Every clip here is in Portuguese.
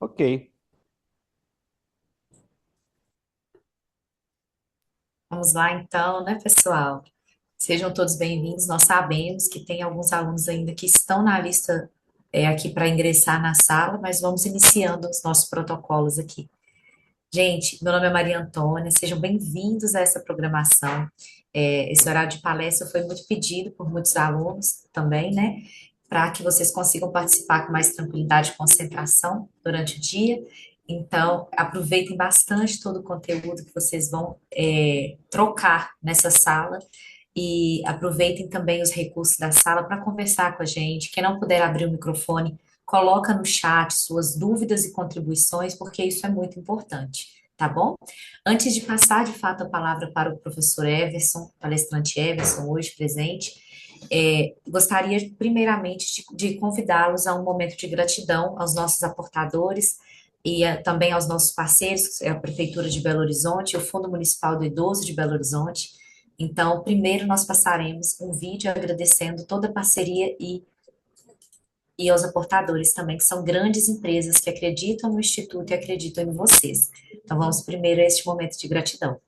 Ok. Vamos lá então, né, pessoal? Sejam todos bem-vindos. Nós sabemos que tem alguns alunos ainda que estão na lista aqui para ingressar na sala, mas vamos iniciando os nossos protocolos aqui. Gente, meu nome é Maria Antônia, sejam bem-vindos a essa programação. Esse horário de palestra foi muito pedido por muitos alunos também, né? Para que vocês consigam participar com mais tranquilidade e concentração durante o dia. Então, aproveitem bastante todo o conteúdo que vocês vão trocar nessa sala e aproveitem também os recursos da sala para conversar com a gente. Quem não puder abrir o microfone, coloca no chat suas dúvidas e contribuições, porque isso é muito importante, tá bom? Antes de passar de fato a palavra para o professor Everson, palestrante Everson, hoje presente, gostaria primeiramente de convidá-los a um momento de gratidão aos nossos aportadores e também aos nossos parceiros, a Prefeitura de Belo Horizonte e o Fundo Municipal do Idoso de Belo Horizonte. Então, primeiro nós passaremos um vídeo agradecendo toda a parceria e aos aportadores também, que são grandes empresas que acreditam no Instituto e acreditam em vocês. Então, vamos primeiro a este momento de gratidão.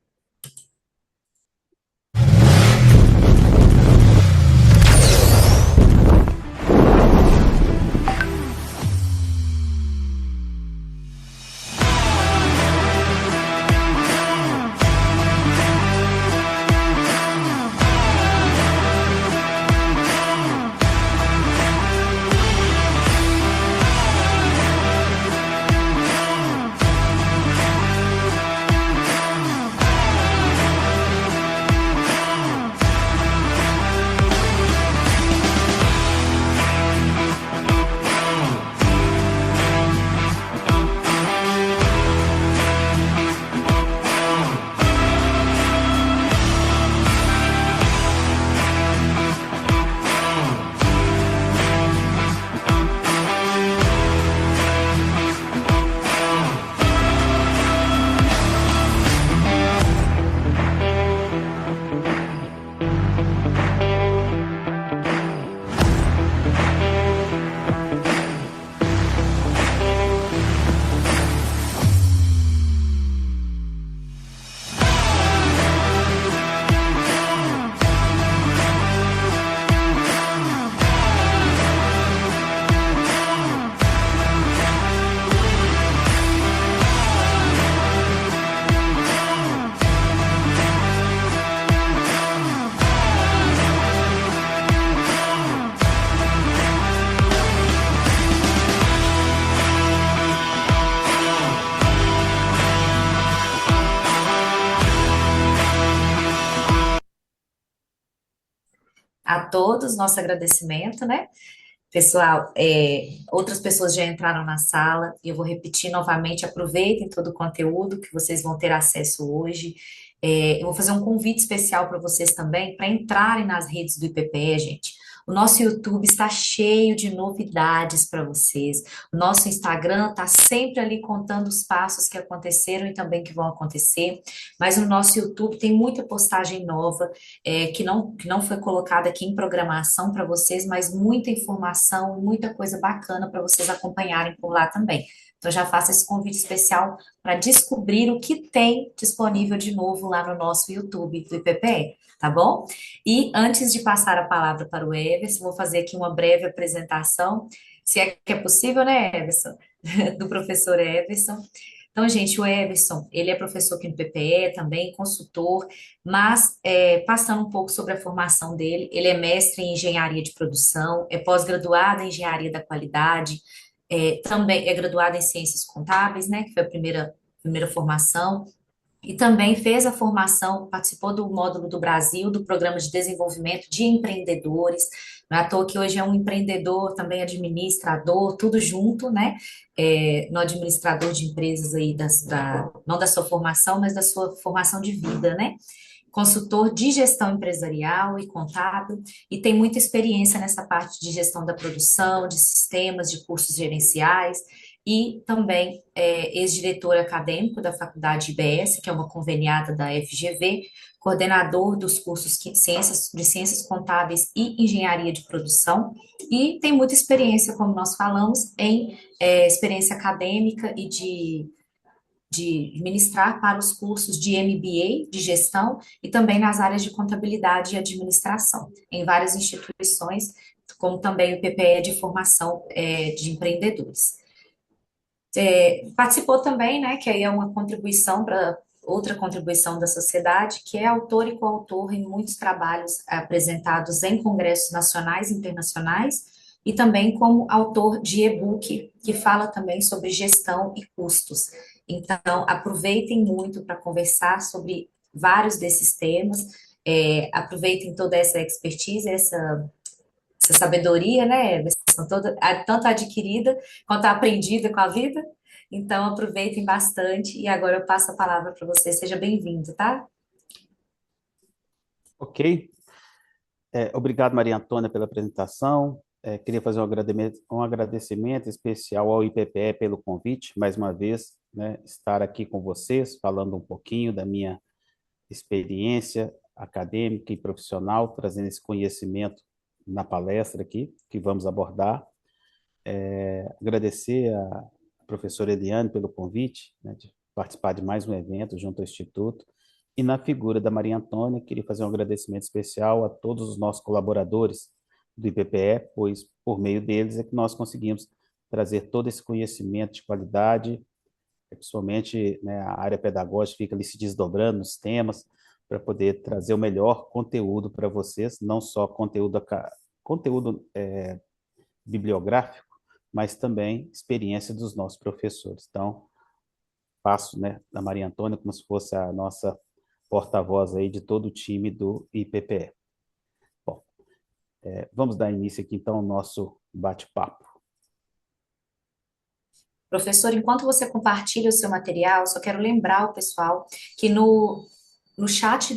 A todos, nosso agradecimento, né? Pessoal, outras pessoas já entraram na sala e eu vou repetir novamente. Aproveitem todo o conteúdo que vocês vão ter acesso hoje. Eu vou fazer um convite especial para vocês também, para entrarem nas redes do IPPE, gente. O nosso YouTube está cheio de novidades para vocês. O nosso Instagram está sempre ali contando os passos que aconteceram e também que vão acontecer. Mas no nosso YouTube tem muita postagem nova que não foi colocada aqui em programação para vocês, mas muita informação, muita coisa bacana para vocês acompanharem por lá também. Então, já faço esse convite especial para descobrir o que tem disponível de novo lá no nosso YouTube do IPPE, tá bom? E antes de passar a palavra para o Everson, vou fazer aqui uma breve apresentação, se é que é possível, né, Everson? Do professor Everson. Então, gente, o Everson, ele é professor aqui no PPE, também consultor, mas passando um pouco sobre a formação dele, ele é mestre em engenharia de produção, é pós-graduado em engenharia da qualidade, também é graduado em ciências contábeis, né, que foi a primeira formação, e também fez a formação, participou do módulo do Brasil, do Programa de Desenvolvimento de Empreendedores. Não é à toa que hoje é um empreendedor, também administrador, tudo junto, né? No administrador de empresas aí, não da sua formação, mas da sua formação de vida, né? Consultor de gestão empresarial e contábil, e tem muita experiência nessa parte de gestão da produção, de sistemas, de cursos gerenciais. e também ex-diretor acadêmico da Faculdade IBS, que é uma conveniada da FGV, coordenador dos cursos de Ciências Contábeis e Engenharia de Produção, e tem muita experiência, como nós falamos, em experiência acadêmica e de ministrar para os cursos de MBA, de gestão, e também nas áreas de contabilidade e administração, em várias instituições, como também o PPE de formação de empreendedores. Participou também, né, que aí é uma contribuição para outra contribuição da sociedade, que é autor e coautor em muitos trabalhos apresentados em congressos nacionais e internacionais, e também como autor de e-book, que fala também sobre gestão e custos. Então, aproveitem muito para conversar sobre vários desses temas, aproveitem toda essa expertise, essa sabedoria, né, toda, tanto adquirida quanto aprendida com a vida. Então, aproveitem bastante e agora eu passo a palavra para você. Seja bem-vindo, tá? Ok. Obrigado, Maria Antônia, pela apresentação. Queria fazer um agradecimento especial ao IPPE pelo convite, mais uma vez, né, estar aqui com vocês, falando um pouquinho da minha experiência acadêmica e profissional, trazendo esse conhecimento na palestra aqui, que vamos abordar. Agradecer à professora Eliane pelo convite, né, de participar de mais um evento junto ao Instituto. E na figura da Maria Antônia, queria fazer um agradecimento especial a todos os nossos colaboradores do IPPE, pois por meio deles é que nós conseguimos trazer todo esse conhecimento de qualidade, principalmente, né, a área pedagógica fica ali se desdobrando nos temas, para poder trazer o melhor conteúdo para vocês, não só conteúdo bibliográfico, mas também experiência dos nossos professores. Então, passo, né, da Maria Antônia como se fosse a nossa porta-voz aí de todo o time do IPPE. Bom, vamos dar início aqui então ao nosso bate-papo. Professor, enquanto você compartilha o seu material, só quero lembrar o pessoal que no chat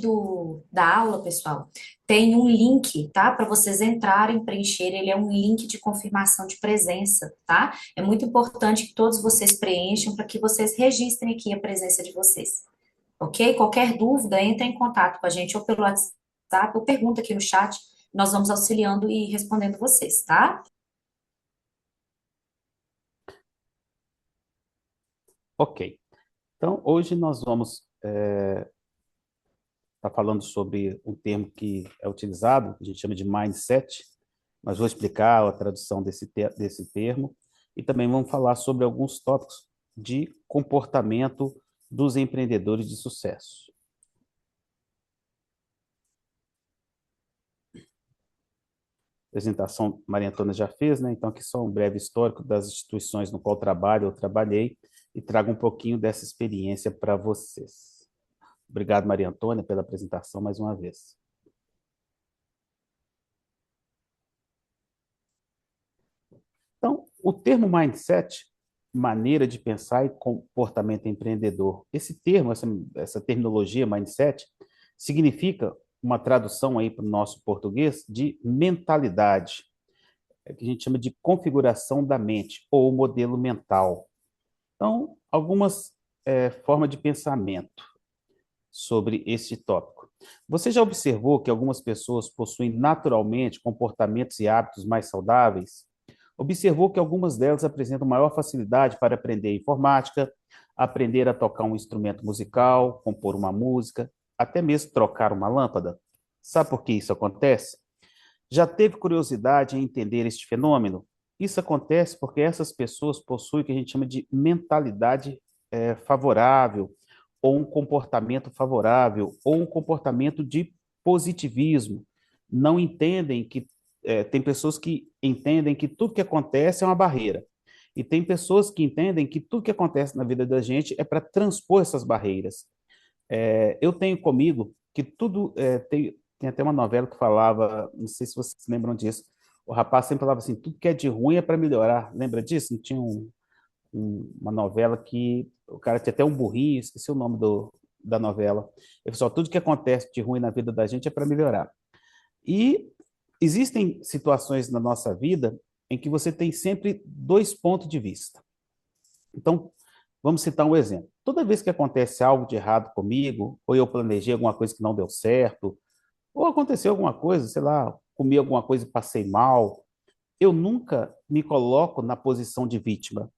da aula, pessoal, tem um link, tá? Para vocês entrarem, preencher. Ele é um link de confirmação de presença, tá? É muito importante que todos vocês preencham para que vocês registrem aqui a presença de vocês, ok? Qualquer dúvida, entre em contato com a gente ou pelo WhatsApp ou pergunta aqui no chat. Nós vamos auxiliando e respondendo vocês, tá? Ok. Então, hoje nós vamos estar falando sobre um termo que é utilizado, que a gente chama de mindset, mas vou explicar a tradução desse termo, e também vamos falar sobre alguns tópicos de comportamento dos empreendedores de sucesso. A apresentação Maria Antônia já fez, né? Então aqui só um breve histórico das instituições no qual eu trabalhei, e trago um pouquinho dessa experiência para vocês. Obrigado, Maria Antônia, pela apresentação mais uma vez. Então, o termo mindset, maneira de pensar e comportamento empreendedor, esse termo, essa terminologia mindset, significa uma tradução aí para o nosso português de mentalidade, que a gente chama de configuração da mente ou modelo mental. Então, algumas formas de pensamento sobre esse tópico. Você já observou que algumas pessoas possuem naturalmente comportamentos e hábitos mais saudáveis? Observou que algumas delas apresentam maior facilidade para aprender informática, aprender a tocar um instrumento musical, compor uma música, até mesmo trocar uma lâmpada? Sabe por que isso acontece? Já teve curiosidade em entender este fenômeno? Isso acontece porque essas pessoas possuem o que a gente chama de mentalidade favorável, ou um comportamento favorável, ou um comportamento de positivismo. Não entendem que tem pessoas que entendem que tudo que acontece é uma barreira. E tem pessoas que entendem que tudo que acontece na vida da gente é para transpor essas barreiras. Eu tenho comigo que tudo tem até uma novela que falava, não sei se vocês se lembram disso, o rapaz sempre falava assim, tudo que é de ruim é para melhorar. Lembra disso? Não tinha uma novela que o cara tinha até um burrinho, esqueci o nome da novela. Ele falou, tudo que acontece de ruim na vida da gente é para melhorar. E existem situações na nossa vida em que você tem sempre dois pontos de vista. Então, vamos citar um exemplo. Toda vez que acontece algo de errado comigo, ou eu planejei alguma coisa que não deu certo, ou aconteceu alguma coisa, sei lá, comi alguma coisa e passei mal, eu nunca me coloco na posição de vítima.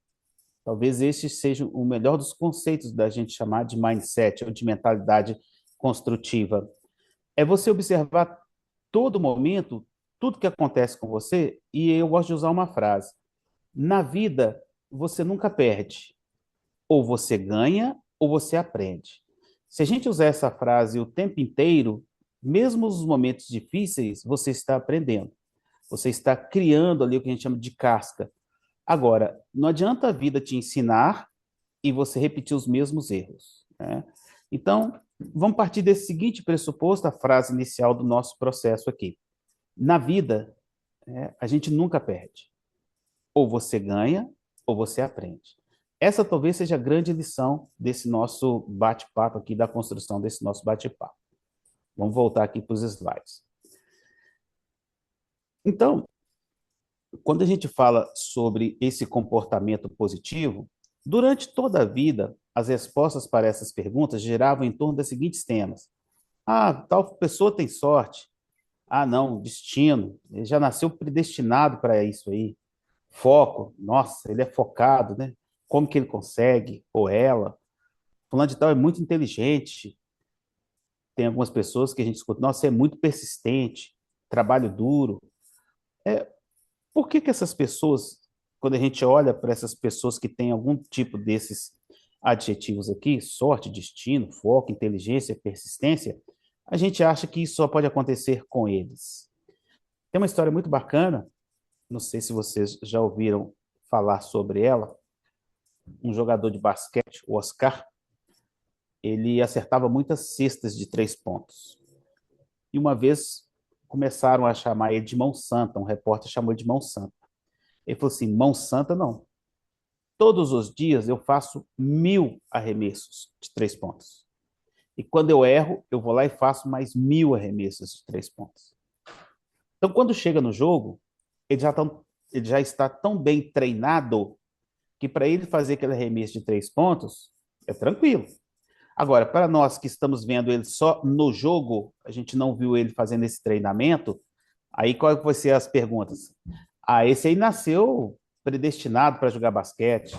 Talvez este seja o melhor dos conceitos da gente chamar de mindset ou de mentalidade construtiva. É você observar todo momento, tudo que acontece com você, e eu gosto de usar uma frase. Na vida, você nunca perde. Ou você ganha, ou você aprende. Se a gente usar essa frase o tempo inteiro, mesmo nos momentos difíceis, você está aprendendo. Você está criando ali o que a gente chama de casca. Agora, não adianta a vida te ensinar e você repetir os mesmos erros, né? Então, vamos partir desse seguinte pressuposto, a frase inicial do nosso processo aqui. Na vida, a gente nunca perde. Ou você ganha, ou você aprende. Essa talvez seja a grande lição desse nosso bate-papo aqui, da construção desse nosso bate-papo. Vamos voltar aqui para os slides. Então, quando a gente fala sobre esse comportamento positivo, durante toda a vida, as respostas para essas perguntas giravam em torno dos seguintes temas. Ah, tal pessoa tem sorte. Ah, não, destino. Ele já nasceu predestinado para isso aí. Foco. Nossa, ele é focado, né? Como que ele consegue? Ou ela. Fulano de tal é muito inteligente. Tem algumas pessoas que a gente escuta, nossa, é muito persistente, trabalho duro. Por que que essas pessoas, quando a gente olha para essas pessoas que têm algum tipo desses adjetivos aqui, sorte, destino, foco, inteligência, persistência, a gente acha que isso só pode acontecer com eles? Tem uma história muito bacana, não sei se vocês já ouviram falar sobre ela. Um jogador de basquete, o Oscar, ele acertava muitas cestas de 3 pontos. E uma vez começaram a chamar ele de Mão Santa, um repórter chamou ele de Mão Santa. Ele falou assim: Mão Santa não. Todos os dias eu faço 1.000 arremessos de 3 pontos. E quando eu erro, eu vou lá e faço mais 1.000 arremessos de 3 pontos. Então, quando chega no jogo, ele já está tão bem treinado que para ele fazer aquele arremesso de 3 pontos, é tranquilo. Agora, para nós que estamos vendo ele só no jogo, a gente não viu ele fazendo esse treinamento, aí qual que vai ser as perguntas? Ah, esse aí nasceu predestinado para jogar basquete,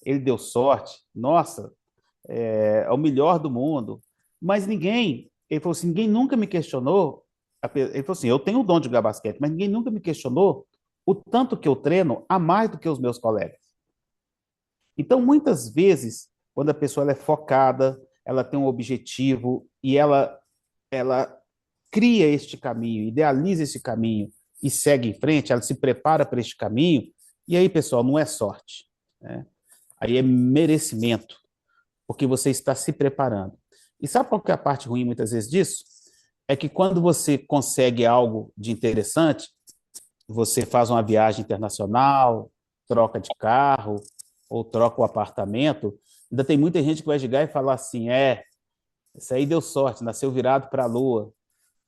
ele deu sorte, nossa, é o melhor do mundo. Mas ninguém, ele falou assim, ninguém nunca me questionou, ele falou assim, eu tenho o dom de jogar basquete, mas ninguém nunca me questionou o tanto que eu treino a mais do que os meus colegas. Então, muitas vezes, quando a pessoa ela é focada, ela tem um objetivo e ela cria este caminho, idealiza esse caminho e segue em frente, ela se prepara para este caminho, e aí, pessoal, não é sorte, né? Aí é merecimento, porque você está se preparando. E sabe qual que é a parte ruim, muitas vezes, disso? É que quando você consegue algo de interessante, você faz uma viagem internacional, troca de carro, ou troca o apartamento, ainda tem muita gente que vai chegar e falar assim, isso aí deu sorte, nasceu virado para a lua.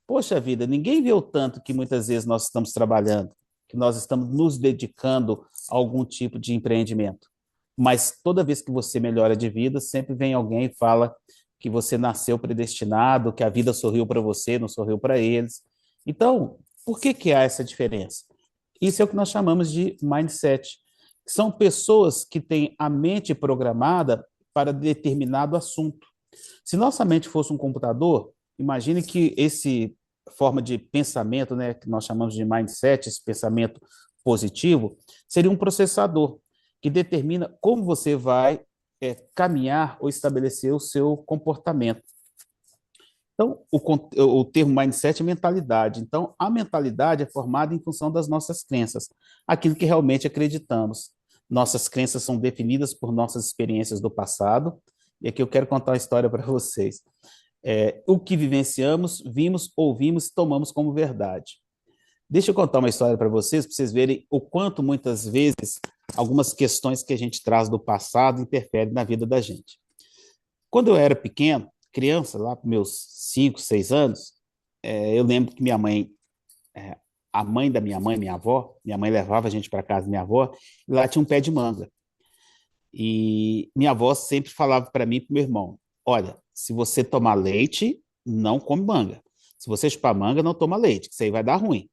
Poxa vida, ninguém vê o tanto que muitas vezes nós estamos trabalhando, que nós estamos nos dedicando a algum tipo de empreendimento. Mas toda vez que você melhora de vida, sempre vem alguém e fala que você nasceu predestinado, que a vida sorriu para você, não sorriu para eles. Então, por que que há essa diferença? Isso é o que nós chamamos de mindset. São pessoas que têm a mente programada para determinado assunto. Se nossa mente fosse um computador, imagine que esse forma de pensamento, né, que nós chamamos de mindset, esse pensamento positivo, seria um processador que determina como você vai caminhar ou estabelecer o seu comportamento. Então, o termo mindset é mentalidade. Então, a mentalidade é formada em função das nossas crenças, aquilo que realmente acreditamos. Nossas crenças são definidas por nossas experiências do passado, e aqui eu quero contar uma história para vocês. O que vivenciamos, vimos, ouvimos e tomamos como verdade. Deixa eu contar uma história para vocês verem o quanto muitas vezes algumas questões que a gente traz do passado interferem na vida da gente. Quando eu era pequeno, criança, lá com meus 5, 6 anos, eu lembro que é, a mãe da minha mãe, minha avó, minha mãe levava a gente para casa da minha avó, e lá tinha um pé de manga. E minha avó sempre falava para mim e para meu irmão: olha, se você tomar leite, não come manga. Se você chupar manga, não toma leite, que isso aí vai dar ruim.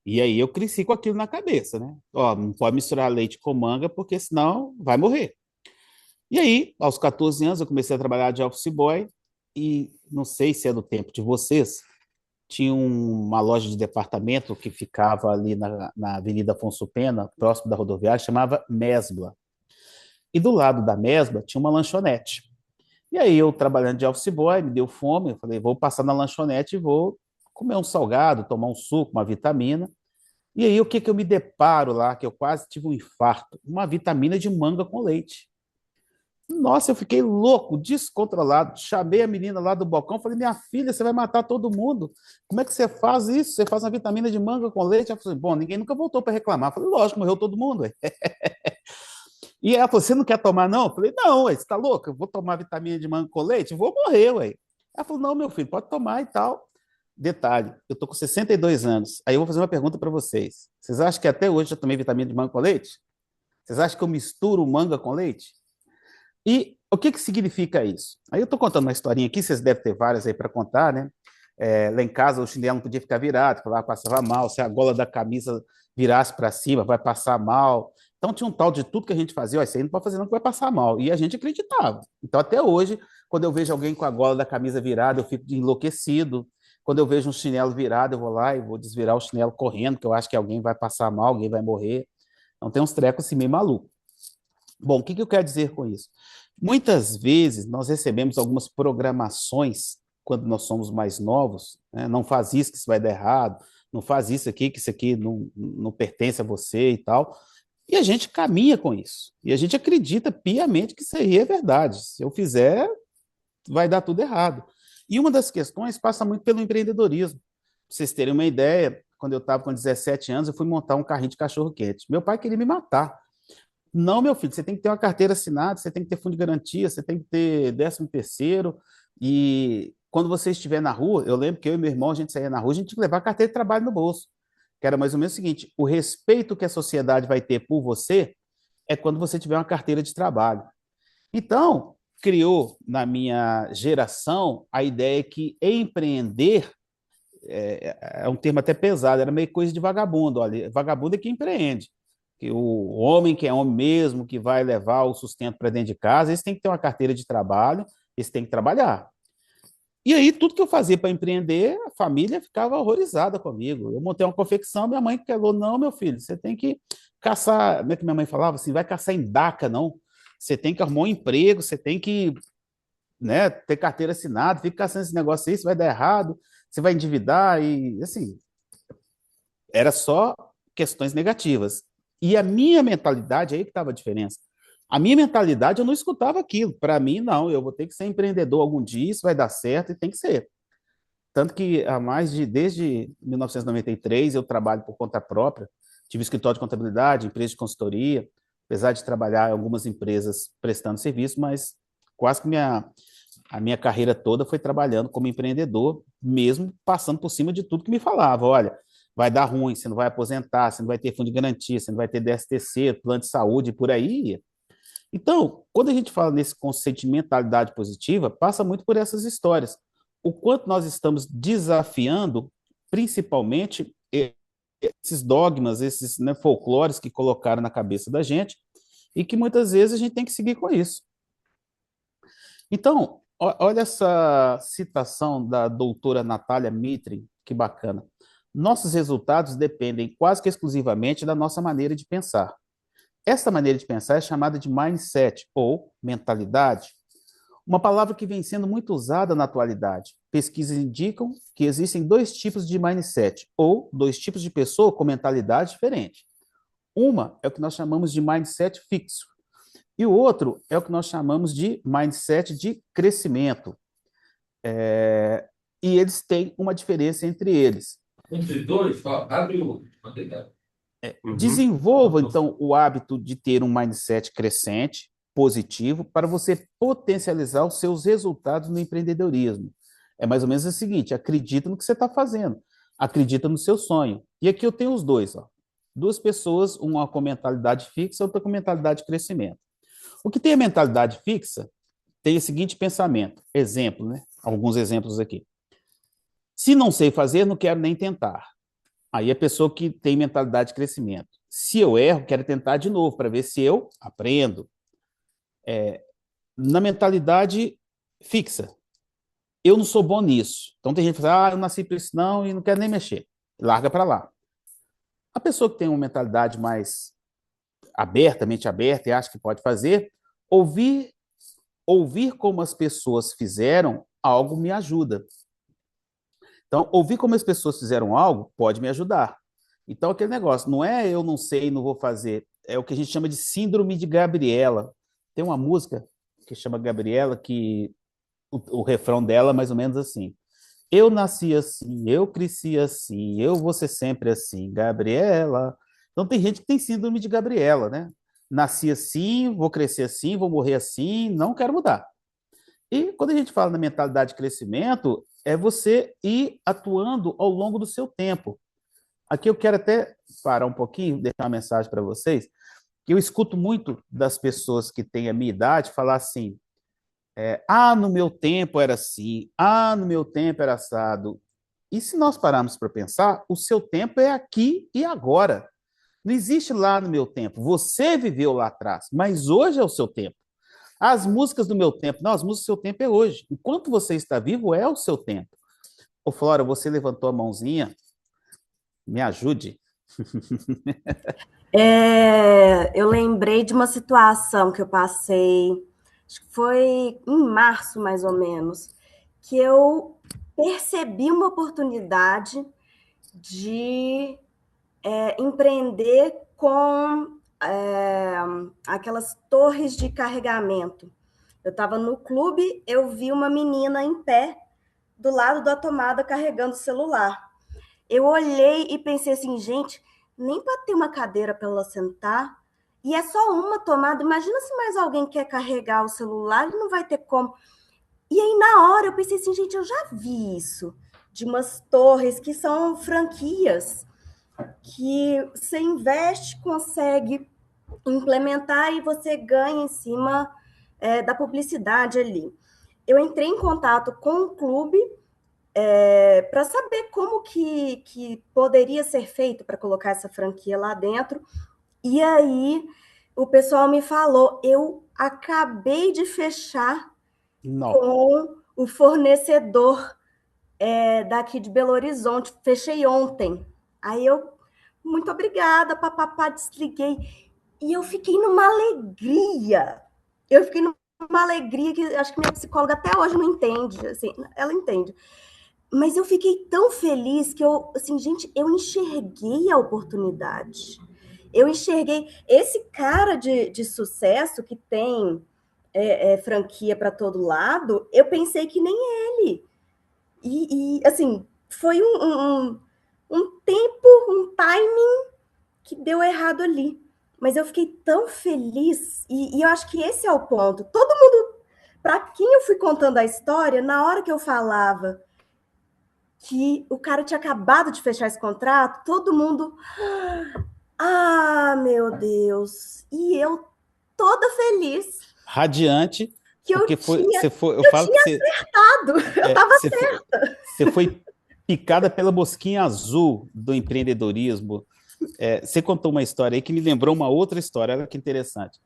E aí eu cresci com aquilo na cabeça, né? Ó, não pode misturar leite com manga, porque senão vai morrer. E aí, aos 14 anos, eu comecei a trabalhar de office boy, e não sei se é do tempo de vocês, tinha uma loja de departamento que ficava ali na Avenida Afonso Pena, próximo da rodoviária, chamava Mesbla. E do lado da Mesbla tinha uma lanchonete. E aí eu, trabalhando de office boy, me deu fome, eu falei, vou passar na lanchonete e vou comer um salgado, tomar um suco, uma vitamina. E aí o que que eu me deparo lá, que eu quase tive um infarto? Uma vitamina de manga com leite. Nossa, eu fiquei louco, descontrolado. Chamei a menina lá do balcão, falei, minha filha, você vai matar todo mundo. Como é que você faz isso? Você faz uma vitamina de manga com leite? Ela falou assim, bom, ninguém nunca voltou para reclamar. Eu falei, lógico, morreu todo mundo. Ué. E ela falou, você não quer tomar, não? Eu falei, não, ué, você tá louco? Eu vou tomar vitamina de manga com leite? Vou morrer, ué. Ela falou, não, meu filho, pode tomar e tal. Detalhe, eu tô com 62 anos. Aí eu vou fazer uma pergunta para vocês. Vocês acham que até hoje eu tomei vitamina de manga com leite? Vocês acham que eu misturo manga com leite? E o que que significa isso? Aí eu estou contando uma historinha aqui, vocês devem ter várias aí para contar, né? Lá em casa o chinelo não podia ficar virado, porque lá passava mal. Se a gola da camisa virasse para cima, vai passar mal. Então tinha um tal de tudo que a gente fazia, ó, isso aí não pode fazer não que vai passar mal. E a gente acreditava. Então até hoje, quando eu vejo alguém com a gola da camisa virada, eu fico enlouquecido. Quando eu vejo um chinelo virado, eu vou lá e vou desvirar o chinelo correndo, porque eu acho que alguém vai passar mal, alguém vai morrer. Então tem uns trecos assim meio malucos. Bom, o que que eu quero dizer com isso? Muitas vezes nós recebemos algumas programações quando nós somos mais novos, né? Não faz isso que isso vai dar errado, não faz isso aqui que isso aqui não pertence a você e tal. E a gente caminha com isso. E a gente acredita piamente que isso aí é verdade. Se eu fizer, vai dar tudo errado. E uma das questões passa muito pelo empreendedorismo. Pra vocês terem uma ideia, quando eu estava com 17 anos, eu fui montar um carrinho de cachorro-quente. Meu pai queria me matar. Não, meu filho, você tem que ter uma carteira assinada, você tem que ter fundo de garantia, você tem que ter 13º, e quando você estiver na rua, eu lembro que eu e meu irmão, a gente saía na rua, a gente tinha que levar a carteira de trabalho no bolso, que era mais ou menos o seguinte, o respeito que a sociedade vai ter por você é quando você tiver uma carteira de trabalho. Então, criou na minha geração a ideia que empreender é um termo até pesado, era meio coisa de vagabundo. Olha, vagabundo é quem empreende. Que o homem que é homem mesmo, que vai levar o sustento para dentro de casa, esse tem que ter uma carteira de trabalho, esse tem que trabalhar. E aí, tudo que eu fazia para empreender, a família ficava horrorizada comigo. Eu montei uma confecção, minha mãe falou: não, meu filho, você tem que caçar. Como é que minha mãe falava assim? Vai caçar em DACA, não. Você tem que arrumar um emprego, você tem que, né, ter carteira assinada, fica caçando esse negócio aí, isso vai dar errado, você vai endividar, e assim, era só questões negativas. E a minha mentalidade, aí que estava a diferença. A minha mentalidade, eu não escutava aquilo. Para mim, não, eu vou ter que ser empreendedor algum dia, isso vai dar certo e tem que ser. Tanto que desde 1993 eu trabalho por conta própria, tive escritório de contabilidade, empresa de consultoria, apesar de trabalhar em algumas empresas prestando serviço, mas quase que a minha carreira toda foi trabalhando como empreendedor, mesmo passando por cima de tudo que me falava. Olha, vai dar ruim, você não vai aposentar, você não vai ter fundo de garantia, você não vai ter DSTC, plano de saúde, e por aí. Então, quando a gente fala nesse conceito de mentalidade positiva, passa muito por essas histórias. O quanto nós estamos desafiando, principalmente, esses dogmas, esses, né, folclores que colocaram na cabeça da gente, e que muitas vezes a gente tem que seguir com isso. Então, olha essa citação da doutora Natália Mitre, que bacana. Nossos resultados dependem quase que exclusivamente da nossa maneira de pensar. Essa maneira de pensar é chamada de mindset, ou mentalidade, uma palavra que vem sendo muito usada na atualidade. Pesquisas indicam que existem dois tipos de mindset, ou dois tipos de pessoa com mentalidade diferente. Uma é o que nós chamamos de mindset fixo, e o outro é o que nós chamamos de mindset de crescimento. E eles têm uma diferença entre eles. Entre dois, abre o. Desenvolva, então, o hábito de ter um mindset crescente, positivo, para você potencializar os seus resultados no empreendedorismo. É mais ou menos o seguinte: acredita no que você está fazendo, acredita no seu sonho. E aqui eu tenho os dois, ó. Duas pessoas, uma com mentalidade fixa, outra com mentalidade de crescimento. O que tem a mentalidade fixa tem o seguinte pensamento, exemplo, né? Alguns exemplos aqui. Se não sei fazer, não quero nem tentar. Aí a pessoa que tem mentalidade de crescimento. Se eu erro, quero tentar de novo para ver se eu aprendo. Na mentalidade fixa, eu não sou bom nisso. Então tem gente que fala, eu nasci para isso não e não quero nem mexer. Larga para lá. A pessoa que tem uma mentalidade mais aberta, mente aberta e acha que pode fazer, ouvir, ouvir como as pessoas fizeram algo me ajuda. Então, ouvir como as pessoas fizeram algo pode me ajudar. Então, aquele negócio, não é eu não sei, não vou fazer, é o que a gente chama de síndrome de Gabriela. Tem uma música que chama Gabriela, que o refrão dela é mais ou menos assim. Eu nasci assim, eu cresci assim, eu vou ser sempre assim, Gabriela. Então tem gente que tem síndrome de Gabriela, né? Nasci assim, vou crescer assim, vou morrer assim, não quero mudar. E quando a gente fala na mentalidade de crescimento, é você ir atuando ao longo do seu tempo. Aqui eu quero até parar um pouquinho, deixar uma mensagem para vocês, que eu escuto muito das pessoas que têm a minha idade falar assim, no meu tempo era assim, no meu tempo era assado. E se nós pararmos para pensar, o seu tempo é aqui e agora. Não existe lá no meu tempo. Você viveu lá atrás, mas hoje é o seu tempo. As músicas do meu tempo, não, as músicas do seu tempo é hoje. Enquanto você está vivo, é o seu tempo. Ô, Flora, você levantou a mãozinha, me ajude. Eu lembrei de uma situação que eu passei, acho que foi em março, mais ou menos, que eu percebi uma oportunidade de empreender com aquelas torres de carregamento. Eu estava no clube, eu vi uma menina em pé do lado da tomada carregando o celular. Eu olhei e pensei assim, gente, nem para ter uma cadeira para ela sentar, e é só uma tomada. Imagina se mais alguém quer carregar o celular, ele não vai ter como. E aí, na hora, eu pensei assim, gente, eu já vi isso, de umas torres que são franquias, que você investe, consegue implementar e você ganha em cima da publicidade ali. Eu entrei em contato com o clube para saber como que poderia ser feito para colocar essa franquia lá dentro. E aí o pessoal me falou, eu acabei de fechar Não. com o fornecedor daqui de Belo Horizonte, fechei ontem. Aí eu, muito obrigada, papapá, desliguei. E eu fiquei numa alegria. Eu fiquei numa alegria que acho que minha psicóloga até hoje não entende. Assim, ela entende. Mas eu fiquei tão feliz que eu, assim, gente, eu enxerguei a oportunidade. Eu enxerguei esse cara de sucesso que tem franquia para todo lado, eu pensei que nem ele. Assim, foi um tempo, um timing que deu errado ali. Mas eu fiquei tão feliz, e eu acho que esse é o ponto. Todo mundo, para quem eu fui contando a história, na hora que eu falava que o cara tinha acabado de fechar esse contrato, todo mundo, meu Deus, e eu toda feliz Radiante, que porque foi, você foi, eu eu falo que tinha acertado, eu estava certa. você foi picada pela mosquinha azul do empreendedorismo. Você contou uma história aí que me lembrou uma outra história, olha que interessante.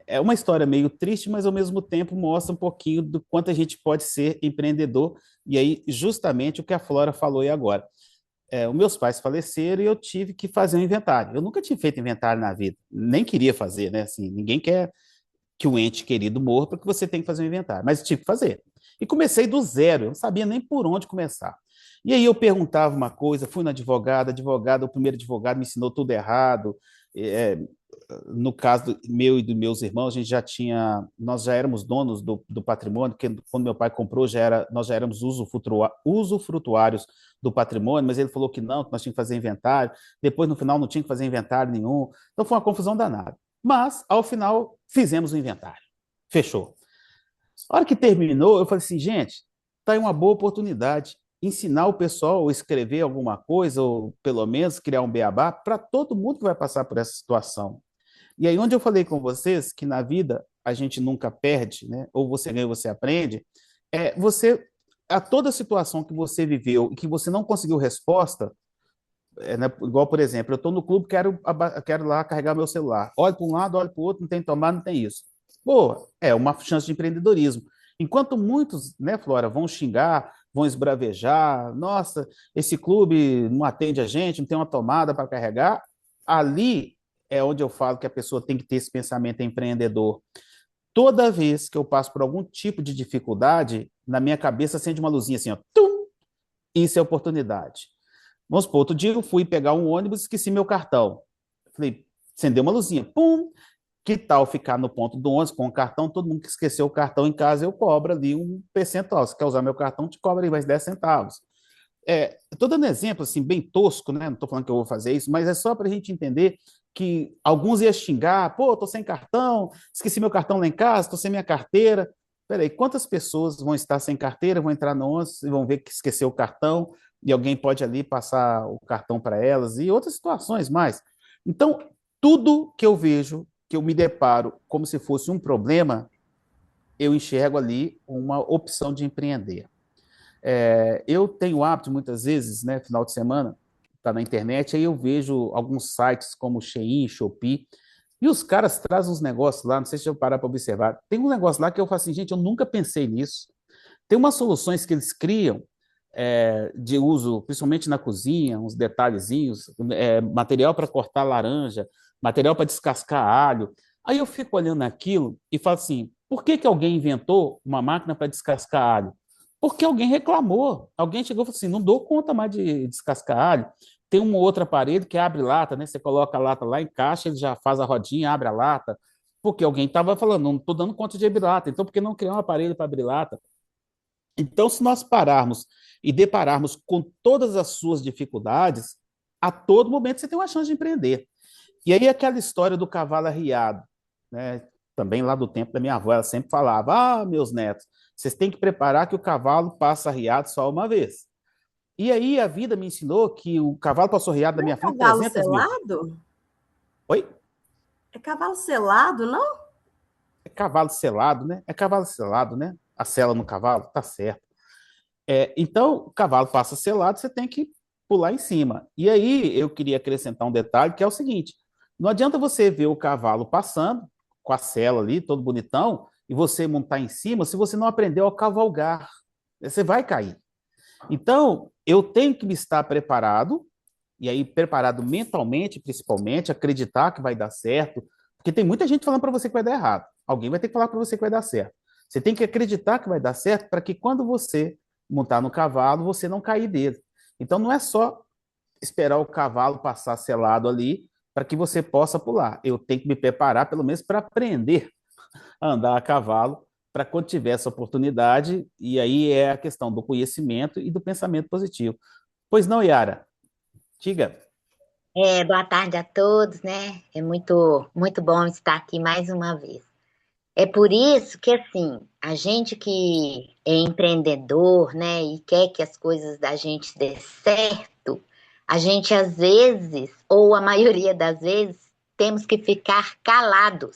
É uma história meio triste, mas ao mesmo tempo mostra um pouquinho do quanto a gente pode ser empreendedor. E aí, justamente o que a Flora falou aí agora. Os meus pais faleceram e eu tive que fazer um inventário. Eu nunca tinha feito inventário na vida, nem queria fazer, né? Assim, ninguém quer que o ente querido morra porque você tem que fazer um inventário, mas tive que fazer. E comecei do zero, eu não sabia nem por onde começar. E aí eu perguntava uma coisa, fui no advogado, o primeiro advogado me ensinou tudo errado. É, no caso meu e dos meus irmãos, nós já éramos donos do patrimônio, porque quando meu pai comprou, nós já éramos usufrutuários do patrimônio, mas ele falou que não, que nós tínhamos que fazer inventário, depois no final não tinha que fazer inventário nenhum, então foi uma confusão danada. Mas, ao final, fizemos o inventário. Fechou. A hora que terminou, eu falei assim, gente, tá aí uma boa oportunidade. Ensinar o pessoal a escrever alguma coisa, ou pelo menos criar um beabá, para todo mundo que vai passar por essa situação. E aí, onde eu falei com vocês que na vida a gente nunca perde, né? Ou você ganha, você aprende, você, a toda situação que você viveu e que você não conseguiu resposta, né, igual, por exemplo, eu estou no clube, quero lá carregar meu celular. Olho para um lado, olho para o outro, não tem tomada, não tem isso. Pô, é uma chance de empreendedorismo. Enquanto muitos, né, Flora, vão xingar, vão esbravejar, nossa, esse clube não atende a gente, não tem uma tomada para carregar, ali é onde eu falo que a pessoa tem que ter esse pensamento empreendedor. Toda vez que eu passo por algum tipo de dificuldade, na minha cabeça acende uma luzinha assim, ó, tum, isso é oportunidade. Vamos supor, outro dia eu fui pegar um ônibus e esqueci meu cartão. Falei, acendeu uma luzinha, pum, que tal ficar no ponto do ônibus com o cartão, todo mundo que esqueceu o cartão em casa, eu cobro ali um percentual. Se quer usar meu cartão, te cobra aí mais 10 centavos. Estou dando exemplo assim, bem tosco, né? Não estou falando que eu vou fazer isso, mas é só para a gente entender que alguns iam xingar, pô, estou sem cartão, esqueci meu cartão lá em casa, estou sem minha carteira. Peraí, quantas pessoas vão estar sem carteira, vão entrar no ônibus e vão ver que esqueceu o cartão e alguém pode ali passar o cartão para elas e outras situações mais. Então, tudo que eu vejo, que eu me deparo como se fosse um problema, eu enxergo ali uma opção de empreender. Eu tenho o hábito, muitas vezes, né, final de semana, tá na internet, aí eu vejo alguns sites como Shein, Shopee, e os caras trazem uns negócios lá, não sei se eu parar para observar, tem um negócio lá que eu falo assim, gente, eu nunca pensei nisso. Tem umas soluções que eles criam de uso, principalmente na cozinha, uns detalhezinhos, material para cortar laranja, material para descascar alho. Aí eu fico olhando aquilo e falo assim, por que que alguém inventou uma máquina para descascar alho? Porque alguém reclamou. Alguém chegou e falou assim: não dou conta mais de descascar alho. Tem um outro aparelho que abre lata, né? Você coloca a lata lá, encaixa, ele já faz a rodinha, abre a lata. Porque alguém estava falando, não estou dando conta de abrir lata. Então, por que não criar um aparelho para abrir lata? Então, se nós pararmos e depararmos com todas as suas dificuldades, a todo momento você tem uma chance de empreender. E aí, aquela história do cavalo arriado, né? Também lá do tempo da minha avó, ela sempre falava: ah, meus netos, vocês têm que preparar que o cavalo passa arriado só uma vez. E aí a vida me ensinou que o cavalo passou arriado na Não é minha frente cavalo 300 mil. selado? Oi? É cavalo selado, não? É cavalo selado, né? É cavalo selado, né? A sela no cavalo, tá certo. Então, o cavalo passa selado, você tem que pular em cima. E aí eu queria acrescentar um detalhe que é o seguinte: não adianta você ver o cavalo passando com a sela ali, todo bonitão, e você montar em cima se você não aprendeu a cavalgar. Você vai cair. Então, eu tenho que me estar preparado, e aí preparado mentalmente, principalmente, acreditar que vai dar certo, porque tem muita gente falando para você que vai dar errado. Alguém vai ter que falar para você que vai dar certo. Você tem que acreditar que vai dar certo para que quando você montar no cavalo, você não cair dele. Então, não é só esperar o cavalo passar selado ali para que você possa pular. Eu tenho que me preparar, pelo menos, para aprender a andar a cavalo, para quando tiver essa oportunidade, e aí é a questão do conhecimento e do pensamento positivo. Pois não, Yara? Diga. Boa tarde a todos, né? É muito bom estar aqui mais uma vez. É por isso que, assim, a gente que é empreendedor, né, e quer que as coisas da gente dê certo, a gente às vezes, ou a maioria das vezes, temos que ficar calados,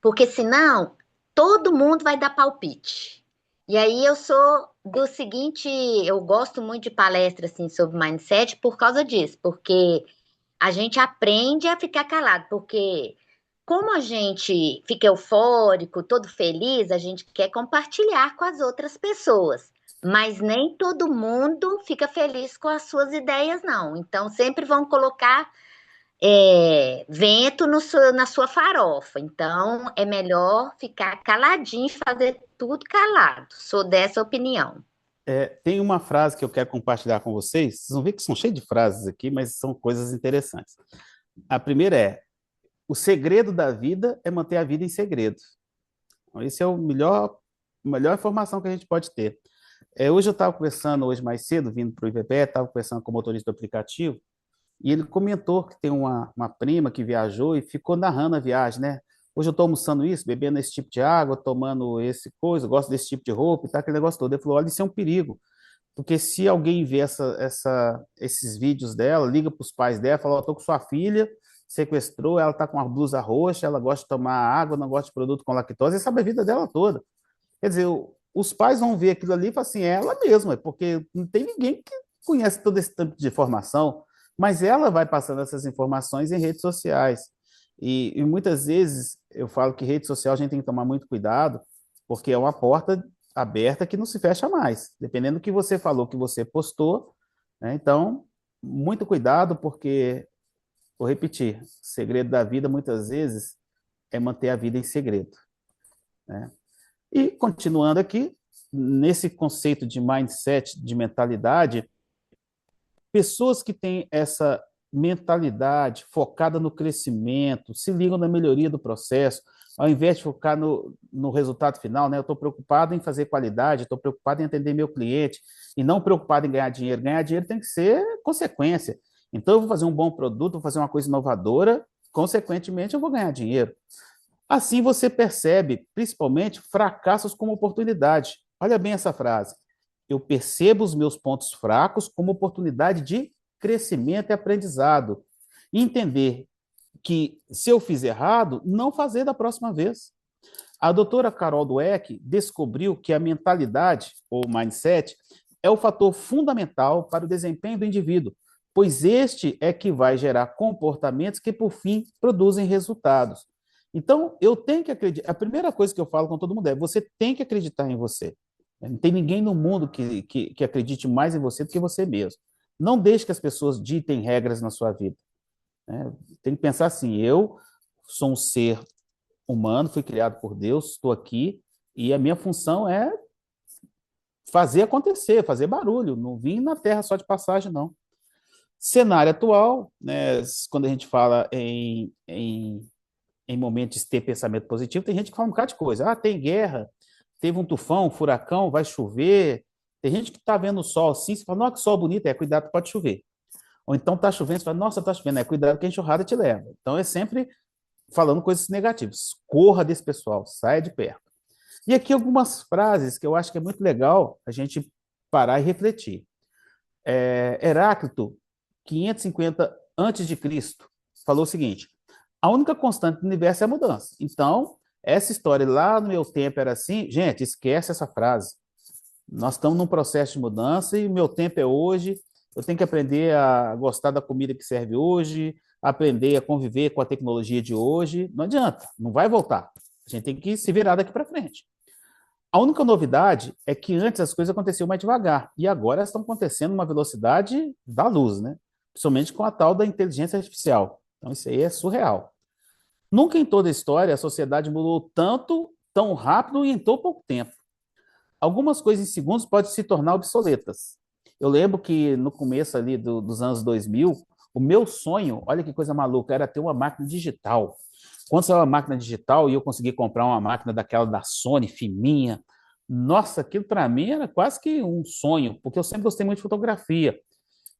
porque senão todo mundo vai dar palpite. E aí eu sou do seguinte, eu gosto muito de palestra assim sobre mindset por causa disso, porque a gente aprende a ficar calado, porque como a gente fica eufórico, todo feliz, a gente quer compartilhar com as outras pessoas. Mas nem todo mundo fica feliz com as suas ideias, não. Então, sempre vão colocar vento na sua farofa. Então, é melhor ficar caladinho e fazer tudo calado. Sou dessa opinião. Tem uma frase que eu quero compartilhar com vocês. Vocês vão ver que são cheias de frases aqui, mas são coisas interessantes. A primeira é: o segredo da vida é manter a vida em segredo. Então, esse é melhor informação que a gente pode ter. Hoje eu estava conversando, hoje mais cedo, vindo para o IVP, estava conversando com o motorista do aplicativo, e ele comentou que tem uma prima que viajou e ficou narrando a viagem, né? Hoje eu estou almoçando isso, bebendo esse tipo de água, tomando esse coisa, gosto desse tipo de roupa e tal, aquele negócio todo. Ele falou: olha, isso é um perigo, porque se alguém vê esses vídeos dela, liga para os pais dela, fala: ó, estou com sua filha sequestrou, ela está com uma blusa roxa, ela gosta de tomar água, não gosta de produto com lactose, e sabe a vida dela toda. Quer dizer, os pais vão ver aquilo ali e falar assim, é ela mesma, porque não tem ninguém que conhece todo esse tipo de informação, mas ela vai passando essas informações em redes sociais. E muitas vezes eu falo que rede social a gente tem que tomar muito cuidado, porque é uma porta aberta que não se fecha mais, dependendo do que você falou, que você postou, né? Então, muito cuidado, porque, vou repetir, o segredo da vida muitas vezes é manter a vida em segredo, né? E continuando aqui, nesse conceito de mindset, de mentalidade, pessoas que têm essa mentalidade focada no crescimento, se ligam na melhoria do processo, ao invés de focar no resultado final, né? Eu estou preocupado em fazer qualidade, estou preocupado em atender meu cliente e não preocupado em ganhar dinheiro. Ganhar dinheiro tem que ser consequência. Então, eu vou fazer um bom produto, vou fazer uma coisa inovadora, consequentemente, eu vou ganhar dinheiro. Assim, você percebe, principalmente, fracassos como oportunidade. Olha bem essa frase. Eu percebo os meus pontos fracos como oportunidade de crescimento e aprendizado. E entender que, se eu fiz errado, não fazer da próxima vez. A doutora Carol Dweck descobriu que a mentalidade, ou mindset, é o fator fundamental para o desempenho do indivíduo, pois este é que vai gerar comportamentos que, por fim, produzem resultados. Então, eu tenho que acreditar. A primeira coisa que eu falo com todo mundo é: você tem que acreditar em você. Não tem ninguém no mundo que acredite mais em você do que você mesmo. Não deixe que as pessoas ditem regras na sua vida, né? Tem que pensar assim: eu sou um ser humano, fui criado por Deus, estou aqui, e a minha função é fazer acontecer, fazer barulho. Não vim na Terra só de passagem, não. Cenário atual, né, quando a gente fala em momentos de ter pensamento positivo, tem gente que fala um bocado de coisa. Ah, tem guerra, teve um tufão, um furacão, vai chover. Tem gente que está vendo o sol assim, você fala, nossa, que sol bonito, cuidado, pode chover. Ou então está chovendo, você fala, nossa, está chovendo, cuidado que a enxurrada te leva. Então é sempre falando coisas negativas. Corra desse pessoal, saia de perto. E aqui algumas frases que eu acho que é muito legal a gente parar e refletir. Heráclito, 550 antes de Cristo, falou o seguinte: a única constante do universo é a mudança. Então, essa história lá no meu tempo era assim, gente, esquece essa frase. Nós estamos num processo de mudança e meu tempo é hoje. Eu tenho que aprender a gostar da comida que serve hoje, aprender a conviver com a tecnologia de hoje. Não adianta, não vai voltar. A gente tem que se virar daqui para frente. A única novidade é que antes as coisas aconteciam mais devagar e agora elas estão acontecendo numa velocidade da luz, né? Principalmente com a tal da inteligência artificial. Então isso aí é surreal. Nunca em toda a história a sociedade mudou tanto, tão rápido e em tão pouco tempo. Algumas coisas em segundos podem se tornar obsoletas. Eu lembro que no começo ali dos anos 2000, o meu sonho, olha que coisa maluca, era ter uma máquina digital. Quando saiu a máquina digital e eu consegui comprar uma máquina daquela da Sony, fininha, nossa, aquilo para mim era quase que um sonho, porque eu sempre gostei muito de fotografia.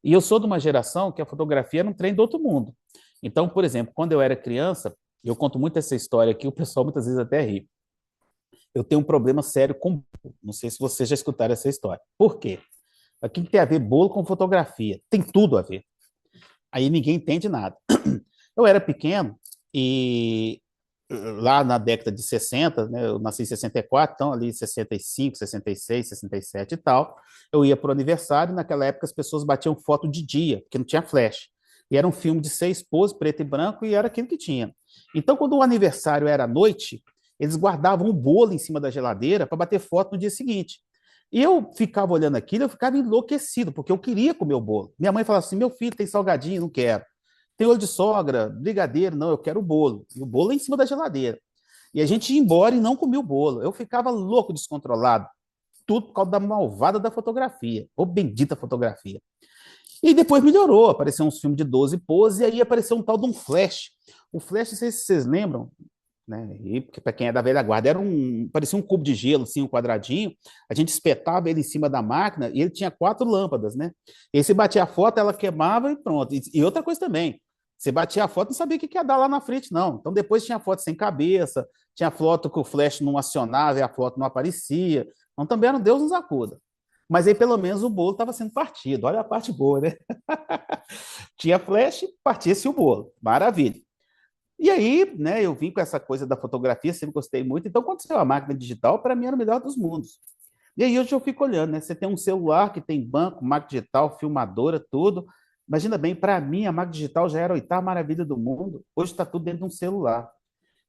E eu sou de uma geração que a fotografia era um trem do outro mundo. Então, por exemplo, quando eu era criança, eu conto muito essa história aqui, o pessoal muitas vezes até ri. Eu tenho um problema sério com bolo. Não sei se vocês já escutaram essa história. Por quê? O que tem a ver bolo com fotografia? Tem tudo a ver. Aí ninguém entende nada. Eu era pequeno e lá na década de 60, né, eu nasci em 64, então ali 65, 66, 67 e tal, eu ia para o aniversário, e naquela época as pessoas batiam foto de dia, porque não tinha flash. E era um filme de 6 poses, preto e branco, e era aquilo que tinha. Então, quando o aniversário era à noite, eles guardavam um bolo em cima da geladeira para bater foto no dia seguinte. E eu ficava olhando aquilo, eu ficava enlouquecido, porque eu queria comer o bolo. Minha mãe falava assim: meu filho tem salgadinho, não quero. Tem olho de sogra, brigadeiro, não, eu quero o bolo. E o bolo é em cima da geladeira. E a gente ia embora e não comia o bolo. Eu ficava louco, descontrolado. Tudo por causa da malvada da fotografia. Ou bendita fotografia. E depois melhorou. Apareceu uns filmes de 12 poses e aí apareceu um tal de um flash. O flash, não sei se vocês lembram, né? E para quem é da velha guarda, parecia um cubo de gelo, assim, um quadradinho. A gente espetava ele em cima da máquina e ele tinha 4 lâmpadas, né? E aí você batia a foto, ela queimava e pronto. E outra coisa também, você batia a foto e não sabia o que ia dar lá na frente, não. Então depois tinha foto sem cabeça, tinha foto que o flash não acionava e a foto não aparecia. Então também era um Deus nos acuda. Mas aí pelo menos o bolo estava sendo partido. Olha a parte boa, né? Tinha flash, partia-se o bolo. Maravilha. E aí, né, eu vim com essa coisa da fotografia, sempre gostei muito. Então, quando saiu a máquina digital, para mim era o melhor dos mundos. E aí hoje eu fico olhando, né? Você tem um celular que tem banco, máquina digital, filmadora, tudo. Imagina bem, para mim a máquina digital já era a oitava maravilha do mundo. Hoje está tudo dentro de um celular.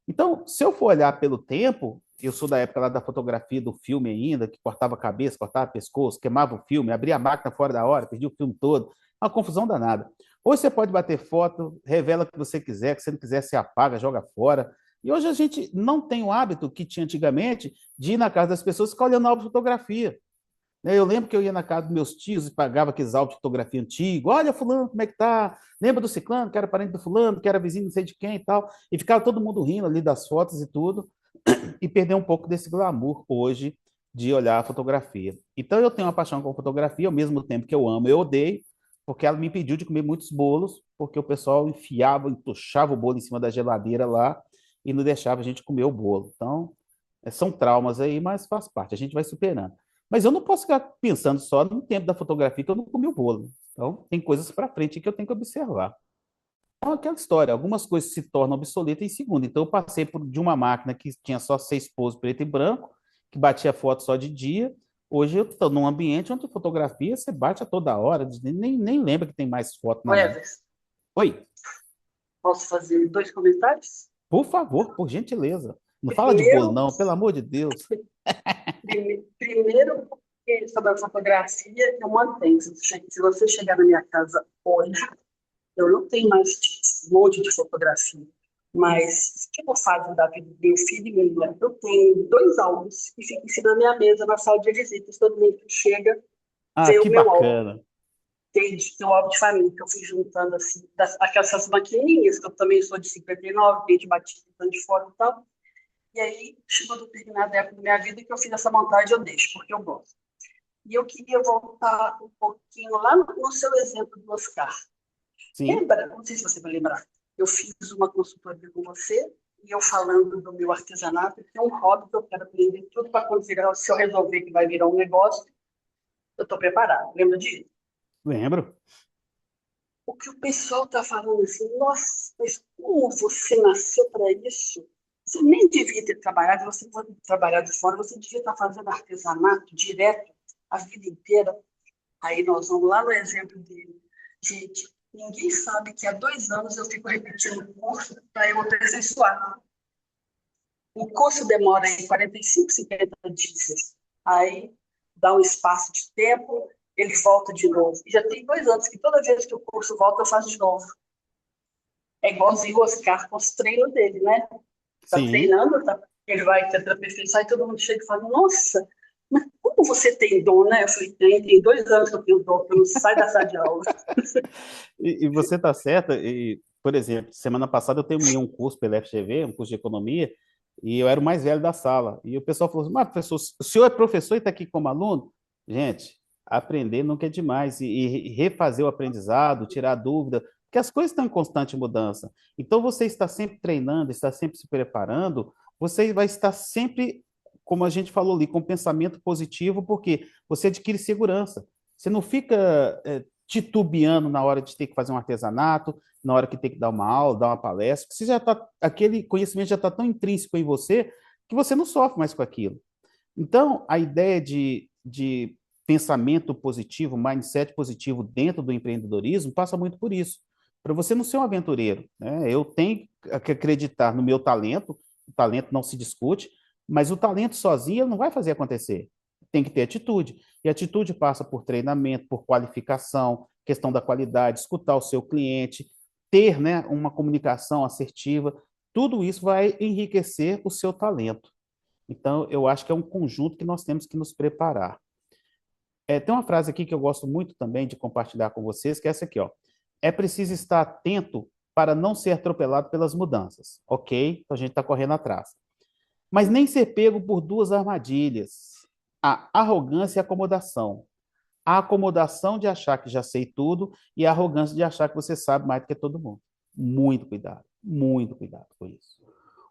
Então, se eu for olhar pelo tempo, eu sou da época lá da fotografia do filme ainda, que cortava a cabeça, cortava pescoço, queimava o filme, abria a máquina fora da hora, perdia o filme todo. Uma confusão danada. Hoje você pode bater foto, revela o que você quiser, que você não quiser, você apaga, joga fora. E hoje a gente não tem o hábito que tinha antigamente de ir na casa das pessoas e ficar olhando álbum de fotografia. Né? Eu lembro que eu ia na casa dos meus tios e pagava aqueles álbuns de fotografia antigo. Olha, fulano, como é que tá? Lembra do ciclano, que era parente do fulano, que era vizinho não sei de quem e tal. E ficava todo mundo rindo ali das fotos e tudo. E perdeu um pouco desse glamour hoje de olhar a fotografia. Então eu tenho uma paixão com fotografia, ao mesmo tempo que eu amo, eu odeio, porque ela me impediu de comer muitos bolos, porque o pessoal enfiava, entuchava o bolo em cima da geladeira lá e não deixava a gente comer o bolo. Então, são traumas aí, mas faz parte, a gente vai superando. Mas eu não posso ficar pensando só no tempo da fotografia que eu não comi o bolo. Então, tem coisas para frente que eu tenho que observar. Então, aquela história, algumas coisas se tornam obsoletas em segundo. Então, eu passei de uma máquina que tinha só 6 poses preto e branco, que batia foto só de dia. Hoje eu estou num ambiente onde fotografia você bate a toda hora, nem lembra que tem mais foto Ô, na máquina. Everson, Oi, posso fazer 2 comentários? por favor, por gentileza. Não fala de bolo, Primeiro, não, pelo amor de Deus. primeiro porque sobre a fotografia, eu mantenho. Se você chegar na minha casa hoje, eu não tenho mais um monte de fotografia. Mas, tipo a fase da vida do meu filho e minha, eu tenho 2 álbuns que ficam em cima da minha mesa na sala de visitas. Todo mundo que chega Ah, vê o que meu álbum. bacana. Tem um álbum de família que eu fui juntando, assim, aquelas maquininhas, que eu também sou de 59, dente batido de fora e tal. E aí, chegou determinada época da minha vida que eu fiz essa montagem, eu deixo, porque eu gosto. E eu queria voltar um pouquinho lá no seu exemplo do Oscar. Sim, Lembra? Não sei se você vai lembrar. Eu fiz uma consultoria com você e eu falando do meu artesanato, que é um hobby que eu quero aprender tudo para quando virar, se eu resolver que vai virar um negócio, eu estou preparado. Lembra disso? lembro. O que o pessoal está falando assim, nossa, mas como você nasceu para isso? Você nem devia ter trabalhado, você foi trabalhar de fora, você devia estar fazendo artesanato direto a vida inteira. Aí nós vamos lá no exemplo dele. Gente, ninguém sabe que há 2 anos eu fico repetindo o curso para eu aperfeiçoar. O curso demora em 45, 50 dias. Aí dá um espaço de tempo, ele volta de novo. E já tem 2 anos que toda vez que o curso volta, eu faço de novo. É igualzinho o Oscar com os treinos dele, né? Tá Sim. treinando, tá? Ele vai tentar aperfeiçoar e todo mundo chega e fala, nossa, mas como você tem dom, né? Eu falei, tem 2 anos que eu tenho dom, que eu não saio da sala de aula. E você está certa. E, por exemplo, semana passada eu terminei um curso pela FGV, um curso de economia, e eu era o mais velho da sala. E o pessoal falou assim: mas, professor, o senhor é professor e está aqui como aluno? Gente, aprender nunca é demais. E refazer o aprendizado, tirar dúvida, porque as coisas estão em constante mudança. Então, você está sempre treinando, está sempre se preparando, você vai estar sempre, como a gente falou ali, com pensamento positivo, porque você adquire segurança. Você não fica titubeando na hora de ter que fazer um artesanato, na hora que tem que dar uma aula, dar uma palestra, você já tá, aquele conhecimento já está tão intrínseco em você que você não sofre mais com aquilo. Então, a ideia de pensamento positivo, mindset positivo dentro do empreendedorismo passa muito por isso. Para você não ser um aventureiro, né? Eu tenho que acreditar no meu talento, o talento não se discute, mas o talento sozinho não vai fazer acontecer. Tem que ter atitude. E atitude passa por treinamento, por qualificação, questão da qualidade, escutar o seu cliente, ter, né, uma comunicação assertiva. Tudo isso vai enriquecer o seu talento. Então, eu acho que é um conjunto que nós temos que nos preparar. Tem uma frase aqui que eu gosto muito também de compartilhar com vocês, que é essa aqui, ó. É preciso estar atento para não ser atropelado pelas mudanças. Ok? Então a gente está correndo atrás. Mas nem ser pego por duas armadilhas: a arrogância e a acomodação. A acomodação de achar que já sei tudo e a arrogância de achar que você sabe mais do que todo mundo. Muito cuidado com isso.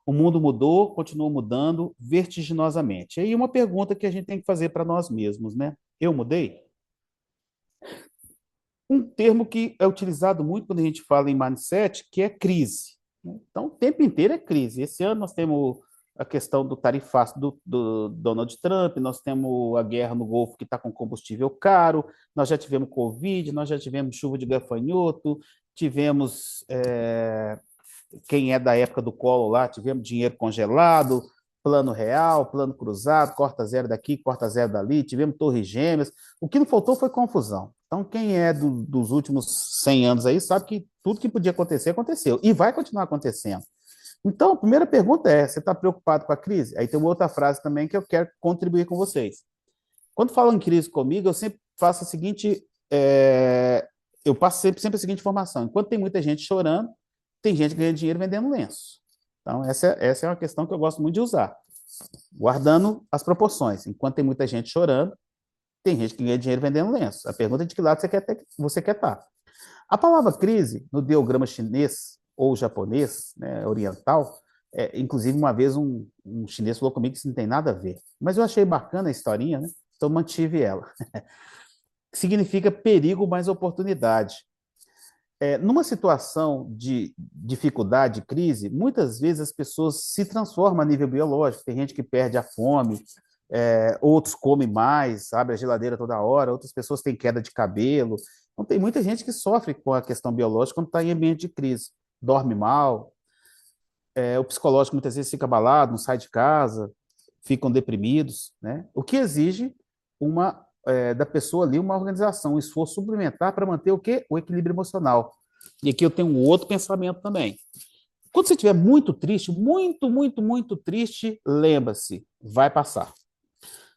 O mundo mudou, continua mudando vertiginosamente. E aí uma pergunta que a gente tem que fazer para nós mesmos, né? Eu mudei? Um termo que é utilizado muito quando a gente fala em mindset, que é crise. né? Então, o tempo inteiro é crise. Esse ano nós temos a questão do tarifaço do Donald Trump, nós temos a guerra no Golfo que está com combustível caro, nós já tivemos Covid, nós já tivemos chuva de gafanhoto, tivemos, quem é da época do Collor lá, tivemos dinheiro congelado, plano real, plano cruzado, corta zero daqui, corta zero dali, tivemos torres gêmeas. O que não faltou foi confusão. Então, quem é dos últimos 100 anos aí sabe que tudo que podia acontecer, aconteceu. E vai continuar acontecendo. Então, a primeira pergunta é, você está preocupado com a crise? Aí tem uma outra frase também que eu quero contribuir com vocês. Quando falam em crise comigo, eu sempre faço a seguinte, eu passo sempre a seguinte informação. Enquanto tem muita gente chorando, tem gente ganhando dinheiro vendendo lenço. Então, essa é uma questão que eu gosto muito de usar, guardando as proporções. Enquanto tem muita gente chorando, tem gente que ganha dinheiro vendendo lenço. A pergunta é de que lado você quer estar. A palavra crise, no ideograma chinês ou japonês, né, oriental, inclusive uma vez um chinês falou comigo que isso não tem nada a ver. Mas eu achei bacana a historinha, né? Então mantive ela. Significa perigo mais oportunidade. Numa situação de dificuldade, crise, muitas vezes as pessoas se transformam a nível biológico. Tem gente que perde a fome, outros comem mais, abre a geladeira toda hora, outras pessoas têm queda de cabelo. Então, tem muita gente que sofre com a questão biológica quando está em ambiente de crise. Dorme mal, o psicológico muitas vezes fica abalado, não sai de casa, ficam deprimidos, né? O que exige da pessoa ali uma organização, um esforço suplementar para manter o quê? O equilíbrio emocional. E aqui eu tenho um outro pensamento também. Quando você estiver muito triste, muito, muito, muito triste, lembra-se, vai passar.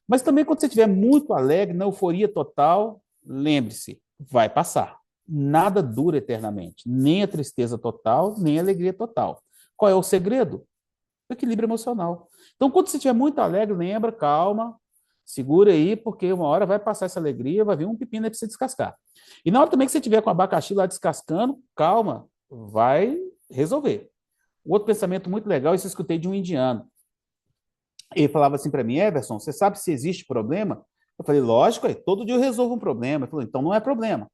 Mas também quando você estiver muito alegre, na euforia total, lembre-se, vai passar. Nada dura eternamente, nem a tristeza total, nem a alegria total. Qual é o segredo? O equilíbrio emocional. Então, quando você estiver muito alegre, lembra, calma, segura aí, porque uma hora vai passar essa alegria, vai vir um pepino aí para você descascar. E na hora também que você estiver com o abacaxi lá descascando, calma, vai resolver. Outro pensamento muito legal, isso eu escutei de um indiano. Ele falava assim para mim, Everson, você sabe se existe problema? Eu falei, lógico, todo dia eu resolvo um problema. Ele falou, então não é problema.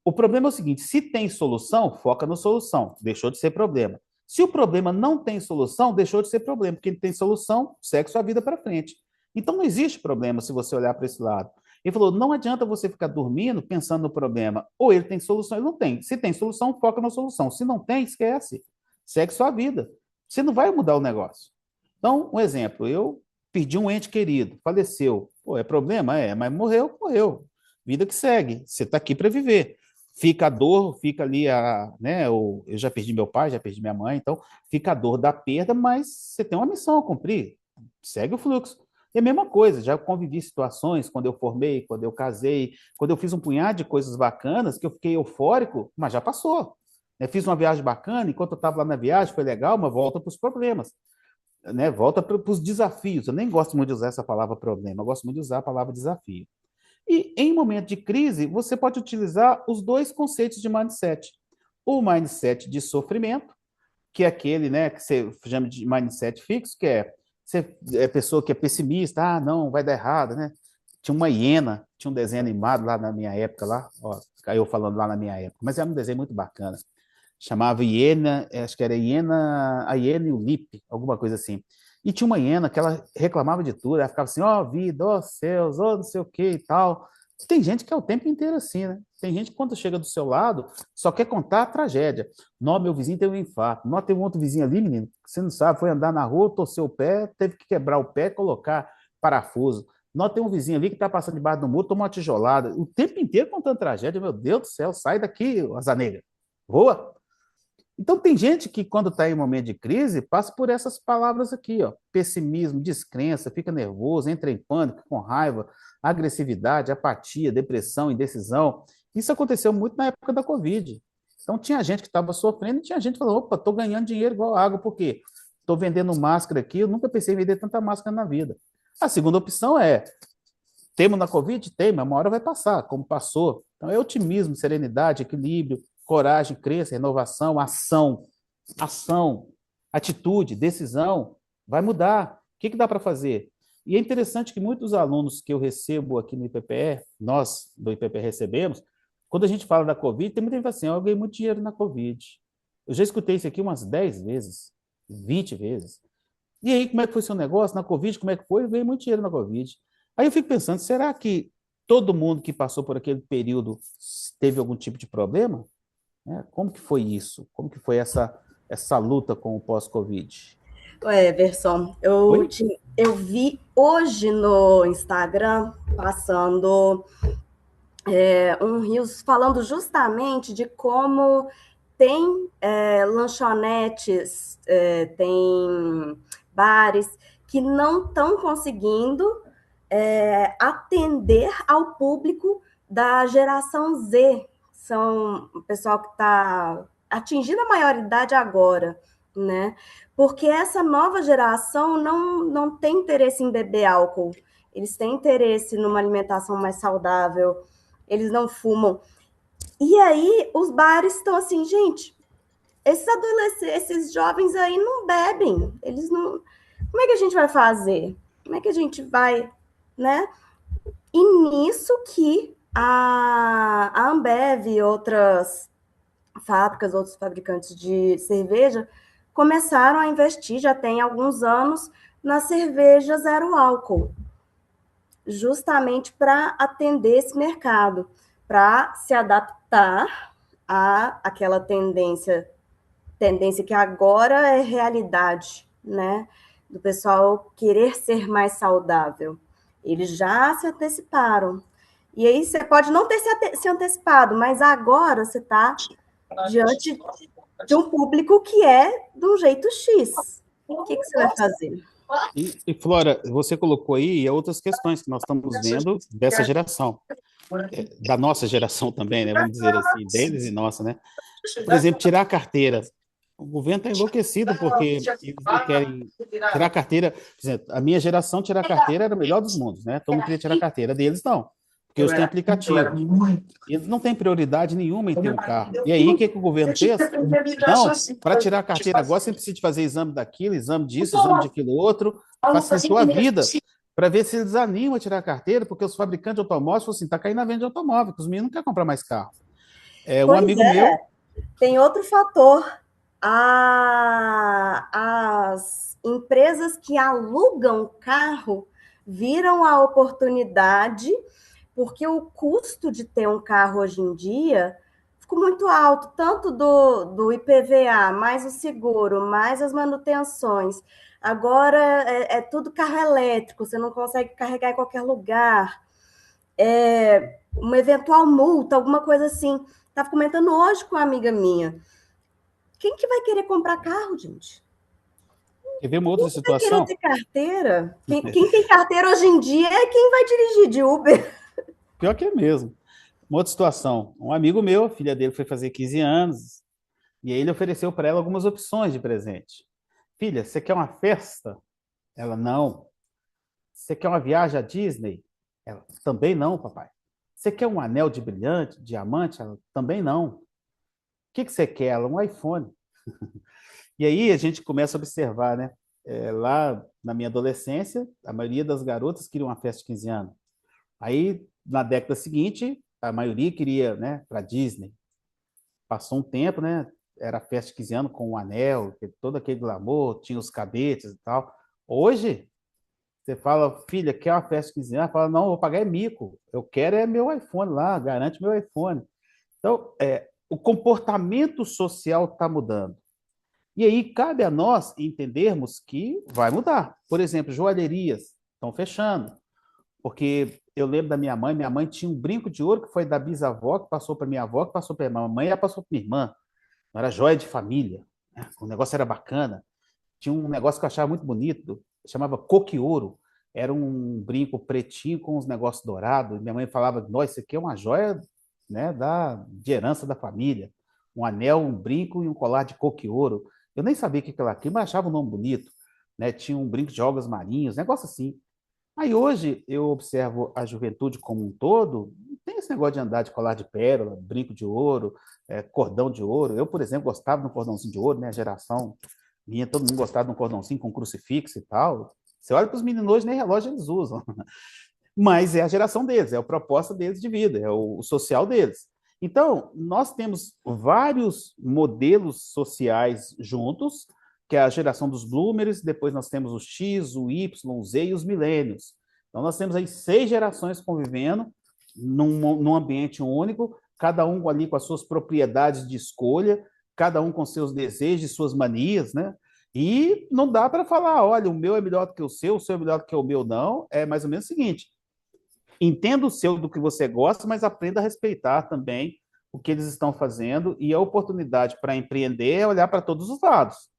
O problema é o seguinte, se tem solução, foca na solução, deixou de ser problema. Se o problema não tem solução, deixou de ser problema, porque ele tem solução, segue sua vida para frente. Então não existe problema se você olhar para esse lado. Ele falou, não adianta você ficar dormindo pensando no problema, ou ele tem solução, ou ele não tem. Se tem solução, foca na solução. Se não tem, esquece. Segue sua vida. Você não vai mudar o negócio. Então, um exemplo, eu perdi um ente querido, faleceu. Pô, é problema? Mas morreu, morreu. Vida que segue. Você está aqui para viver. Fica a dor, fica ali eu já perdi meu pai, já perdi minha mãe, então fica a dor da perda, mas você tem uma missão a cumprir. Segue o fluxo. E a mesma coisa, já convivi situações quando eu formei, quando eu casei, quando eu fiz um punhado de coisas bacanas, que eu fiquei eufórico, mas já passou. Eu fiz uma viagem bacana, enquanto eu estava lá na viagem, foi legal, mas volta para os problemas. Né? Volta para os desafios. Eu nem gosto muito de usar essa palavra problema, eu gosto muito de usar a palavra desafio. E em momento de crise, você pode utilizar os dois conceitos de mindset. O mindset de sofrimento, que é aquele, né, que você chama de mindset fixo, que é pessoa que é pessimista, não, vai dar errado, né? Tinha uma hiena, tinha um desenho animado lá na minha época, lá, ó, eu falando lá na minha época, mas era um desenho muito bacana. Chamava hiena, acho que era a hiena e o Lipe, alguma coisa assim. E tinha uma hiena que ela reclamava de tudo, ela ficava assim, ó vida, ó céus, ó não sei o que e tal. Tem gente que é o tempo inteiro assim, né? Tem gente que quando chega do seu lado só quer contar a tragédia. Nó, meu vizinho teve um infarto. Nó, teve um outro vizinho ali, menino, que você não sabe, foi andar na rua, torceu o pé, teve que quebrar o pé, colocar parafuso. Nó, tem um vizinho ali que tá passando debaixo do muro, tomou uma tijolada. O tempo inteiro contando tragédia. Meu Deus do céu, sai daqui, asa negra. Voa! Então, tem gente que, quando está em um momento de crise, passa por essas palavras aqui, ó, pessimismo, descrença, fica nervoso, entra em pânico, com raiva, agressividade, apatia, depressão, indecisão. Isso aconteceu muito na época da Covid. Então, tinha gente que estava sofrendo e tinha gente que falou, opa, estou ganhando dinheiro igual água, por quê? Estou vendendo máscara aqui, eu nunca pensei em vender tanta máscara na vida. A segunda opção é, temos na Covid? Tem, mas uma hora vai passar, como passou. Então, é otimismo, serenidade, equilíbrio, coragem, crença, renovação, ação, atitude, decisão, vai mudar. O que dá para fazer? E é interessante que muitos alunos que eu recebo aqui no IPPR, nós do IPPR recebemos, quando a gente fala da Covid, tem muita gente que fala assim, eu ganhei muito dinheiro na Covid. Eu já escutei isso aqui umas 10 vezes, 20 vezes. E aí, como é que foi seu negócio? Na Covid, como é que foi? Veio muito dinheiro na Covid. Aí eu fico pensando, será que todo mundo que passou por aquele período teve algum tipo de problema? Como que foi isso? Como que foi essa luta com o pós-Covid? Emerson, Oi? eu vi hoje no Instagram passando um Rios falando justamente de como tem lanchonetes, tem bares que não estão conseguindo atender ao público da geração Z. São o pessoal que está atingindo a maioridade agora, né? Porque essa nova geração não tem interesse em beber álcool, eles têm interesse numa alimentação mais saudável, eles não fumam. E aí os bares estão assim, gente, esses adolescentes, esses jovens aí não bebem, eles não. Como é que a gente vai fazer? Como é que a gente vai, né? E nisso que a Ambev e outras fábricas, outros fabricantes de cerveja começaram a investir, já tem alguns anos, na cerveja zero álcool, justamente para atender esse mercado, para se adaptar a aquela tendência que agora é realidade, né? Do pessoal querer ser mais saudável. Eles já se anteciparam. E aí você pode não ter se antecipado, mas agora você está diante de um público que é de um jeito X. O que você vai fazer? E, Flora, você colocou aí outras questões que nós estamos vendo dessa geração, da nossa geração também, né? Vamos dizer assim, deles e nossa, né? Por exemplo, tirar a carteira. O governo está enlouquecido porque eles não querem tirar a carteira. Por exemplo, a minha geração tirar a carteira era o melhor dos mundos, né? Todo mundo queria tirar a carteira, deles não, porque eles têm aplicativo. Eles não têm prioridade nenhuma em ter um carro. E aí, o que o governo fez? Não, para tirar a carteira agora, você precisa de fazer exame daquilo, exame disso, exame daquilo outro, facilitou a vida para ver se eles animam a tirar a carteira, porque os fabricantes de automóveis falaram assim, está caindo na venda de automóvel, que os meninos não querem comprar mais carro. Um Pois amigo é, meu, tem outro fator. As empresas que alugam carro viram a oportunidade, porque o custo de ter um carro hoje em dia ficou muito alto, tanto do IPVA, mais o seguro, mais as manutenções. Agora é tudo carro elétrico, você não consegue carregar em qualquer lugar. Uma eventual multa, alguma coisa assim. Estava comentando hoje com uma amiga minha. Quem que vai querer comprar carro, gente? quer ver uma outra Quem vai querer situação? ter carteira? Quem tem carteira hoje em dia é quem vai dirigir de Uber. Pior que é mesmo. Uma outra situação. Um amigo meu, a filha dele foi fazer 15 anos, e aí ele ofereceu para ela algumas opções de presente. Filha, você quer uma festa? Ela, não. Você quer uma viagem à Disney? Ela, também não, papai. Você quer um anel de brilhante, diamante? Ela, também não. O que você quer? Ela, um iPhone. E aí a gente começa a observar, né? Lá na minha adolescência, a maioria das garotas queria uma festa de 15 anos. Aí, na década seguinte, a maioria queria, né, para Disney. Passou um tempo, né? Era a festa de 15 anos com o anel, todo aquele glamour, tinha os cadetes e tal. Hoje, você fala, filha, quer uma festa de 15 anos? Ela fala, não, vou pagar é mico. Eu quero é meu iPhone lá, garante meu iPhone. Então, o comportamento social está mudando. E aí cabe a nós entendermos que vai mudar. Por exemplo, joalherias estão fechando. Porque eu lembro da minha mãe tinha um brinco de ouro que foi da bisavó, que passou para minha avó, que passou para minha mãe, e passou para minha irmã. Não era joia de família, né? O negócio era bacana. Tinha um negócio que eu achava muito bonito, chamava coque-ouro. Era um brinco pretinho com uns negócios dourados. Minha mãe falava, nossa, isso aqui é uma joia, né, de herança da família. Um anel, um brinco e um colar de coque-ouro. Eu nem sabia o que era aquilo, mas achava o nome bonito. Né? Tinha um brinco de jogos marinhos, negócio assim. Aí hoje eu observo a juventude como um todo, não tem esse negócio de andar de colar de pérola, brinco de ouro, cordão de ouro. Eu, por exemplo, gostava de um cordãozinho de ouro, né? A geração minha, todo mundo gostava de um cordãozinho com crucifixo e tal. Você olha para os meninos hoje, nem relógio eles usam. Mas é a geração deles, é a proposta deles de vida, é o social deles. Então, nós temos vários modelos sociais juntos, que é a geração dos bloomers, depois nós temos o X, o Y, o Z e os milênios. Então, nós temos aí 6 gerações convivendo num ambiente único, cada um ali com as suas propriedades de escolha, cada um com seus desejos e suas manias, né? E não dá para falar, olha, o meu é melhor do que o seu é melhor do que o meu, não. É mais ou menos o seguinte: entenda o seu do que você gosta, mas aprenda a respeitar também o que eles estão fazendo. E a oportunidade para empreender é olhar para todos os lados.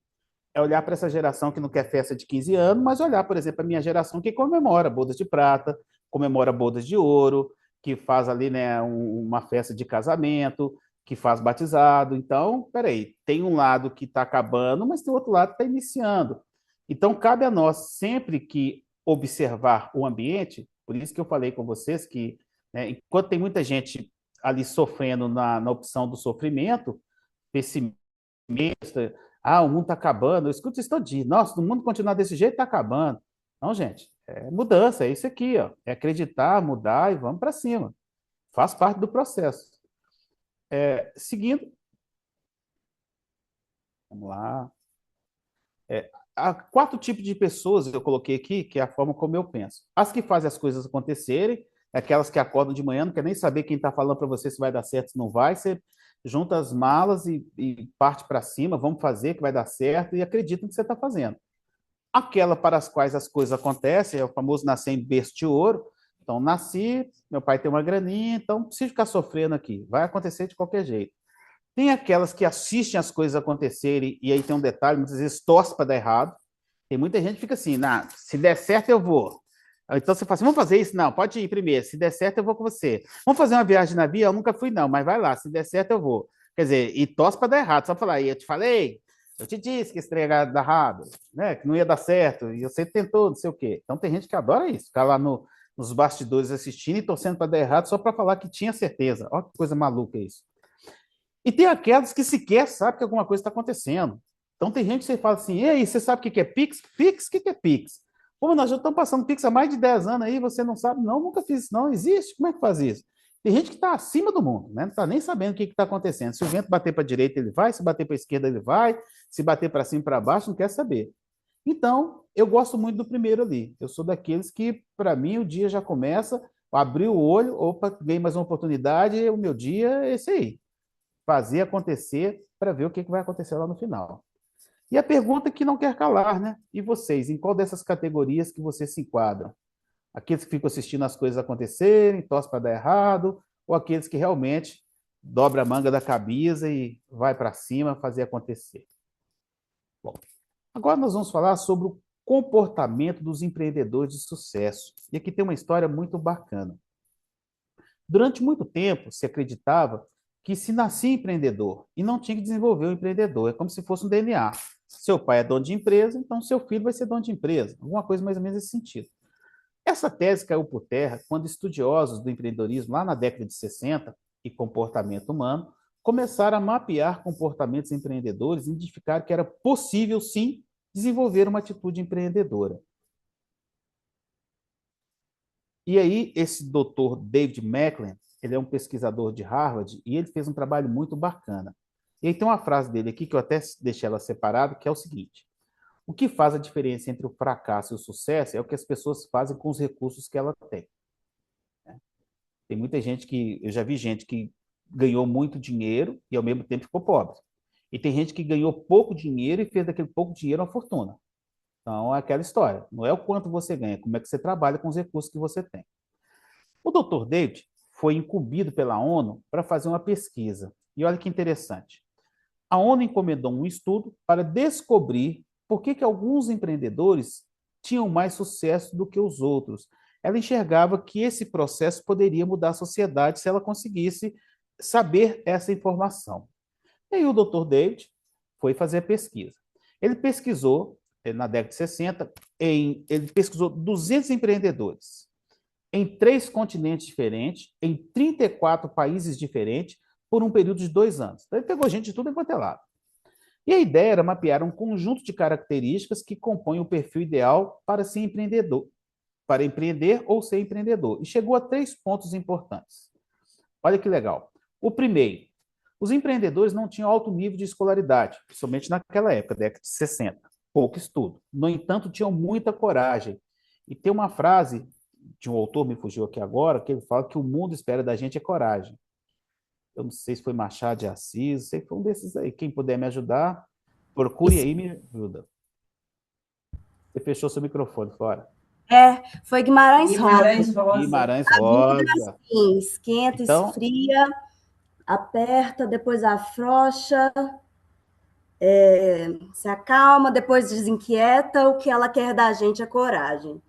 É olhar para essa geração que não quer festa de 15 anos, mas olhar, por exemplo, a minha geração que comemora bodas de prata, comemora bodas de ouro, que faz ali, né, uma festa de casamento, que faz batizado. Então, peraí, tem um lado que está acabando, mas tem outro lado que está iniciando. Então, cabe a nós, sempre que observar o ambiente, por isso que eu falei com vocês que, né, enquanto tem muita gente ali sofrendo na opção do sofrimento, pessimista, o mundo está acabando, eu escuto isso todo dia, nossa, se o mundo continuar desse jeito, está acabando. Não, gente, é mudança, é isso aqui, ó, é acreditar, mudar e vamos para cima. Faz parte do processo. Seguindo, vamos lá. Há 4 tipos de pessoas eu coloquei aqui, que é a forma como eu penso. As que fazem as coisas acontecerem, aquelas que acordam de manhã, não quer nem saber quem está falando para você se vai dar certo, se não vai, você junta as malas e parte para cima, vamos fazer que vai dar certo e acredita no que você está fazendo. Aquela para as quais as coisas acontecem, é o famoso nascer em berço de ouro. Então, nasci, meu pai tem uma graninha, então não preciso ficar sofrendo aqui, vai acontecer de qualquer jeito. Tem aquelas que assistem as coisas acontecerem, e aí tem um detalhe, muitas vezes torce para dar errado. Tem muita gente que fica assim, se der certo eu vou. Então você fala assim, vamos fazer isso? Não, pode ir primeiro, se der certo eu vou com você. Vamos fazer uma viagem de navio? Eu nunca fui não, mas vai lá, se der certo eu vou. Quer dizer, e torce para dar errado, só falar, eu te falei, eu te disse que esse trem ia dar errado, né? Que não ia dar certo, e você tentou, não sei o quê. Então tem gente que adora isso, ficar lá nos bastidores assistindo e torcendo para dar errado só para falar que tinha certeza. Olha que coisa maluca isso. E tem aquelas que sequer sabem que alguma coisa está acontecendo. Então tem gente que você fala assim, e aí, você sabe o que é Pix? Pix? O que é Pix? Pô, nós já estamos passando Pix há mais de 10 anos aí, você não sabe? Não, nunca fiz isso, não. Existe? Como é que faz isso? Tem gente que está acima do mundo, né? Não está nem sabendo o que está acontecendo. Se o vento bater para a direita, ele vai, se bater para a esquerda, ele vai, se bater para cima e para baixo, não quer saber. Então, eu gosto muito do primeiro ali. Eu sou daqueles que, para mim, o dia já começa, abrir o olho, opa, ganhei mais uma oportunidade, o meu dia é esse aí. Fazer acontecer para ver o que vai acontecer lá no final. E a pergunta que não quer calar, né? E vocês, em qual dessas categorias que vocês se enquadram? Aqueles que ficam assistindo as coisas acontecerem, torcem para dar errado, ou aqueles que realmente dobra a manga da camisa e vai para cima fazer acontecer? Bom, agora nós vamos falar sobre o comportamento dos empreendedores de sucesso. E aqui tem uma história muito bacana. Durante muito tempo, se acreditava que se nascia empreendedor e não tinha que desenvolver o empreendedor. É como se fosse um DNA. Seu pai é dono de empresa, então seu filho vai ser dono de empresa. Alguma coisa mais ou menos nesse sentido. Essa tese caiu por terra quando estudiosos do empreendedorismo, lá na década de 60, e comportamento humano, começaram a mapear comportamentos empreendedores e identificar que era possível, sim, desenvolver uma atitude empreendedora. E aí, esse doutor David Macklin, ele é um pesquisador de Harvard, e ele fez um trabalho muito bacana. E aí tem uma frase dele aqui, que eu até deixei ela separada, que é o seguinte: o que faz a diferença entre o fracasso e o sucesso é o que as pessoas fazem com os recursos que ela tem. Tem muita gente que, eu já vi gente que ganhou muito dinheiro e ao mesmo tempo ficou pobre. E tem gente que ganhou pouco dinheiro e fez daquele pouco dinheiro uma fortuna. Então, é aquela história. Não é o quanto você ganha, como é que você trabalha com os recursos que você tem. O Dr. David foi incumbido pela ONU para fazer uma pesquisa. E olha que interessante. A ONU encomendou um estudo para descobrir por que alguns empreendedores tinham mais sucesso do que os outros. Ela enxergava que esse processo poderia mudar a sociedade se ela conseguisse saber essa informação. E aí o Dr. David foi fazer a pesquisa. Ele pesquisou, na década de 60, ele pesquisou 200 empreendedores em 3 continentes diferentes, em 34 países diferentes, por um período de 2 anos. Então, ele pegou gente de tudo enquanto é lado. E a ideia era mapear um conjunto de características que compõem o perfil ideal para ser empreendedor, para empreender ou ser empreendedor. E chegou a 3 pontos importantes. Olha que legal. O primeiro, os empreendedores não tinham alto nível de escolaridade, principalmente naquela época, década de 60, pouco estudo. No entanto, tinham muita coragem. E tem uma frase de um autor, me fugiu aqui agora, que ele fala que o mundo espera da gente é coragem. Eu não sei se foi Machado de Assis, sei que foi um desses aí. Quem puder me ajudar, procure Isso aí e me ajuda. Você fechou seu microfone, fora. foi Guimarães Rosa. Guimarães A vida é Rosa. assim, esquenta, Então, esfria, aperta, depois afrouxa, se acalma, depois desinquieta. O que ela quer da gente é coragem.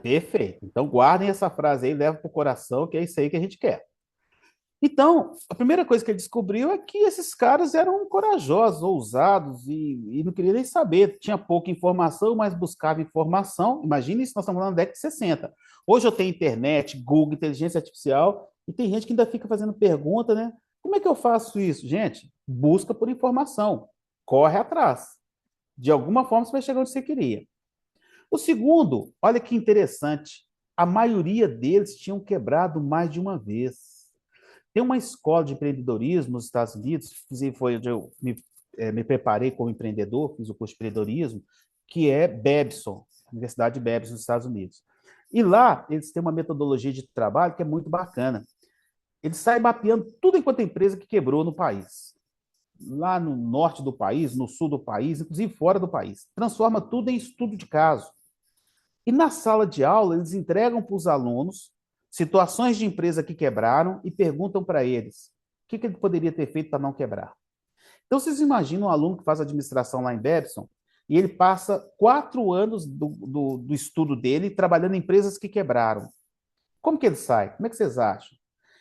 perfeito. Então, guardem essa frase aí, leva para o coração, que é isso aí que a gente quer. Então, a primeira coisa que ele descobriu é que esses caras eram corajosos, ousados e não queria nem saber. Tinha pouca informação, mas buscava informação. Imagina isso, nós estamos falando da década de 60. Hoje eu tenho internet, Google, inteligência artificial, e tem gente que ainda fica fazendo pergunta, né? Como é que eu faço isso? Gente, busca por informação, corre atrás. De alguma forma você vai chegar onde você queria. O segundo, olha que interessante, a maioria deles tinham quebrado mais de uma vez. Tem uma escola de empreendedorismo nos Estados Unidos, inclusive foi onde eu me preparei como empreendedor, fiz o curso de empreendedorismo, que é Babson, Universidade de Babson, nos Estados Unidos. E lá eles têm uma metodologia de trabalho que é muito bacana. Eles saem mapeando tudo enquanto empresa que quebrou no país. Lá no norte do país, no sul do país, inclusive fora do país. Transforma tudo em estudo de caso. E na sala de aula, eles entregam para os alunos situações de empresa que quebraram e perguntam para eles o que ele poderia ter feito para não quebrar. Então, vocês imaginam um aluno que faz administração lá em Babson e ele passa 4 anos do estudo dele trabalhando em empresas que quebraram. Como que ele sai? Como é que vocês acham?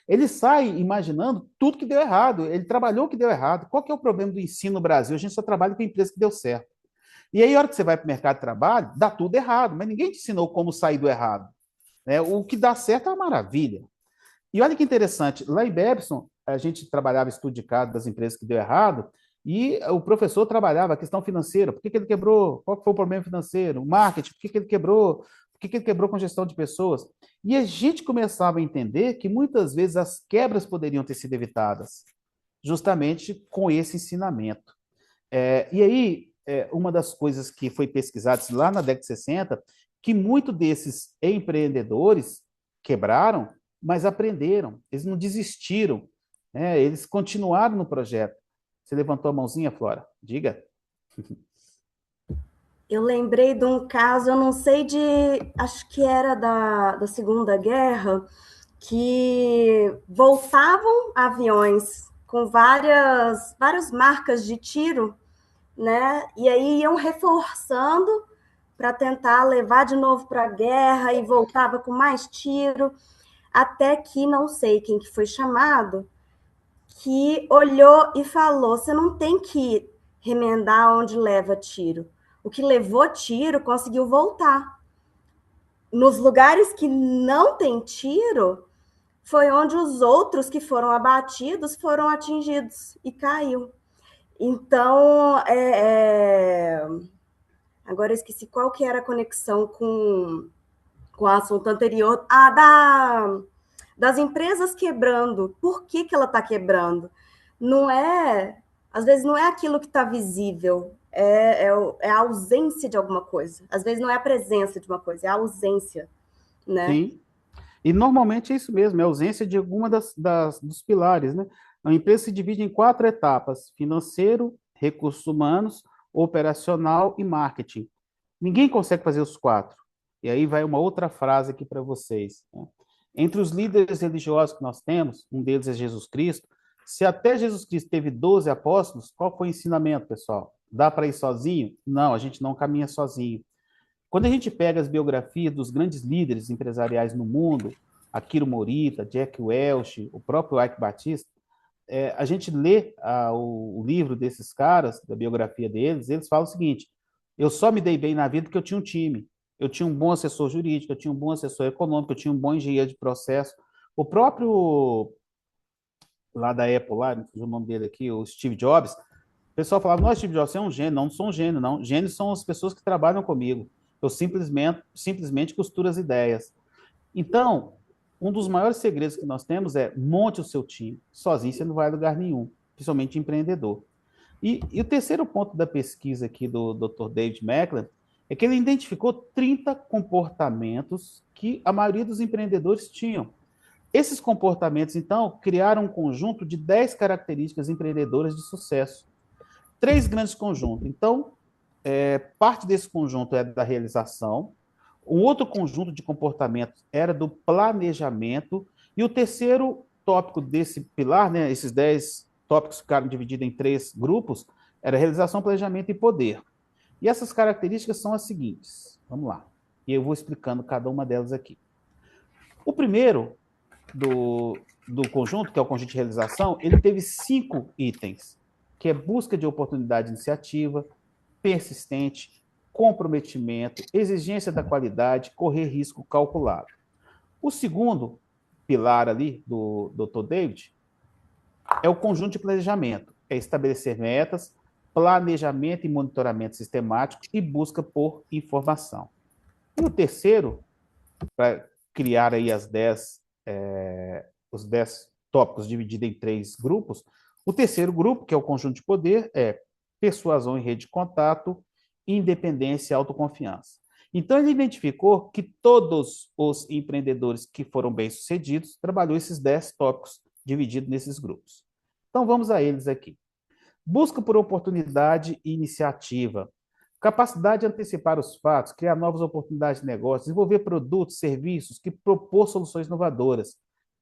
Ele sai imaginando tudo que deu errado. Ele trabalhou o que deu errado. Qual que é o problema do ensino no Brasil? A gente só trabalha com empresa que deu certo. E aí, a hora que você vai para o mercado de trabalho, dá tudo errado, mas ninguém te ensinou como sair do errado. Né? O que dá certo é uma maravilha. E olha que interessante, lá em Babson, a gente trabalhava estudo de caso das empresas que deu errado, e o professor trabalhava a questão financeira, por que ele quebrou, qual foi o problema financeiro, o marketing, por que ele quebrou, por que ele quebrou com gestão de pessoas. E a gente começava a entender que muitas vezes as quebras poderiam ter sido evitadas, justamente com esse ensinamento. E aí, uma das coisas que foi pesquisada lá na década de 60, que muitos desses empreendedores quebraram, mas aprenderam, eles não desistiram, né? Eles continuaram no projeto. Você levantou a mãozinha, Flora? Diga. Eu lembrei de um caso, eu não sei acho que era da Segunda Guerra, que voltavam aviões com várias marcas de tiro, né? E aí iam reforçando para tentar levar de novo para a guerra e voltava com mais tiro, até que não sei quem que foi chamado, que olhou e falou: você não tem que remendar onde leva tiro. O que levou tiro conseguiu voltar. Nos lugares que não tem tiro, foi onde os outros que foram abatidos foram atingidos e caiu. Então, agora eu esqueci qual que era a conexão com o assunto anterior. Das empresas quebrando. Por que ela está quebrando? Não é, às vezes não é aquilo que está visível, é a ausência de alguma coisa. Às vezes não é a presença de uma coisa, é a ausência, né? Sim. E normalmente é isso mesmo, é a ausência de alguma dos pilares, né? A empresa se divide em 4 etapas: financeiro, recursos humanos, operacional e marketing. Ninguém consegue fazer os 4. E aí vai uma outra frase aqui para vocês, né? Entre os líderes religiosos que nós temos, um deles é Jesus Cristo. Se até Jesus Cristo teve 12 apóstolos, qual foi o ensinamento, pessoal? Dá para ir sozinho? Não, a gente não caminha sozinho. Quando a gente pega as biografias dos grandes líderes empresariais no mundo, Akira Morita, Jack Welch, o próprio Ike Batista, a gente lê o livro desses caras, da biografia deles, eles falam o seguinte: eu só me dei bem na vida porque eu tinha um time, eu tinha um bom assessor jurídico, eu tinha um bom assessor econômico, eu tinha um bom engenheiro de processo. O próprio, lá da Apple, lá, não fugiu o nome dele aqui, o Steve Jobs, o pessoal falava: não, Steve Jobs, você é um gênio. Não, não sou um gênio, não. Gênios são as pessoas que trabalham comigo. Eu simplesmente costuro as ideias. Então, um dos maiores segredos que nós temos é monte o seu time. Sozinho você não vai a lugar nenhum, principalmente empreendedor. E o terceiro ponto da pesquisa aqui do Dr. David Macklin é que ele identificou 30 comportamentos que a maioria dos empreendedores tinham. Esses comportamentos, então, criaram um conjunto de 10 características empreendedoras de sucesso. 3 grandes conjuntos. Então, parte desse conjunto é da realização, um outro conjunto de comportamentos era do planejamento, e o terceiro tópico desse pilar, né, esses 10 tópicos ficaram divididos em 3 grupos, era realização, planejamento e poder. E essas características são as seguintes. Vamos lá. E eu vou explicando cada uma delas aqui. O primeiro do conjunto, que é o conjunto de realização, ele teve 5 itens, que é busca de oportunidade de iniciativa, persistente, comprometimento, exigência da qualidade, correr risco calculado. O segundo pilar ali do Dr. David é o conjunto de planejamento, é estabelecer metas, planejamento e monitoramento sistemático e busca por informação. E o terceiro, para criar aí os 10 tópicos divididos em 3 grupos, o terceiro grupo, que é o conjunto de poder, é persuasão em rede de contato, independência e autoconfiança. Então, ele identificou que todos os empreendedores que foram bem-sucedidos trabalhou esses 10 tópicos divididos nesses grupos. Então, vamos a eles aqui. Busca por oportunidade e iniciativa. Capacidade de antecipar os fatos, criar novas oportunidades de negócio, desenvolver produtos, serviços que propor soluções inovadoras.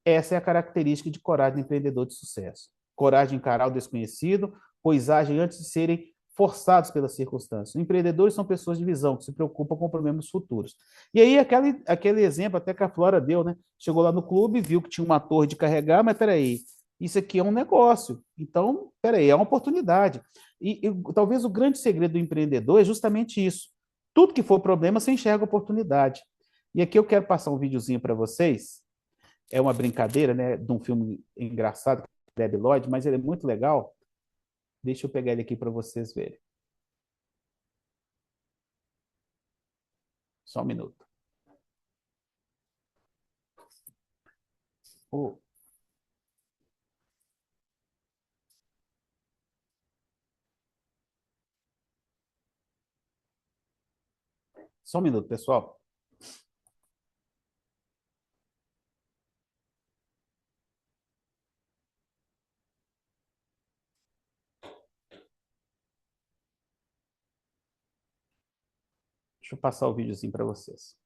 Essa é a característica de coragem do empreendedor de sucesso. Coragem de encarar o desconhecido, pois agem antes de serem forçados pelas circunstâncias. Os empreendedores são pessoas de visão, que se preocupam com problemas futuros. E aí, aquele exemplo até que a Flora deu, né? Chegou lá no clube, viu que tinha uma torre de carregar, mas peraí, isso aqui é um negócio. Então, peraí, é uma oportunidade. E talvez o grande segredo do empreendedor é justamente isso. Tudo que for problema, você enxerga oportunidade. E aqui eu quero passar um videozinho para vocês. É uma brincadeira, né, de um filme engraçado, Debi Lloyd, mas ele é muito legal. Deixa eu pegar ele aqui para vocês verem. Só um minuto. Oh. Só um minuto, pessoal. Deixa eu passar o videozinho para vocês.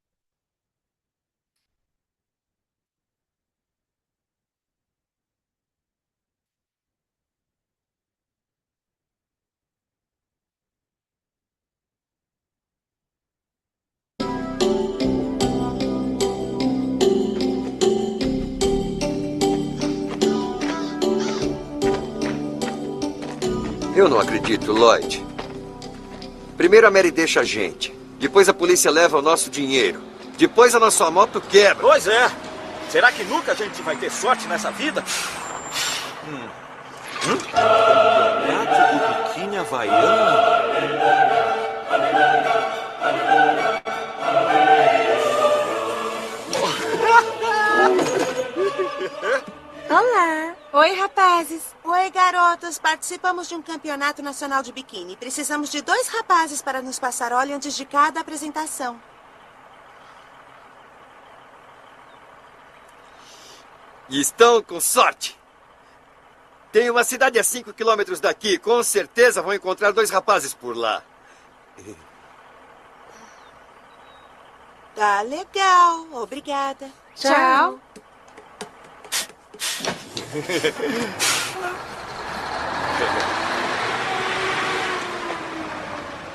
Eu não acredito, Lloyd. Primeiro a Mary deixa a gente. Depois a polícia leva o nosso dinheiro. Depois a nossa moto quebra. Pois é. Será que nunca a gente vai ter sorte nessa vida? Campeonato do biquíni havaiano. Olá. Oi, rapazes. Oi, garotos. Participamos de um campeonato nacional de biquíni. Precisamos de 2 rapazes para nos passar óleo antes de cada apresentação. E estão com sorte. Tem uma cidade a 5 quilômetros daqui. Com certeza vão encontrar 2 rapazes por lá. Tá legal. Obrigada. Tchau.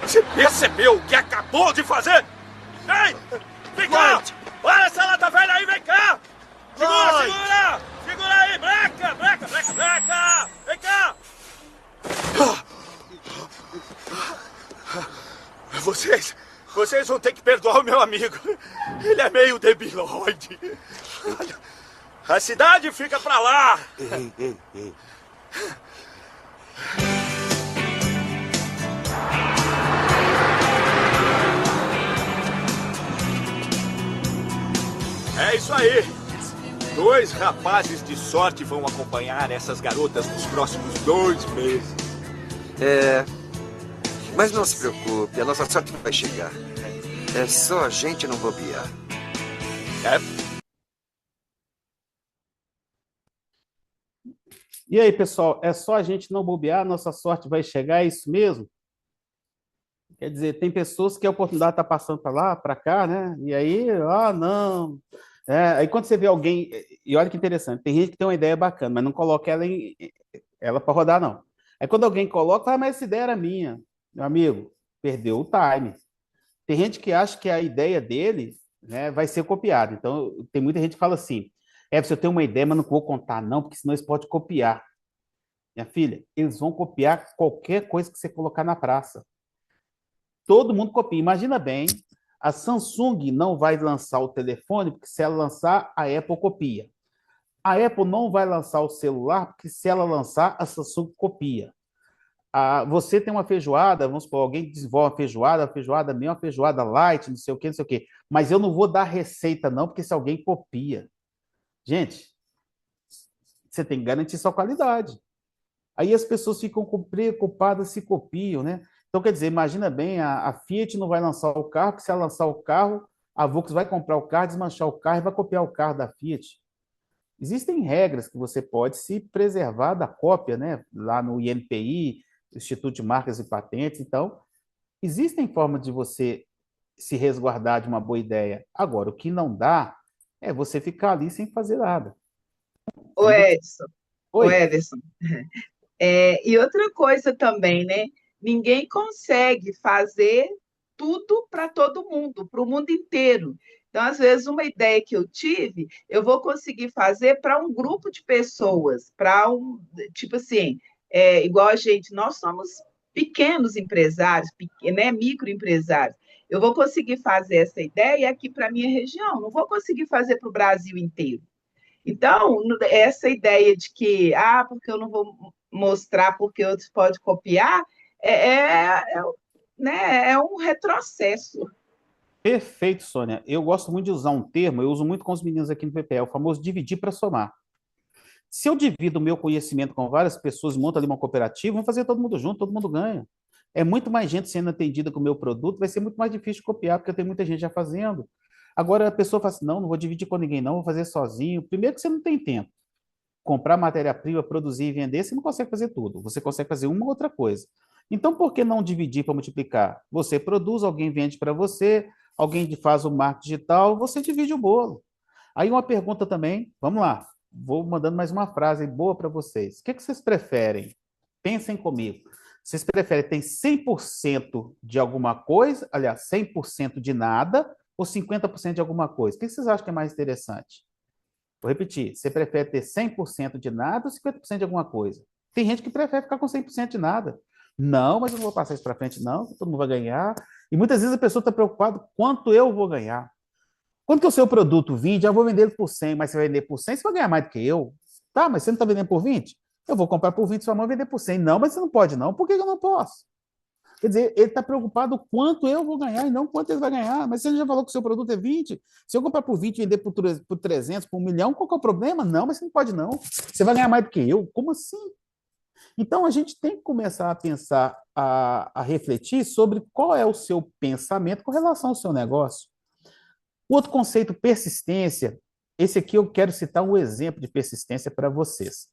Você percebeu o que acabou de fazer? Ei! Vem cá! Olha essa lata velha aí, vem cá! Segura, segura! Segura aí, breca! Breca, breca, breca! Vem cá! Vocês vão ter que perdoar o meu amigo. Ele é meio debilóide. A cidade fica pra lá. É isso aí. 2 rapazes de sorte vão acompanhar essas garotas nos próximos 2 meses. Mas não se preocupe, a nossa sorte vai chegar. É só a gente não bobear. E aí, pessoal, é só a gente não bobear, nossa sorte vai chegar, é isso mesmo? Quer dizer, tem pessoas que a oportunidade está passando para lá, para cá, né? E aí, não. Aí quando você vê alguém, e olha que interessante, tem gente que tem uma ideia bacana, mas não coloca ela para rodar, não. Aí quando alguém coloca, mas essa ideia era minha. Meu amigo, perdeu o time. Tem gente que acha que a ideia dele, né, vai ser copiada. Então, tem muita gente que fala assim, se eu tenho uma ideia, mas não vou contar não, porque senão eles podem copiar. Minha filha, eles vão copiar qualquer coisa que você colocar na praça. Todo mundo copia. Imagina bem, a Samsung não vai lançar o telefone, porque se ela lançar, a Apple copia. A Apple não vai lançar o celular, porque se ela lançar, a Samsung copia. Você tem uma feijoada, vamos supor, alguém desenvolve a feijoada minha, uma feijoada light, não sei o quê, não sei o quê. Mas eu não vou dar receita, não, porque se alguém copia. Gente, você tem que garantir sua qualidade. Aí as pessoas ficam preocupadas se copiam, né? Então, quer dizer, imagina bem, a Fiat não vai lançar o carro, porque se ela lançar o carro, a Volkswagen vai comprar o carro, desmanchar o carro e vai copiar o carro da Fiat. Existem regras que você pode se preservar da cópia, né? Lá no INPI, Instituto de Marcas e Patentes. Então, existem formas de você se resguardar de uma boa ideia. Agora, o que não dá é você ficar ali sem fazer nada. Ô Edson, ô Oi. Ederson, e outra coisa também, né? Ninguém consegue fazer tudo para todo mundo, para o mundo inteiro. Então, às vezes, uma ideia que eu tive, eu vou conseguir fazer para um grupo de pessoas, tipo assim, igual a gente, nós somos pequenos empresários, né, microempresários. Eu vou conseguir fazer essa ideia aqui para a minha região, não vou conseguir fazer para o Brasil inteiro. Então, essa ideia de que, porque eu não vou mostrar porque outros podem copiar, né, é um retrocesso. Perfeito, Sônia. Eu gosto muito de usar um termo, eu uso muito com os meninos aqui no PPE, o famoso dividir para somar. Se eu divido o meu conhecimento com várias pessoas, monto ali uma cooperativa, vamos fazer todo mundo junto, todo mundo ganha. É muito mais gente sendo atendida com o meu produto, vai ser muito mais difícil de copiar, porque tem muita gente já fazendo. Agora a pessoa fala assim, não vou dividir com ninguém não, vou fazer sozinho. Primeiro que você não tem tempo. Comprar matéria-prima, produzir e vender, você não consegue fazer tudo. Você consegue fazer uma ou outra coisa. Então, por que não dividir para multiplicar? Você produz, alguém vende para você, alguém faz o marketing digital, você divide o bolo. Aí uma pergunta também, vamos lá, vou mandando mais uma frase boa para vocês. O que vocês preferem? Pensem comigo. Vocês preferem ter 100% de alguma coisa, aliás, 100% de nada, ou 50% de alguma coisa? O que vocês acham que é mais interessante? Vou repetir, você prefere ter 100% de nada ou 50% de alguma coisa? Tem gente que prefere ficar com 100% de nada. Não, mas eu não vou passar isso para frente, não, todo mundo vai ganhar. E muitas vezes a pessoa está preocupada quanto eu vou ganhar. Quanto que o seu produto vende? Eu vou vender ele por 100, mas você vai vender por 100, você vai ganhar mais do que eu. Tá, mas você não está vendendo por 20? Eu vou comprar por 20 sua mão e vender por 100. Não, mas você não pode não. Por que eu não posso? Quer dizer, ele está preocupado quanto eu vou ganhar e não quanto ele vai ganhar. Mas você já falou que o seu produto é 20. Se eu comprar por 20 e vender por 300, por 1 milhão, qual que é o problema? Não, mas você não pode não. Você vai ganhar mais do que eu. Como assim? Então, a gente tem que começar a pensar, a refletir sobre qual é o seu pensamento com relação ao seu negócio. O outro conceito, persistência. Esse aqui eu quero citar um exemplo de persistência para vocês.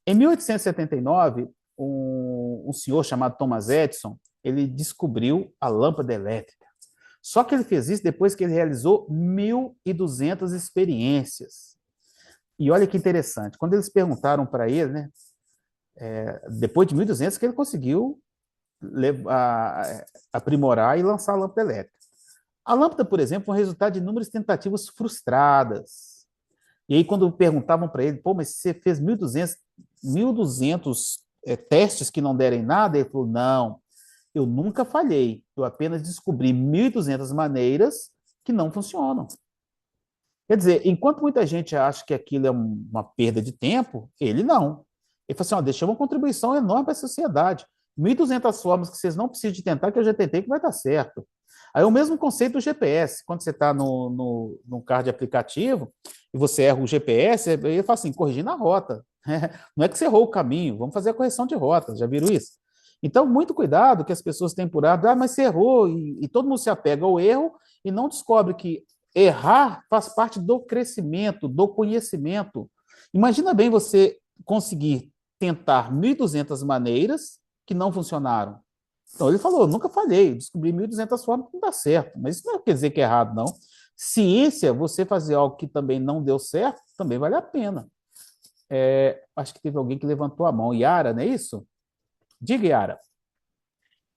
Em 1879, um senhor chamado Thomas Edison, ele descobriu a lâmpada elétrica. Só que ele fez isso depois que ele realizou 1.200 experiências. E olha que interessante, quando eles perguntaram para ele, né, depois de 1.200 que ele conseguiu aprimorar e lançar a lâmpada elétrica. A lâmpada, por exemplo, foi um resultado de inúmeras tentativas frustradas. E aí, quando perguntavam para ele, mas você fez 1.200 testes que não deram em nada, ele falou, não, eu nunca falhei, eu apenas descobri 1.200 maneiras que não funcionam. Quer dizer, enquanto muita gente acha que aquilo é uma perda de tempo, ele não. Ele falou assim, deixou uma contribuição enorme para a sociedade. 1.200 formas que vocês não precisam de tentar, que eu já tentei, que vai dar certo. Aí é o mesmo conceito do GPS. Quando você está no carro de aplicativo e você erra o GPS, ele fala assim, corrigindo a rota. Não é que você errou o caminho, vamos fazer a correção de rota. Já viram isso? Então, muito cuidado que as pessoas têm por hábito, mas você errou, e todo mundo se apega ao erro e não descobre que errar faz parte do crescimento, do conhecimento. Imagina bem você conseguir tentar 1.200 maneiras que não funcionaram. Então, ele falou, nunca falhei, descobri 1.200 formas que não dá certo, mas isso não quer dizer que é errado, não. Ciência, você fazer algo que também não deu certo, também vale a pena. Acho que teve alguém que levantou a mão. Yara, não é isso? Diga, Yara.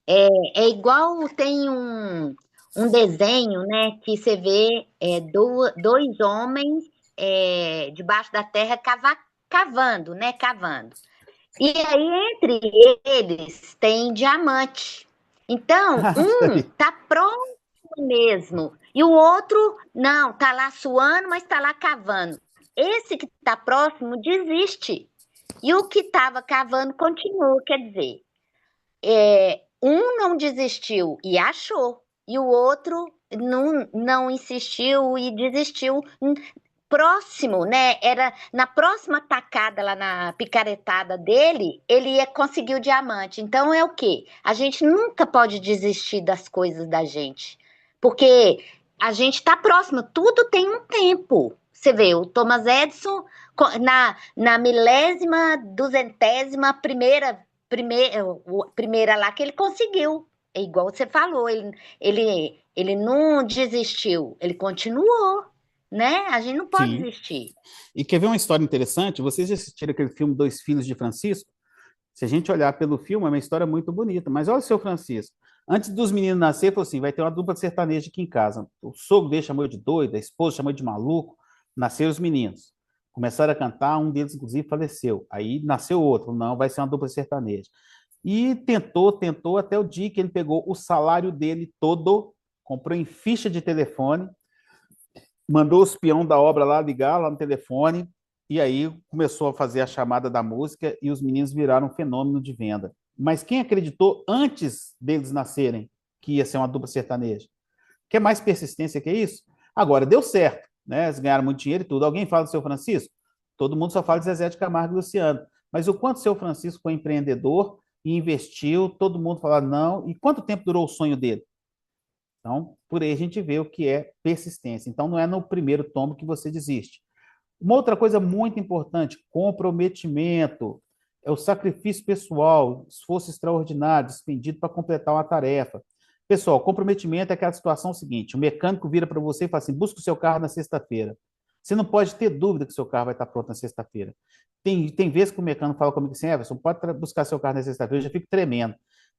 É igual tem um desenho, né, que você vê dois homens debaixo da terra cavando, né, cavando. E aí, entre eles, tem diamante. Então, um tá próximo mesmo, e o outro, não, tá lá suando, mas tá lá cavando. Esse que tá próximo desiste. E o que estava cavando continua, quer dizer, um não desistiu e achou, e o outro não insistiu e desistiu próximo, né? Era na próxima tacada lá na picaretada dele, ele ia conseguir o diamante. Então é o quê? A gente nunca pode desistir das coisas da gente, porque a gente está próximo, tudo tem um tempo. Você vê, o Thomas Edison, na milésima, duzentésima, primeira lá que ele conseguiu. É igual você falou, ele não desistiu, ele continuou, né? A gente não pode Sim. desistir. E quer ver uma história interessante? Vocês já assistiram aquele filme Dois Filhos de Francisco? Se a gente olhar pelo filme, é uma história muito bonita. Mas olha o seu Francisco. Antes dos meninos nascer, falou assim, vai ter uma dupla sertaneja aqui em casa. O sogro dele chamou de doido, a esposa chamou de maluco. Nasceram os meninos. Começaram a cantar, um deles, inclusive, faleceu. Aí nasceu outro. Não, vai ser uma dupla sertaneja. E tentou, até o dia que ele pegou o salário dele todo, comprou em ficha de telefone, mandou os peão da obra lá ligar lá no telefone, e aí começou a fazer a chamada da música e os meninos viraram um fenômeno de venda. Mas quem acreditou antes deles nascerem que ia ser uma dupla sertaneja? Quer mais persistência que isso? Agora, deu certo, né? Eles ganharam muito dinheiro e tudo. Alguém fala do seu Francisco? Todo mundo só fala de Zezé de Camargo e Luciano. Mas o quanto o seu Francisco foi empreendedor e investiu, todo mundo fala não. E quanto tempo durou o sonho dele? Então, por aí a gente vê o que é persistência. Então, não é no primeiro tombo que você desiste. Uma outra coisa muito importante, comprometimento, é o sacrifício pessoal, esforço extraordinário, despendido para completar uma tarefa. Pessoal, comprometimento é aquela situação seguinte, o mecânico vira para você e fala assim, busca o seu carro na sexta-feira. Você não pode ter dúvida que o seu carro vai estar pronto na sexta-feira. Tem vezes que o mecânico fala comigo assim, Everson, pode buscar seu carro na sexta-feira, eu já fico tremendo.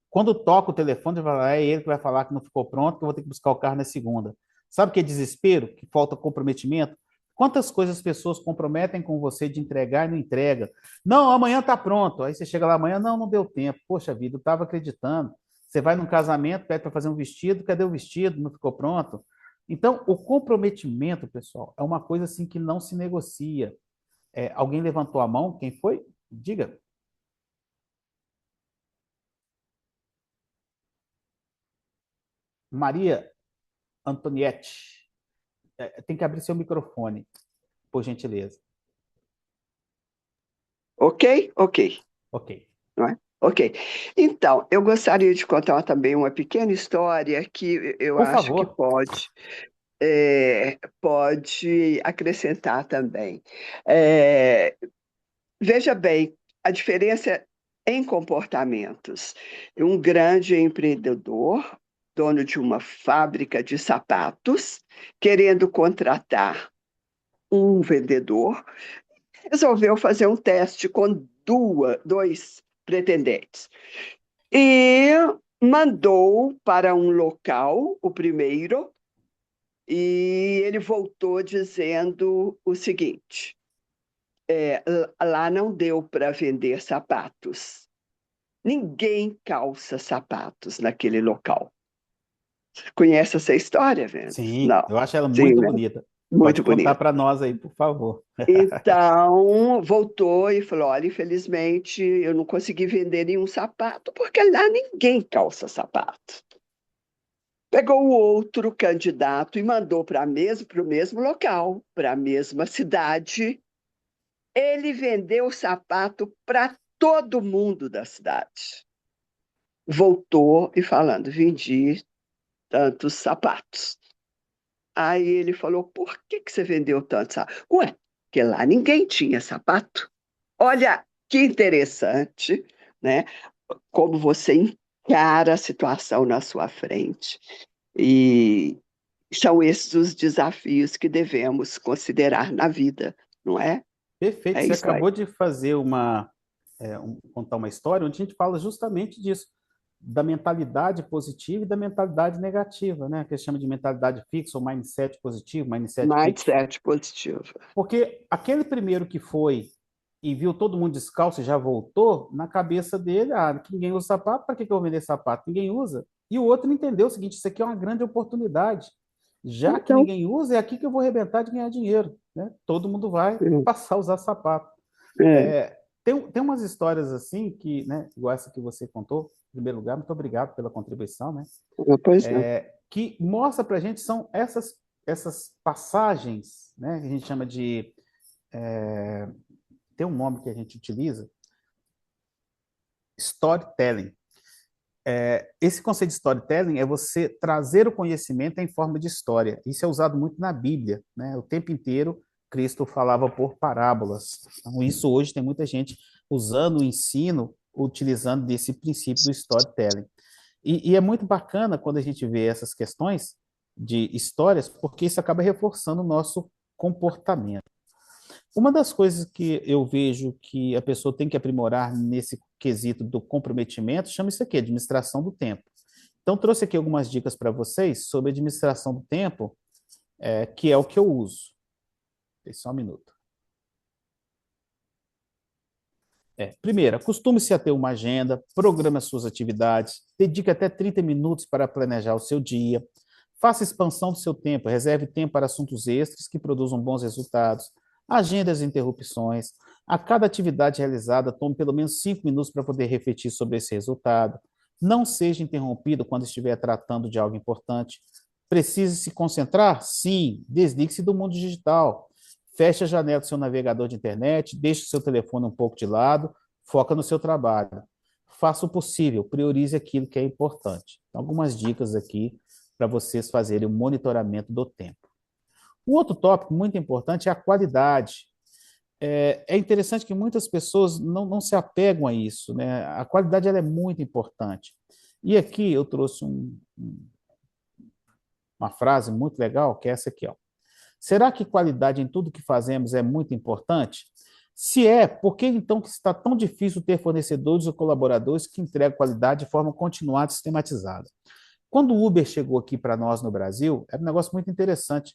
Quando toca o telefone, é ele que vai falar que não ficou pronto, que eu vou ter que buscar o carro na segunda. Sabe o que é desespero? Que falta comprometimento? Quantas coisas as pessoas comprometem com você de entregar e não entrega? Não, amanhã está pronto. Aí você chega lá amanhã, não deu tempo. Poxa vida, eu estava acreditando. Você vai num casamento, pede para fazer um vestido, cadê o vestido? Não ficou pronto? Então, o comprometimento, pessoal, é uma coisa assim que não se negocia. Alguém levantou a mão? Quem foi? Diga. Maria Antoniette. Tem que abrir seu microfone, por gentileza. Ok? Ok. Não é? Ok. Então, eu gostaria de contar também uma pequena história que eu Por acho que favor. pode acrescentar também. Veja bem, a diferença em comportamentos. Um grande empreendedor, dono de uma fábrica de sapatos, querendo contratar um vendedor, resolveu fazer um teste com dois pretendentes. E mandou para um local, o primeiro, e ele voltou dizendo o seguinte: lá não deu para vender sapatos. Ninguém calça sapatos naquele local. Conhece essa história, Vênus? Sim, Não. eu acho ela Sim, muito né? bonita. Pode Muito contar bonito. para nós aí, por favor. Então, voltou e falou: olha, infelizmente eu não consegui vender nenhum sapato, porque lá ninguém calça sapato. Pegou o outro candidato e mandou para o mesmo local, para a mesma cidade. Ele vendeu o sapato para todo mundo da cidade. Voltou e falando: vendi tantos sapatos. Aí ele falou: por que que você vendeu tantos sapatos? Ué, porque lá ninguém tinha sapato. Olha que interessante, né? Como você encara a situação na sua frente. E são esses os desafios que devemos considerar na vida, não é? Perfeito. É Você isso aí. acabou de fazer contar uma história onde a gente fala justamente disso, da mentalidade positiva e da mentalidade negativa, né? Que eles chamam de mentalidade fixa ou mindset positivo, mindset fixo. Mindset positivo. Porque aquele primeiro que foi e viu todo mundo descalço e já voltou, na cabeça dele, que ninguém usa sapato, para que que eu vou vender sapato? Ninguém usa. E o outro entendeu o seguinte: isso aqui é uma grande oportunidade. Já que Então, ninguém usa, é aqui que eu vou arrebentar de ganhar dinheiro, né? Todo mundo vai passar a usar sapato. é, Tem umas histórias assim que, né, igual essa que você contou, em primeiro lugar, muito obrigado pela contribuição, né? pois não. Que mostra para a gente são essas passagens, né? Que a gente chama de tem um nome que a gente utiliza, storytelling. Esse conceito de storytelling é você trazer o conhecimento em forma de história. Isso é usado muito na Bíblia, né? O tempo inteiro Cristo falava por parábolas. Então, isso hoje tem muita gente usando o ensino, utilizando desse princípio do storytelling. E é muito bacana quando a gente vê essas questões de histórias, porque isso acaba reforçando o nosso comportamento. Uma das coisas que eu vejo que a pessoa tem que aprimorar nesse quesito do comprometimento, chama isso aqui, administração do tempo. Então, trouxe aqui algumas dicas para vocês sobre administração do tempo, que é o que eu uso. Deixa só um minuto. Primeiro, acostume-se a ter uma agenda, programe as suas atividades, dedique até 30 minutos para planejar o seu dia, faça expansão do seu tempo, reserve tempo para assuntos extras que produzam bons resultados, agende as interrupções. A cada atividade realizada, tome pelo menos 5 minutos para poder refletir sobre esse resultado. Não seja interrompido quando estiver tratando de algo importante. Precise se concentrar? Sim. Desligue-se do mundo digital. Feche a janela do seu navegador de internet, deixe o seu telefone um pouco de lado, foca no seu trabalho. Faça o possível, priorize aquilo que é importante. Então, algumas dicas aqui para vocês fazerem o monitoramento do tempo. Um outro tópico muito importante é a qualidade. É interessante que muitas pessoas não se apegam a isso, né? A qualidade ela é muito importante. E aqui eu trouxe uma frase muito legal, que é essa aqui, ó. Será que qualidade em tudo que fazemos é muito importante? Se é, por que então que está tão difícil ter fornecedores ou colaboradores que entregam qualidade de forma continuada e sistematizada? Quando o Uber chegou aqui para nós no Brasil, era um negócio muito interessante.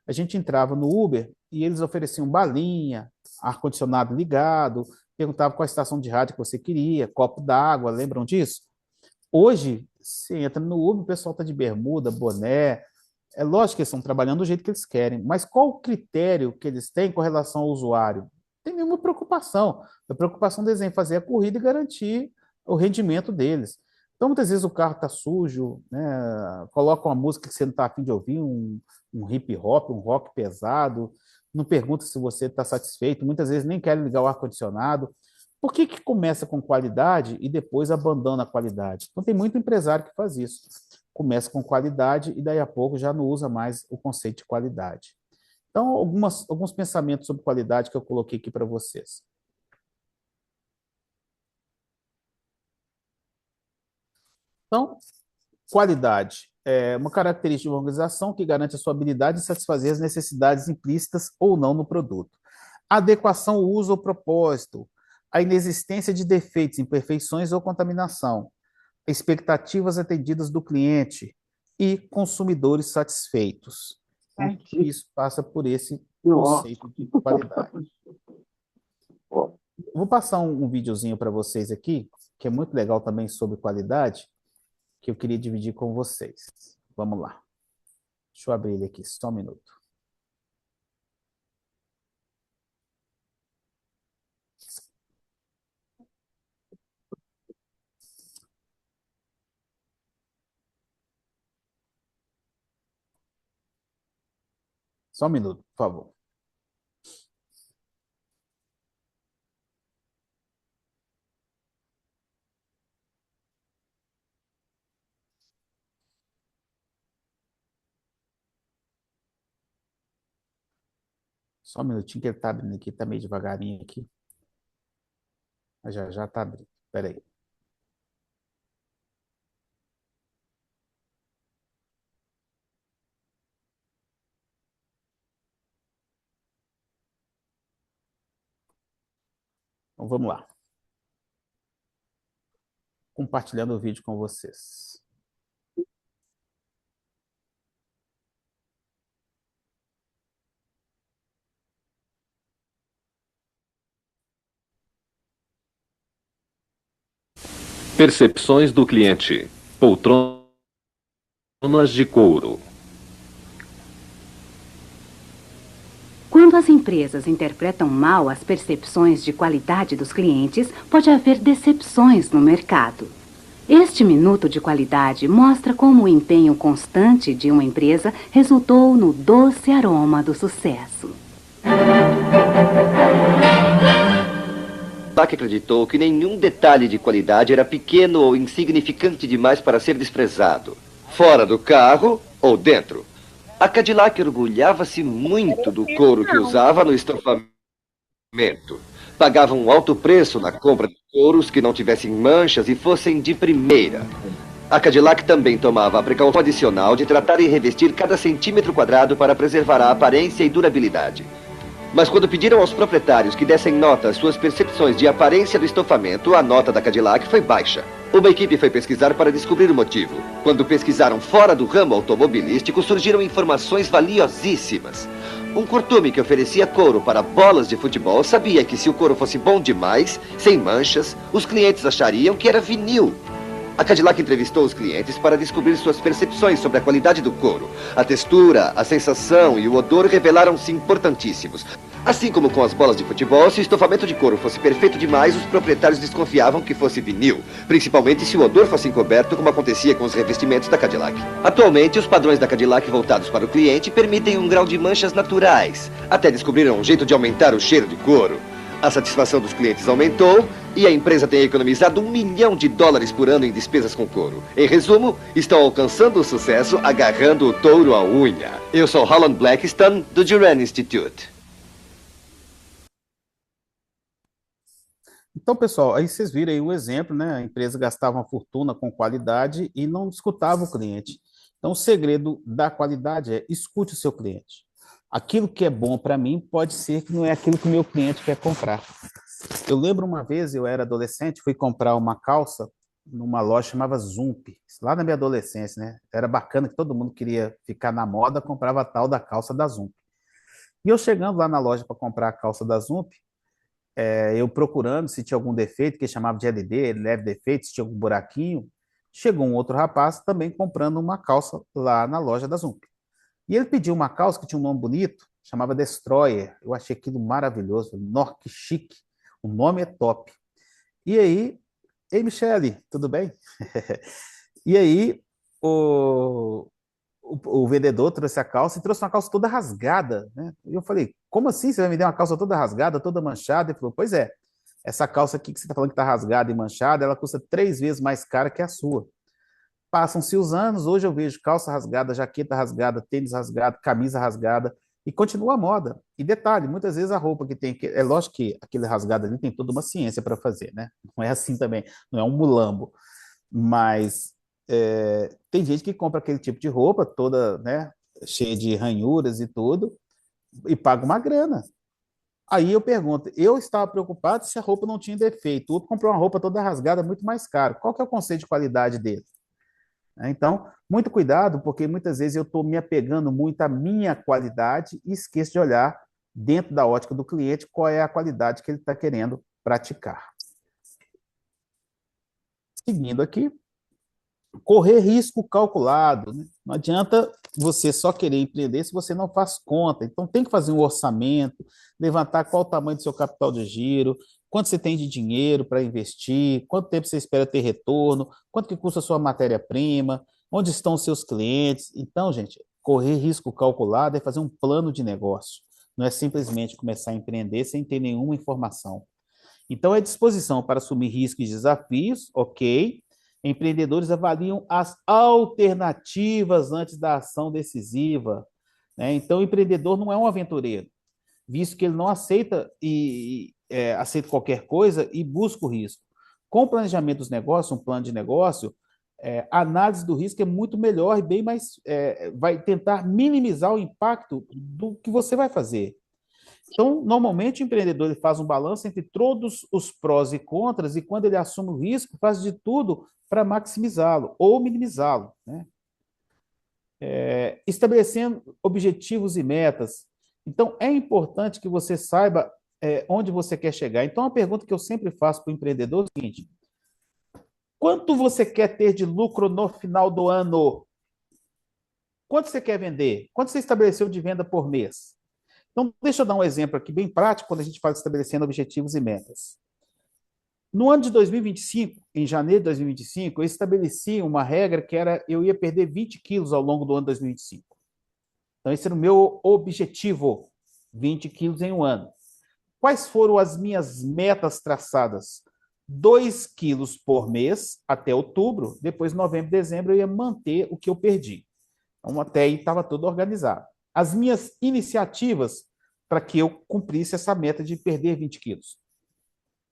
A gente entrava no Uber e eles ofereciam balinha, ar-condicionado ligado, perguntavam qual estação de rádio que você queria, copo d'água, lembram disso? Hoje, você entra no Uber, o pessoal está de bermuda, boné. É lógico que eles estão trabalhando do jeito que eles querem, mas qual o critério que eles têm com relação ao usuário? Não tem nenhuma preocupação. A preocupação deles é em fazer a corrida e garantir o rendimento deles. Então, muitas vezes o carro está sujo, né? Coloca uma música que você não está a fim de ouvir, um hip hop, um rock pesado, não pergunta se você está satisfeito, muitas vezes nem querem ligar o ar-condicionado. Por que que começa com qualidade e depois abandona a qualidade? Então, tem muito empresário que faz isso. Começa com qualidade e daí a pouco já não usa mais o conceito de qualidade. Então, alguns pensamentos sobre qualidade que eu coloquei aqui para vocês. Então, qualidade é uma característica de uma organização que garante a sua habilidade de satisfazer as necessidades implícitas ou não no produto. Adequação, uso ou propósito. A inexistência de defeitos, imperfeições ou contaminação. Expectativas atendidas do cliente e consumidores satisfeitos. Então, tudo isso passa por esse conceito de qualidade. Vou passar um videozinho para vocês aqui, que é muito legal também sobre qualidade, que eu queria dividir com vocês. Vamos lá. Deixa eu abrir ele aqui, só um minuto. Só um minuto, por favor. Só um minutinho que ele está abrindo aqui, está meio devagarinho aqui. Mas já já está abrindo. Espera aí. Então vamos lá. Compartilhando o vídeo com vocês. Percepções do cliente. Poltronas de couro. Quando as empresas interpretam mal as percepções de qualidade dos clientes, pode haver decepções no mercado. Este minuto de qualidade mostra como o empenho constante de uma empresa resultou no doce aroma do sucesso. Cadillac acreditou que nenhum detalhe de qualidade era pequeno ou insignificante demais para ser desprezado, fora do carro ou dentro. A Cadillac orgulhava-se muito do couro que usava no estofamento. Pagava um alto preço na compra de couros que não tivessem manchas e fossem de primeira. A Cadillac também tomava a precaução adicional de tratar e revestir cada centímetro quadrado para preservar a aparência e durabilidade. Mas quando pediram aos proprietários que dessem nota às suas percepções de aparência do estofamento, a nota da Cadillac foi baixa. Uma equipe foi pesquisar para descobrir o motivo. Quando pesquisaram fora do ramo automobilístico, surgiram informações valiosíssimas. Um curtume que oferecia couro para bolas de futebol sabia que se o couro fosse bom demais, sem manchas, os clientes achariam que era vinil. A Cadillac entrevistou os clientes para descobrir suas percepções sobre a qualidade do couro. A textura, a sensação e o odor revelaram-se importantíssimos. Assim como com as bolas de futebol, se o estofamento de couro fosse perfeito demais, os proprietários desconfiavam que fosse vinil, principalmente se o odor fosse encoberto, como acontecia com os revestimentos da Cadillac. Atualmente, os padrões da Cadillac voltados para o cliente permitem um grau de manchas naturais. Até descobriram um jeito de aumentar o cheiro de couro. A satisfação dos clientes aumentou e a empresa tem economizado $1 milhão por ano em despesas com couro. Em resumo, estão alcançando o sucesso agarrando o touro à unha. Eu sou Holland Blackiston, do Duran Institute. Então, pessoal, aí vocês viram aí o exemplo, né? A empresa gastava uma fortuna com qualidade e não escutava o cliente. Então, o segredo da qualidade é escute o seu cliente. Aquilo que é bom para mim pode ser que não é aquilo que o meu cliente quer comprar. Eu lembro uma vez, eu era adolescente, fui comprar uma calça numa loja chamada Zump, lá na minha adolescência, né? Era bacana que todo mundo queria ficar na moda, comprava a tal da calça da Zump. E eu chegando lá na loja para comprar a calça da Zump, eu procurando se tinha algum defeito, que chamava de LD, leve defeito, se tinha algum buraquinho, chegou um outro rapaz também comprando uma calça lá na loja da Zump. E ele pediu uma calça que tinha um nome bonito, chamava Destroyer. Eu achei aquilo maravilhoso, nó, que chique. O nome é top. E aí, ei, Michele, tudo bem? E aí, o vendedor trouxe a calça e trouxe uma calça toda rasgada, né? E eu falei, como assim você vai me dar uma calça toda rasgada, toda manchada? Ele falou, pois é, essa calça aqui que você está falando que está rasgada e manchada, ela custa 3 vezes mais cara que a sua. Passam-se os anos, hoje eu vejo calça rasgada, jaqueta rasgada, tênis rasgado, camisa rasgada, e continua a moda. E detalhe, muitas vezes a roupa que tem, é lógico que aquele rasgado ali tem toda uma ciência para fazer, né? Não é assim também, não é um mulambo. Mas tem gente que compra aquele tipo de roupa toda, né, cheia de ranhuras e tudo, e paga uma grana. Aí eu pergunto, eu estava preocupado se a roupa não tinha defeito, o outro comprou uma roupa toda rasgada, muito mais caro. Qual que é o conceito de qualidade dele? Então, muito cuidado, porque muitas vezes eu estou me apegando muito à minha qualidade e esqueço de olhar dentro da ótica do cliente qual é a qualidade que ele está querendo praticar. Seguindo aqui, correr risco calculado, né? Não adianta você só querer empreender se você não faz conta. Então, tem que fazer um orçamento, levantar qual o tamanho do seu capital de giro, quanto você tem de dinheiro para investir, quanto tempo você espera ter retorno, quanto que custa a sua matéria-prima, onde estão os seus clientes. Então, gente, correr risco calculado é fazer um plano de negócio. Não é simplesmente começar a empreender sem ter nenhuma informação. Então, é disposição para assumir riscos e desafios, ok. Empreendedores avaliam as alternativas antes da ação decisiva, né? Então, o empreendedor não é um aventureiro, visto que ele não aceita aceita qualquer coisa e busca o risco. Com o planejamento dos negócios, um plano de negócio, a análise do risco é muito melhor e bem mais vai tentar minimizar o impacto do que você vai fazer. Então, normalmente, o empreendedor ele faz um balanço entre todos os prós e contras, e quando ele assume o risco, faz de tudo para maximizá-lo ou minimizá-lo, né? Estabelecendo objetivos e metas. Então, é importante que você saiba onde você quer chegar. Então, a pergunta que eu sempre faço para o empreendedor é o seguinte: quanto você quer ter de lucro no final do ano? Quanto você quer vender? Quanto você estabeleceu de venda por mês? Então, deixa eu dar um exemplo aqui bem prático quando a gente fala de estabelecendo objetivos e metas. No ano de 2025, em janeiro de 2025, eu estabeleci uma regra que era eu ia perder 20 quilos ao longo do ano de 2025. Então, esse era o meu objetivo, 20 quilos em um ano. Quais foram as minhas metas traçadas? 2 quilos por mês até outubro, depois novembro e dezembro eu ia manter o que eu perdi. Então, até aí estava tudo organizado. As minhas iniciativas para que eu cumprisse essa meta de perder 20 quilos.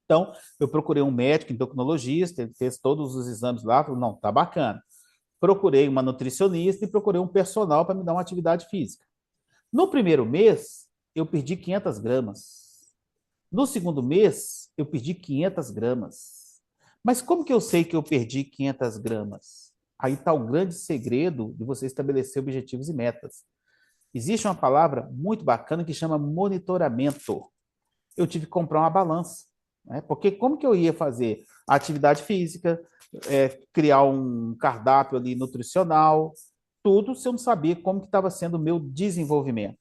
Então, eu procurei um médico endocrinologista, ele fez todos os exames lá, falou, não, tá bacana. Procurei uma nutricionista e procurei um personal para me dar uma atividade física. No primeiro mês, eu perdi 500 gramas. No segundo mês, eu perdi 500 gramas. Mas como que eu sei que eu perdi 500 gramas? Aí está o grande segredo de você estabelecer objetivos e metas. Existe uma palavra muito bacana que chama monitoramento. Eu tive que comprar uma balança, né? Porque como que eu ia fazer a atividade física, criar um cardápio ali nutricional, tudo se eu não sabia como que estava sendo o meu desenvolvimento.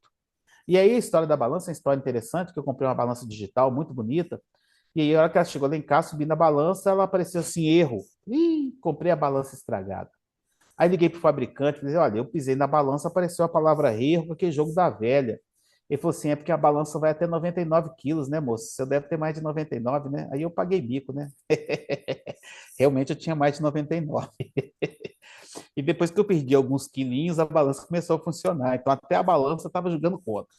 E aí a história da balança é uma história interessante, que eu comprei uma balança digital muito bonita, e aí a hora que ela chegou lá em casa, subi na balança, ela apareceu assim, erro. Ih, comprei a balança estragada. Aí liguei para o fabricante, falei, olha, eu pisei na balança, apareceu a palavra erro, com aquele jogo da velha. Ele falou assim, é porque a balança vai até 99 quilos, né, moço? Você deve ter mais de 99, né? Aí eu paguei bico, né? Realmente eu tinha mais de 99. E depois que eu perdi alguns quilinhos, a balança começou a funcionar. Então até a balança estava jogando contra.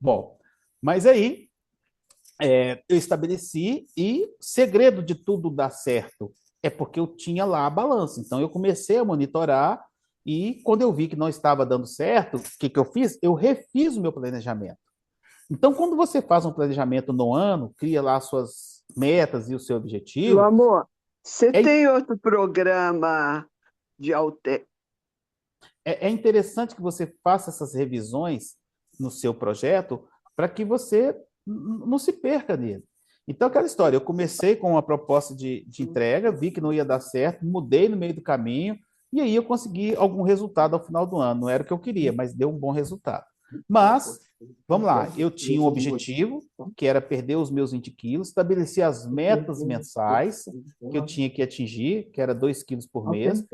Bom, mas aí eu estabeleci, e o segredo de tudo dar certo é porque eu tinha lá a balança. Então, eu comecei a monitorar e, quando eu vi que não estava dando certo, o que eu fiz? Eu refiz o meu planejamento. Então, quando você faz um planejamento no ano, cria lá as suas metas e o seu objetivo... Meu amor, você tem outro programa de alter... É interessante que você faça essas revisões no seu projeto para que você não se perca nele. Então, aquela história, eu comecei com uma proposta de entrega, vi que não ia dar certo, mudei no meio do caminho, e aí eu consegui algum resultado ao final do ano. Não era o que eu queria, mas deu um bom resultado. Mas, vamos lá, eu tinha um objetivo, que era perder os meus 20 quilos, estabeleci as metas mensais que eu tinha que atingir, que era 2 quilos por mês,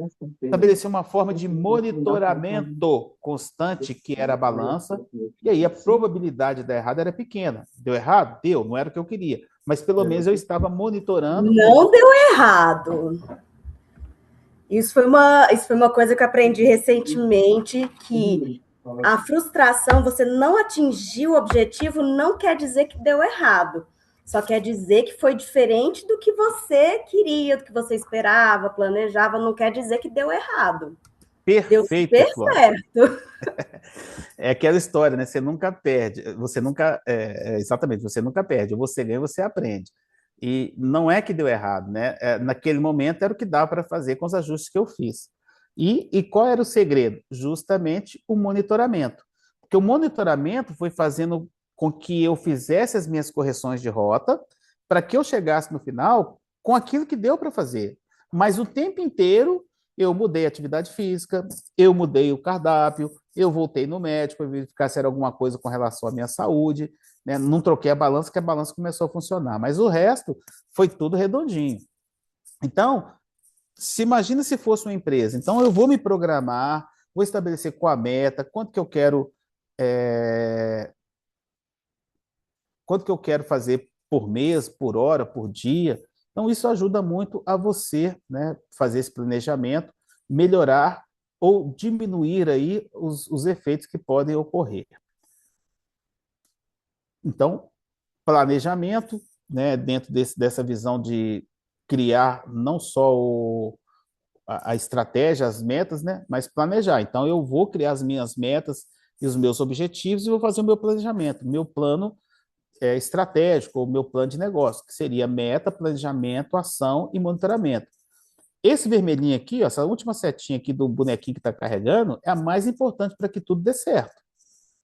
estabeleci uma forma de monitoramento constante, que era a balança, e aí a probabilidade de dar errado era pequena. Deu errado? Deu, não era o que eu queria, mas pelo menos eu estava monitorando. Não deu errado. Isso foi uma coisa que eu aprendi recentemente, que a frustração, você não atingir o objetivo, não quer dizer que deu errado. Só quer dizer que foi diferente do que você queria, do que você esperava, planejava, não quer dizer que deu errado. Perfeito, deu super certo. É aquela história, né? Você nunca perde, você nunca... exatamente, você nunca perde. Ou você ganha, você aprende. E não é que deu errado, né? Naquele momento era o que dava para fazer com os ajustes que eu fiz. E qual era o segredo? Justamente o monitoramento. Porque o monitoramento foi fazendo com que eu fizesse as minhas correções de rota para que eu chegasse no final com aquilo que deu para fazer. Mas o tempo inteiro eu mudei a atividade física, eu mudei o cardápio, eu voltei no médico para verificar se era alguma coisa com relação à minha saúde, né? Não troquei a balança, que a balança começou a funcionar. Mas o resto foi tudo redondinho. Então, imagina se fosse uma empresa. Então, eu vou me programar vou estabelecer qual a meta, é, quanto que eu quero fazer por mês, por hora, por dia. Então, isso ajuda muito a você, né, fazer esse planejamento, melhorar ou diminuir aí os efeitos que podem ocorrer. Então, planejamento, né, dentro dessa visão de criar não só a estratégia, as metas, né, mas planejar. Então, eu vou criar as minhas metas e os meus objetivos e vou fazer o meu planejamento, meu plano estratégico, o meu plano de negócio, que seria meta, planejamento, ação e monitoramento. Esse vermelhinho aqui, ó, essa última setinha aqui do bonequinho que está carregando, é a mais importante para que tudo dê certo.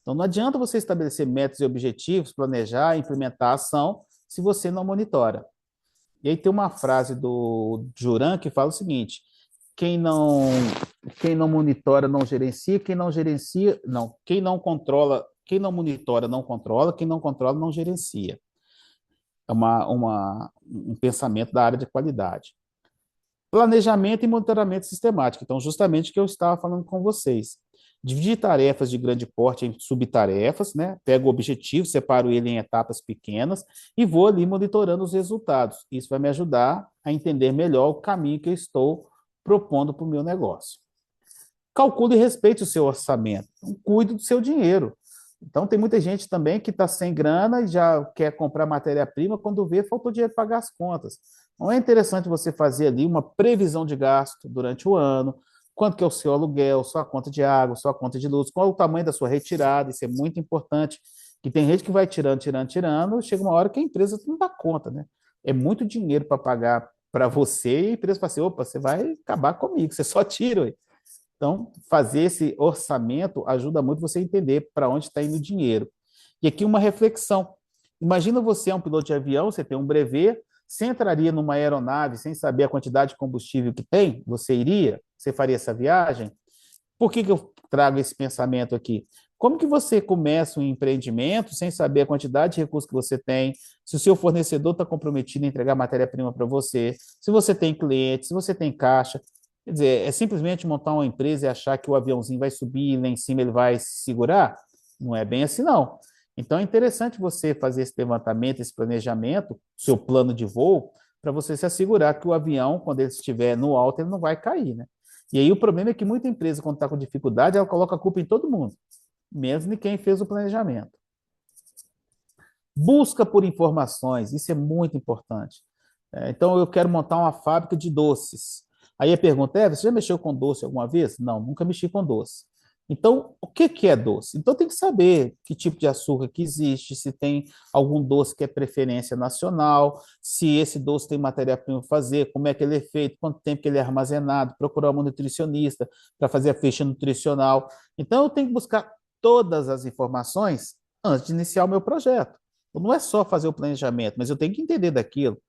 Então, não adianta você estabelecer metas e objetivos, planejar, implementar a ação, se você não monitora. E aí tem uma frase do Juran que fala o seguinte: quem não monitora não gerencia, quem não controla, quem não monitora não controla, quem não controla não gerencia. É um pensamento da área de qualidade. Planejamento e monitoramento sistemático. Então, justamente o que eu estava falando com vocês. Dividir tarefas de grande porte em subtarefas, né? Pego o objetivo, separo ele em etapas pequenas e vou ali monitorando os resultados. Isso vai me ajudar a entender melhor o caminho que eu estou propondo para o meu negócio. Calcule e respeite o seu orçamento. Então, cuide do seu dinheiro. Então, tem muita gente também que está sem grana e já quer comprar matéria-prima, quando vê, faltou dinheiro para pagar as contas. Não é interessante você fazer ali uma previsão de gasto durante o ano, quanto que é o seu aluguel, sua conta de água, sua conta de luz, qual é o tamanho da sua retirada, isso é muito importante, que tem gente que vai tirando, chega uma hora que a empresa não dá conta, né? É muito dinheiro para pagar para você e a empresa fala assim, opa, você vai acabar comigo, você só tira, ué. Então, fazer esse orçamento ajuda muito você a entender para onde está indo o dinheiro. E aqui uma reflexão. Imagina você é um piloto de avião, você tem um brevet, você entraria numa aeronave sem saber a quantidade de combustível que tem? Você iria? Você faria essa viagem? Por que eu trago esse pensamento aqui? Como que você começa um empreendimento sem saber a quantidade de recursos que você tem, se o seu fornecedor está comprometido em entregar matéria-prima para você, se você tem cliente, se você tem caixa? Quer dizer, é simplesmente montar uma empresa e achar que o aviãozinho vai subir e lá em cima ele vai se segurar? Não é bem assim, não. Então, é interessante você fazer esse levantamento, esse planejamento, seu plano de voo, para você se assegurar que o avião, quando ele estiver no alto, ele não vai cair, né? E aí o problema é que muita empresa, quando está com dificuldade, ela coloca a culpa em todo mundo, mesmo em quem fez o planejamento. Busca por informações, isso é muito importante. Então, eu quero montar uma fábrica de doces. Aí a pergunta é, você já mexeu com doce alguma vez? Não, nunca mexi com doce. Então, o que é doce? Então, tem que saber que tipo de açúcar que existe, se tem algum doce que é preferência nacional, se esse doce tem matéria-prima para fazer, como é que ele é feito, quanto tempo que ele é armazenado, procurar um nutricionista para fazer a ficha nutricional. Então, eu tenho que buscar todas as informações antes de iniciar o meu projeto. Então, não é só fazer o planejamento, mas eu tenho que entender daquilo.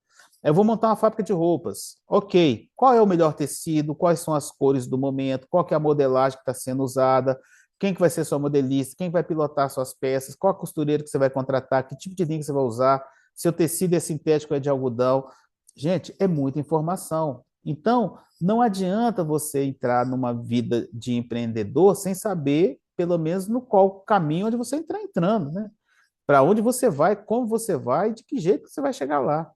Eu vou montar uma fábrica de roupas. Ok, qual é o melhor tecido? Quais são as cores do momento? Qual que é a modelagem que está sendo usada? Quem que vai ser sua modelista? Quem vai pilotar suas peças? Qual a costureira que você vai contratar? Que tipo de linha que você vai usar? Seu tecido é sintético ou é de algodão? Gente, é muita informação. Então, não adianta você entrar numa vida de empreendedor sem saber, pelo menos, no qual caminho onde você está entrando, né? Para onde você vai, como você vai, de que jeito que você vai chegar lá.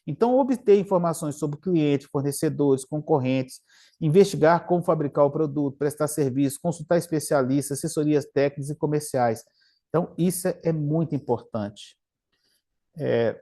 Então, obter informações sobre clientes, fornecedores, concorrentes, investigar como fabricar o produto, prestar serviço, consultar especialistas, assessorias técnicas e comerciais. Então, isso é muito importante.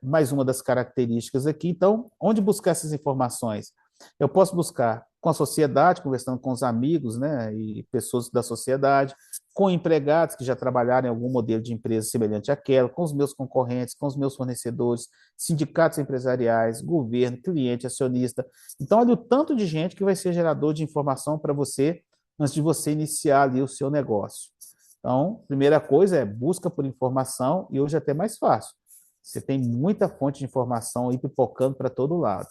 Mais uma das características aqui. Então, onde buscar essas informações? Eu posso buscar com a sociedade, conversando com os amigos, né, e pessoas da sociedade, com empregados que já trabalharam em algum modelo de empresa semelhante àquela, com os meus concorrentes, com os meus fornecedores, sindicatos empresariais, governo, cliente, acionista. Então, olha o tanto de gente que vai ser gerador de informação para você antes de você iniciar ali o seu negócio. Então, primeira coisa é busca por informação, e hoje é até mais fácil. Você tem muita fonte de informação aí pipocando para todo lado.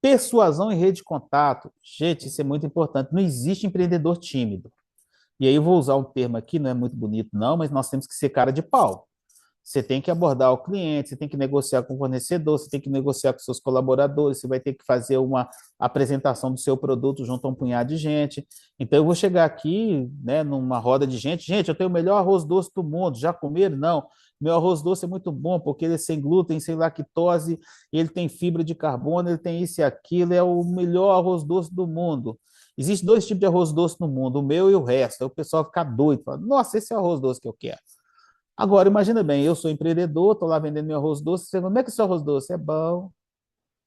Persuasão e rede de contato. Gente, isso é muito importante. Não existe empreendedor tímido. E aí eu vou usar um termo aqui, não é muito bonito não, mas nós temos que ser cara de pau. Você tem que abordar o cliente, você tem que negociar com o fornecedor, você tem que negociar com seus colaboradores, você vai ter que fazer uma apresentação do seu produto junto a um punhado de gente. Então, eu vou chegar aqui, né, numa roda de gente, gente, eu tenho o melhor arroz doce do mundo, já comeram? Não. Meu arroz doce é muito bom, porque ele é sem glúten, sem lactose, ele tem fibra de carbono, ele tem isso e aquilo, é o melhor arroz doce do mundo. Existem dois tipos de arroz doce no mundo, o meu e o resto. Aí o pessoal fica doido, fala, nossa, esse é o arroz doce que eu quero. Agora, imagina bem, eu sou empreendedor, estou lá vendendo meu arroz doce, você, como é que é o seu arroz doce? É bom. O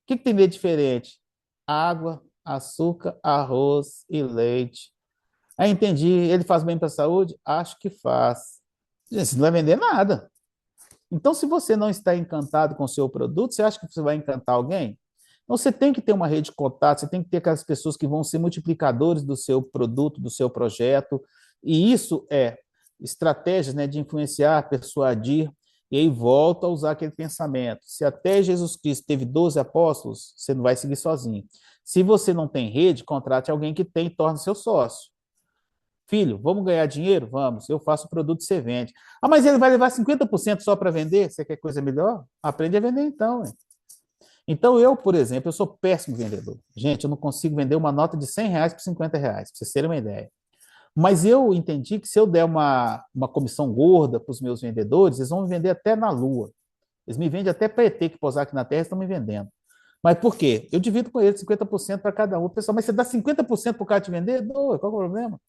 que tem de diferente? Água, açúcar, arroz e leite. Aí entendi, ele faz bem para a saúde? Acho que faz. Gente, você não vai vender nada. Então, se você não está encantado com o seu produto, você acha que você vai encantar alguém? Então, você tem que ter uma rede de contato, você tem que ter aquelas pessoas que vão ser multiplicadores do seu produto, do seu projeto, e isso é estratégias, né, de influenciar, persuadir, e aí volta a usar aquele pensamento. Se até Jesus Cristo teve 12 apóstolos, você não vai seguir sozinho. Se você não tem rede, contrate alguém que tem e torne seu sócio. Filho, vamos ganhar dinheiro? Vamos, eu faço o produto e você vende. Ah, mas ele vai levar 50% só para vender? Você quer coisa melhor? Aprende a vender então. Hein? Então eu, por exemplo, eu sou péssimo vendedor. Gente, eu não consigo vender uma nota de R$ 100 por R$ 50, para vocês terem uma ideia. Mas eu entendi que se eu der uma comissão gorda para os meus vendedores, eles vão me vender até na Lua. Eles me vendem até para ET que pousar aqui na Terra, estão me vendendo. Mas por quê? Eu divido com eles 50% para cada um. Pessoal, mas você dá 50% para o cara te vender? Não, qual é o problema?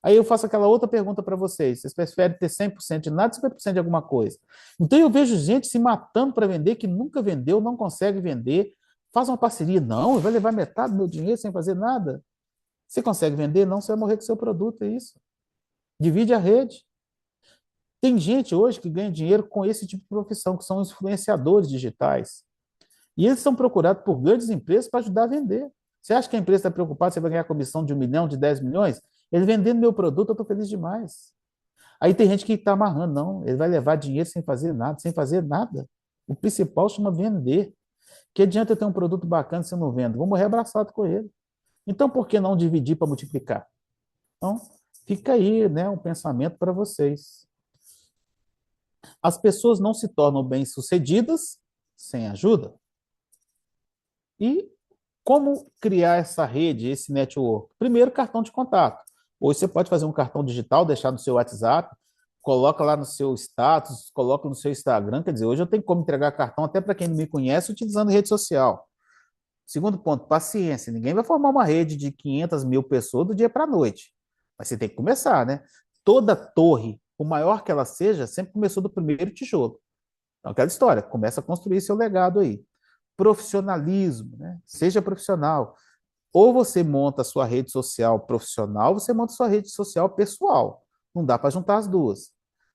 Aí eu faço aquela outra pergunta para vocês. Vocês preferem ter 100% de nada ou 50% de alguma coisa? Então eu vejo gente se matando para vender, que nunca vendeu, não consegue vender, faz uma parceria. Não, vai levar metade do meu dinheiro sem fazer nada. Você consegue vender? Não, você vai morrer com o seu produto, é isso. Divide a rede. Tem gente hoje que ganha dinheiro com esse tipo de profissão, que são os influenciadores digitais. E eles são procurados por grandes empresas para ajudar a vender. Você acha que a empresa está preocupada se você vai ganhar comissão de 1 milhão, de 10 milhões? Ele vendendo meu produto, eu estou feliz demais. Aí tem gente que está amarrando, não. Ele vai levar dinheiro sem fazer nada, sem fazer nada. O principal chama vender. Que adianta eu ter um produto bacana se eu não vendo? Vou morrer abraçado com ele. Então, por que não dividir para multiplicar? Então, fica aí, né, um pensamento para vocês. As pessoas não se tornam bem-sucedidas sem ajuda. E como criar essa rede, esse network? Primeiro, cartão de contato. Hoje você pode fazer um cartão digital, deixar no seu WhatsApp, coloca lá no seu status, coloca no seu Instagram. Quer dizer, hoje eu tenho como entregar cartão até para quem não me conhece utilizando rede social. Segundo ponto, paciência. Ninguém vai formar uma rede de 500 mil pessoas do dia para a noite. Mas você tem que começar, né? Toda torre, por maior que ela seja, sempre começou do primeiro tijolo. Então, aquela história, começa a construir seu legado aí. Profissionalismo, né? Seja profissional. Ou você monta a sua rede social profissional, ou você monta a sua rede social pessoal. Não dá para juntar as duas.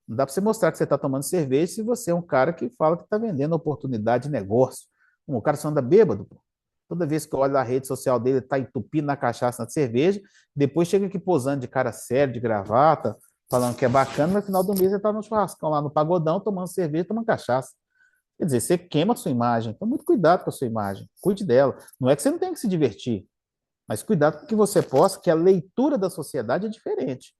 Não dá para você mostrar que você está tomando cerveja se você é um cara que fala que está vendendo oportunidade de negócio. O cara só anda bêbado, pô. Toda vez que eu olho a rede social dele, está entupindo na cachaça, na cerveja, depois chega aqui posando de cara sério, de gravata, falando que é bacana, mas no final do mês ele está no churrascão lá no pagodão, tomando cerveja, tomando cachaça. Quer dizer, você queima a sua imagem. Então, muito cuidado com a sua imagem. Cuide dela. Não é que você não tem que se divertir, mas cuidado com o que você possa, que a leitura da sociedade é diferente.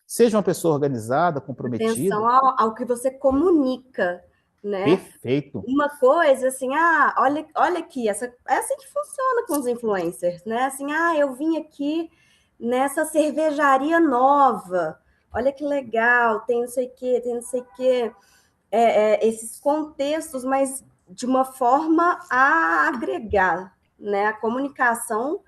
Seja uma pessoa organizada, comprometida. Atenção ao que você comunica, né? Perfeito. Uma coisa assim, olha aqui, é assim que funciona com os influencers, né? Assim, eu vim aqui nessa cervejaria nova, olha que legal, tem não sei o quê, tem não sei o quê. Esses contextos, mas de uma forma a agregar, né? A comunicação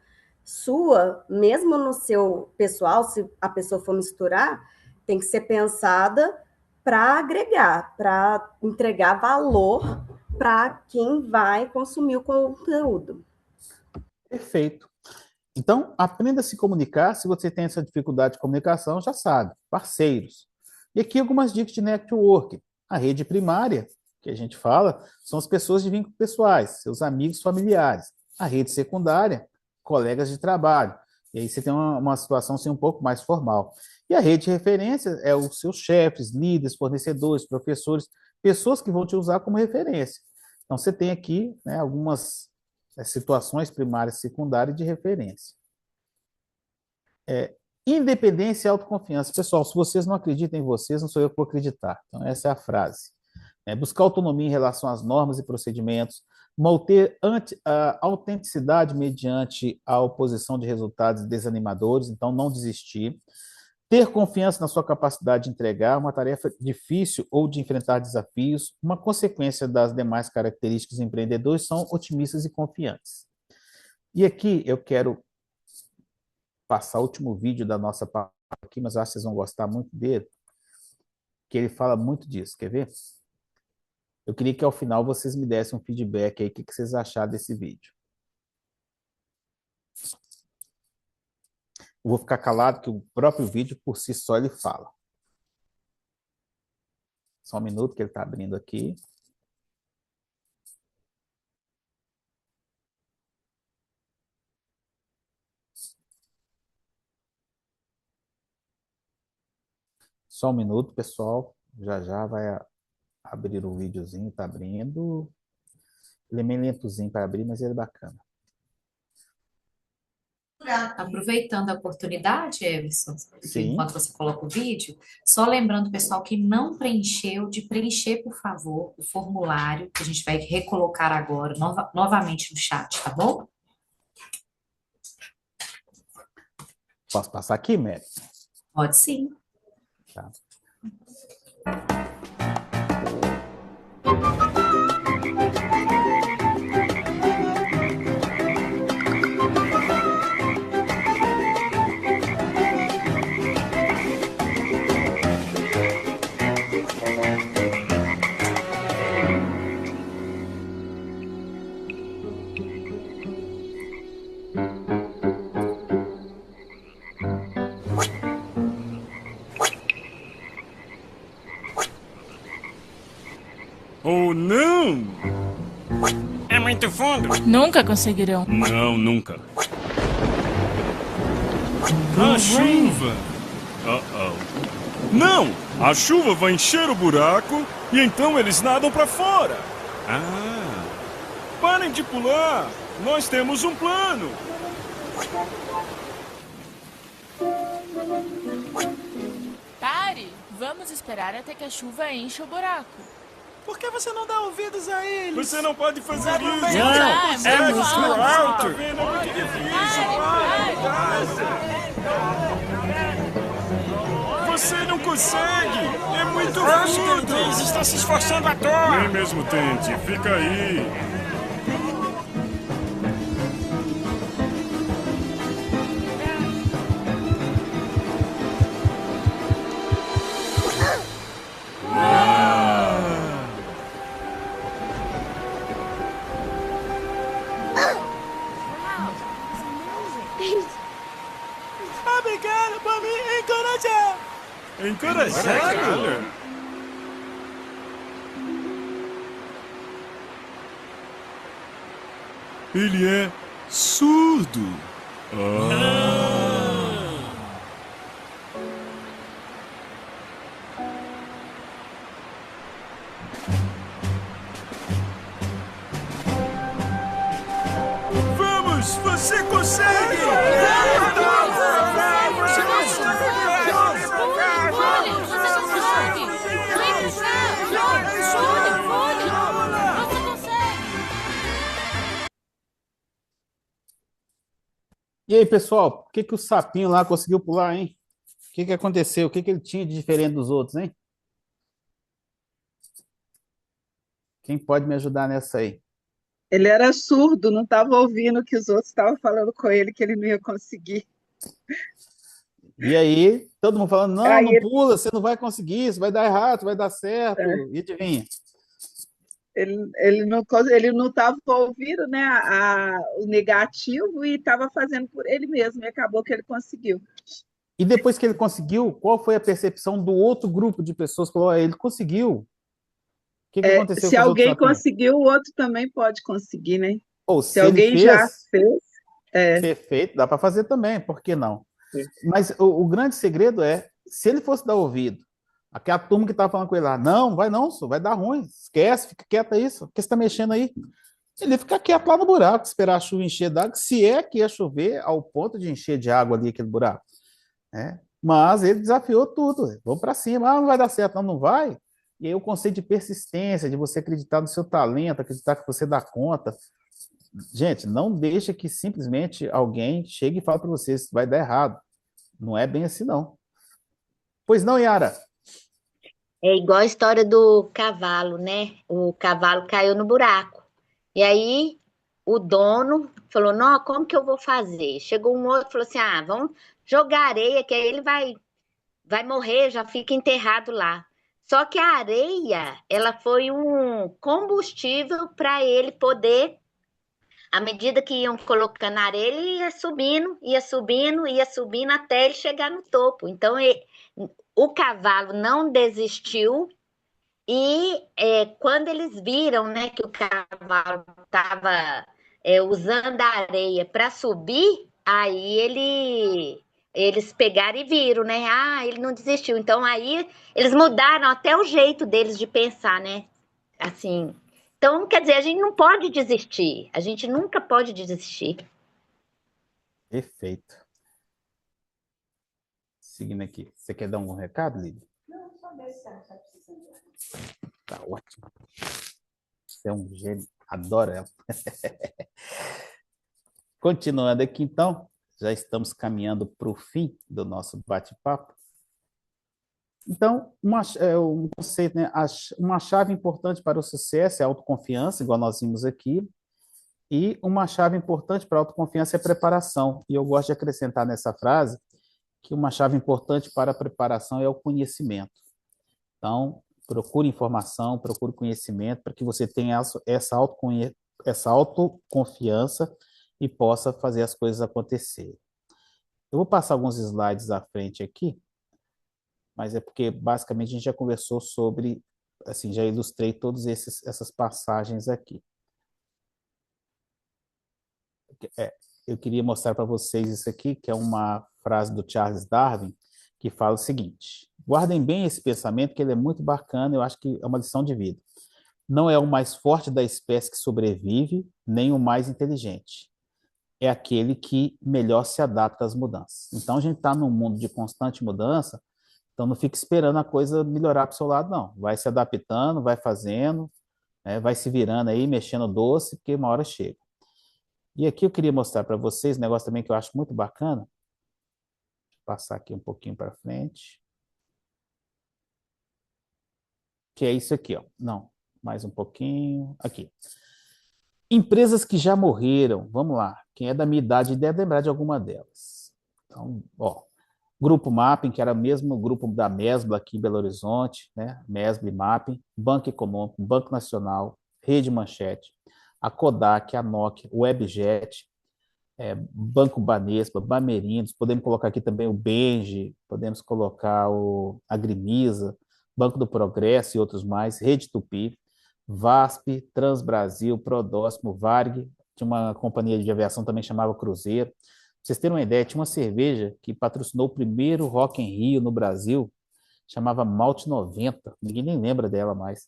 sua, mesmo no seu pessoal, se a pessoa for misturar, tem que ser pensada para agregar, para entregar valor para quem vai consumir o conteúdo. Perfeito. Então, aprenda a se comunicar. Se você tem essa dificuldade de comunicação, já sabe, parceiros. E aqui algumas dicas de networking. A rede primária, que a gente fala, são as pessoas de vínculos pessoais, seus amigos familiares. A rede secundária, colegas de trabalho. E aí você tem uma situação assim, um pouco mais formal. E a rede de referência é os seus chefes, líderes, fornecedores, professores, pessoas que vão te usar como referência. Então, você tem aqui, né, algumas situações primárias e secundárias de referência. Independência e autoconfiança. Pessoal, se vocês não acreditam em vocês, não sou eu que vou acreditar. Então, essa é a frase. buscar autonomia em relação às normas e procedimentos, manter a autenticidade mediante a oposição de resultados desanimadores, então não desistir, ter confiança na sua capacidade de entregar uma tarefa difícil ou de enfrentar desafios. Uma consequência das demais características dos empreendedores são otimistas e confiantes. E aqui eu quero passar o último vídeo da nossa parte aqui, mas eu acho que vocês vão gostar muito dele, que ele fala muito disso. Quer ver? Eu queria que ao final vocês me dessem um feedback aí, o que vocês acharam desse vídeo. Eu vou ficar calado, que o próprio vídeo, por si só, ele fala. Só um minuto que ele está abrindo aqui. Só um minuto, pessoal. Já já vai abrir o videozinho, está abrindo. Ele é meio lentozinho para abrir, mas ele é bacana. Aproveitando a oportunidade, Everson, Sim. enquanto você coloca o vídeo, só lembrando, pessoal, que não preencheu, de preencher, por favor, o formulário, que a gente vai recolocar agora novamente no chat, tá bom? Posso passar aqui, Mary? Pode sim. Tá. Oh, não! É muito fundo. Nunca conseguirão. Não, nunca. A chuva! Não! A chuva vai encher o buraco e então eles nadam pra fora. Parem de pular! Nós temos um plano! Pare! Vamos esperar até que a chuva encha o buraco. Por que você não dá ouvidos a eles? Você não pode fazer isso! Não, É muito muito alto. Tá vendo? É muito difícil! Você não consegue! É muito fundo! Eles estão se esforçando à toa! Nem mesmo tente, fica aí! Obrigado por me encorajar! Encorajado? Ele é surdo. Vamos, você consegue! E aí, pessoal, por que o sapinho lá conseguiu pular, hein? O que aconteceu? O que ele tinha de diferente dos outros, hein? Quem pode me ajudar nessa aí? Ele era surdo, não estava ouvindo o que os outros estavam falando com ele, que ele não ia conseguir. E aí, todo mundo falando, não, Aí não ele- pula, você não vai conseguir, isso vai dar errado, vai dar certo. E adivinha? Ele não estava ouvindo, né, o negativo e estava fazendo por ele mesmo, e acabou que ele conseguiu. E depois que ele conseguiu, qual foi a percepção do outro grupo de pessoas que falou, ele conseguiu? O que aconteceu Se com os outros alguém sapinhos? conseguiu, o outro também pode conseguir, né? Ou Se se ele alguém fez, já fez, ser feito, dá para fazer também, por que não? Mas o grande segredo é, se ele fosse dar ouvido, aquela turma que estava falando com ele lá, não, vai não, senhor, vai dar ruim, esquece, fica quieto aí, senhor, por que você está mexendo aí? Ele ia ficar quieto lá no buraco, esperar a chuva encher d'água, se é que ia chover ao ponto de encher de água ali aquele buraco, né? Mas ele desafiou tudo, vamos para cima, não vai dar certo, não vai, E aí o conceito de persistência, de você acreditar no seu talento, acreditar que você dá conta. Gente, não deixa que simplesmente alguém chegue e fale para você se vai dar errado. Não é bem assim, não. Pois não, Yara? É igual a história do cavalo, né? O cavalo caiu no buraco. E aí o dono falou: Não, como que eu vou fazer? Chegou um outro e falou assim: Ah, vamos jogar areia, que aí ele vai morrer, já fica enterrado lá. Só que a areia, ela foi um combustível para ele poder, à medida que iam colocando areia, ele ia subindo, ia subindo, ia subindo até ele chegar no topo. Então, o cavalo não desistiu e quando eles viram, né, que o cavalo estava usando a areia para subir, aí eles pegaram e viram, né? Ah, ele não desistiu. Então aí eles mudaram até o jeito deles de pensar, né? Assim. Então, quer dizer, a gente não pode desistir. A gente nunca pode desistir. Perfeito. Seguindo aqui. Você quer dar um recado, Lídia? Não, só ver se ela está precisando. Tá ótimo. Você é um gênio. Adoro ela. Continuando aqui, então, já estamos caminhando para o fim do nosso bate-papo. Então, um conceito, né? Uma chave importante para o sucesso é a autoconfiança, igual nós vimos aqui, e uma chave importante para a autoconfiança é a preparação. E eu gosto de acrescentar nessa frase que uma chave importante para a preparação é o conhecimento. Então, procure informação, procure conhecimento para que você tenha essa autoconfiança e possa fazer as coisas acontecerem. Eu vou passar alguns slides à frente aqui, mas é porque basicamente a gente já conversou sobre, assim, já ilustrei todas essas passagens aqui. Eu queria mostrar para vocês isso aqui, que é uma frase do Charles Darwin, que fala o seguinte: guardem bem esse pensamento, que ele é muito bacana, eu acho que é uma lição de vida. Não é o mais forte da espécie que sobrevive, nem o mais inteligente. É aquele que melhor se adapta às mudanças. Então, a gente está num mundo de constante mudança, então não fique esperando a coisa melhorar para o seu lado, não. Vai se adaptando, vai fazendo, né, vai se virando aí, mexendo o doce, porque uma hora chega. E aqui eu queria mostrar para vocês um negócio também que eu acho muito bacana. Deixa eu passar aqui um pouquinho para frente. Que é isso aqui, ó. Não, mais um pouquinho. Aqui. Empresas que já morreram. Vamos lá. Quem é da minha idade deve lembrar de alguma delas. Então, ó. Grupo Mapping, que era o mesmo grupo da Mesbla aqui em Belo Horizonte, né? Mesbla e Mapping, Banco Econômico, Banco Nacional, Rede Manchete, a Kodak, a Nokia, o Webjet, Banco Banespa, Bamerindos, podemos colocar aqui também o Benji, podemos colocar o Agrimisa, Banco do Progresso e outros mais, Rede Tupi, VASP, Transbrasil, Prodóximo, Varg, tinha uma companhia de aviação também chamava Cruzeiro. Pra vocês terem uma ideia, tinha uma cerveja que patrocinou o primeiro Rock in Rio no Brasil, chamava Malte 90, ninguém nem lembra dela mais.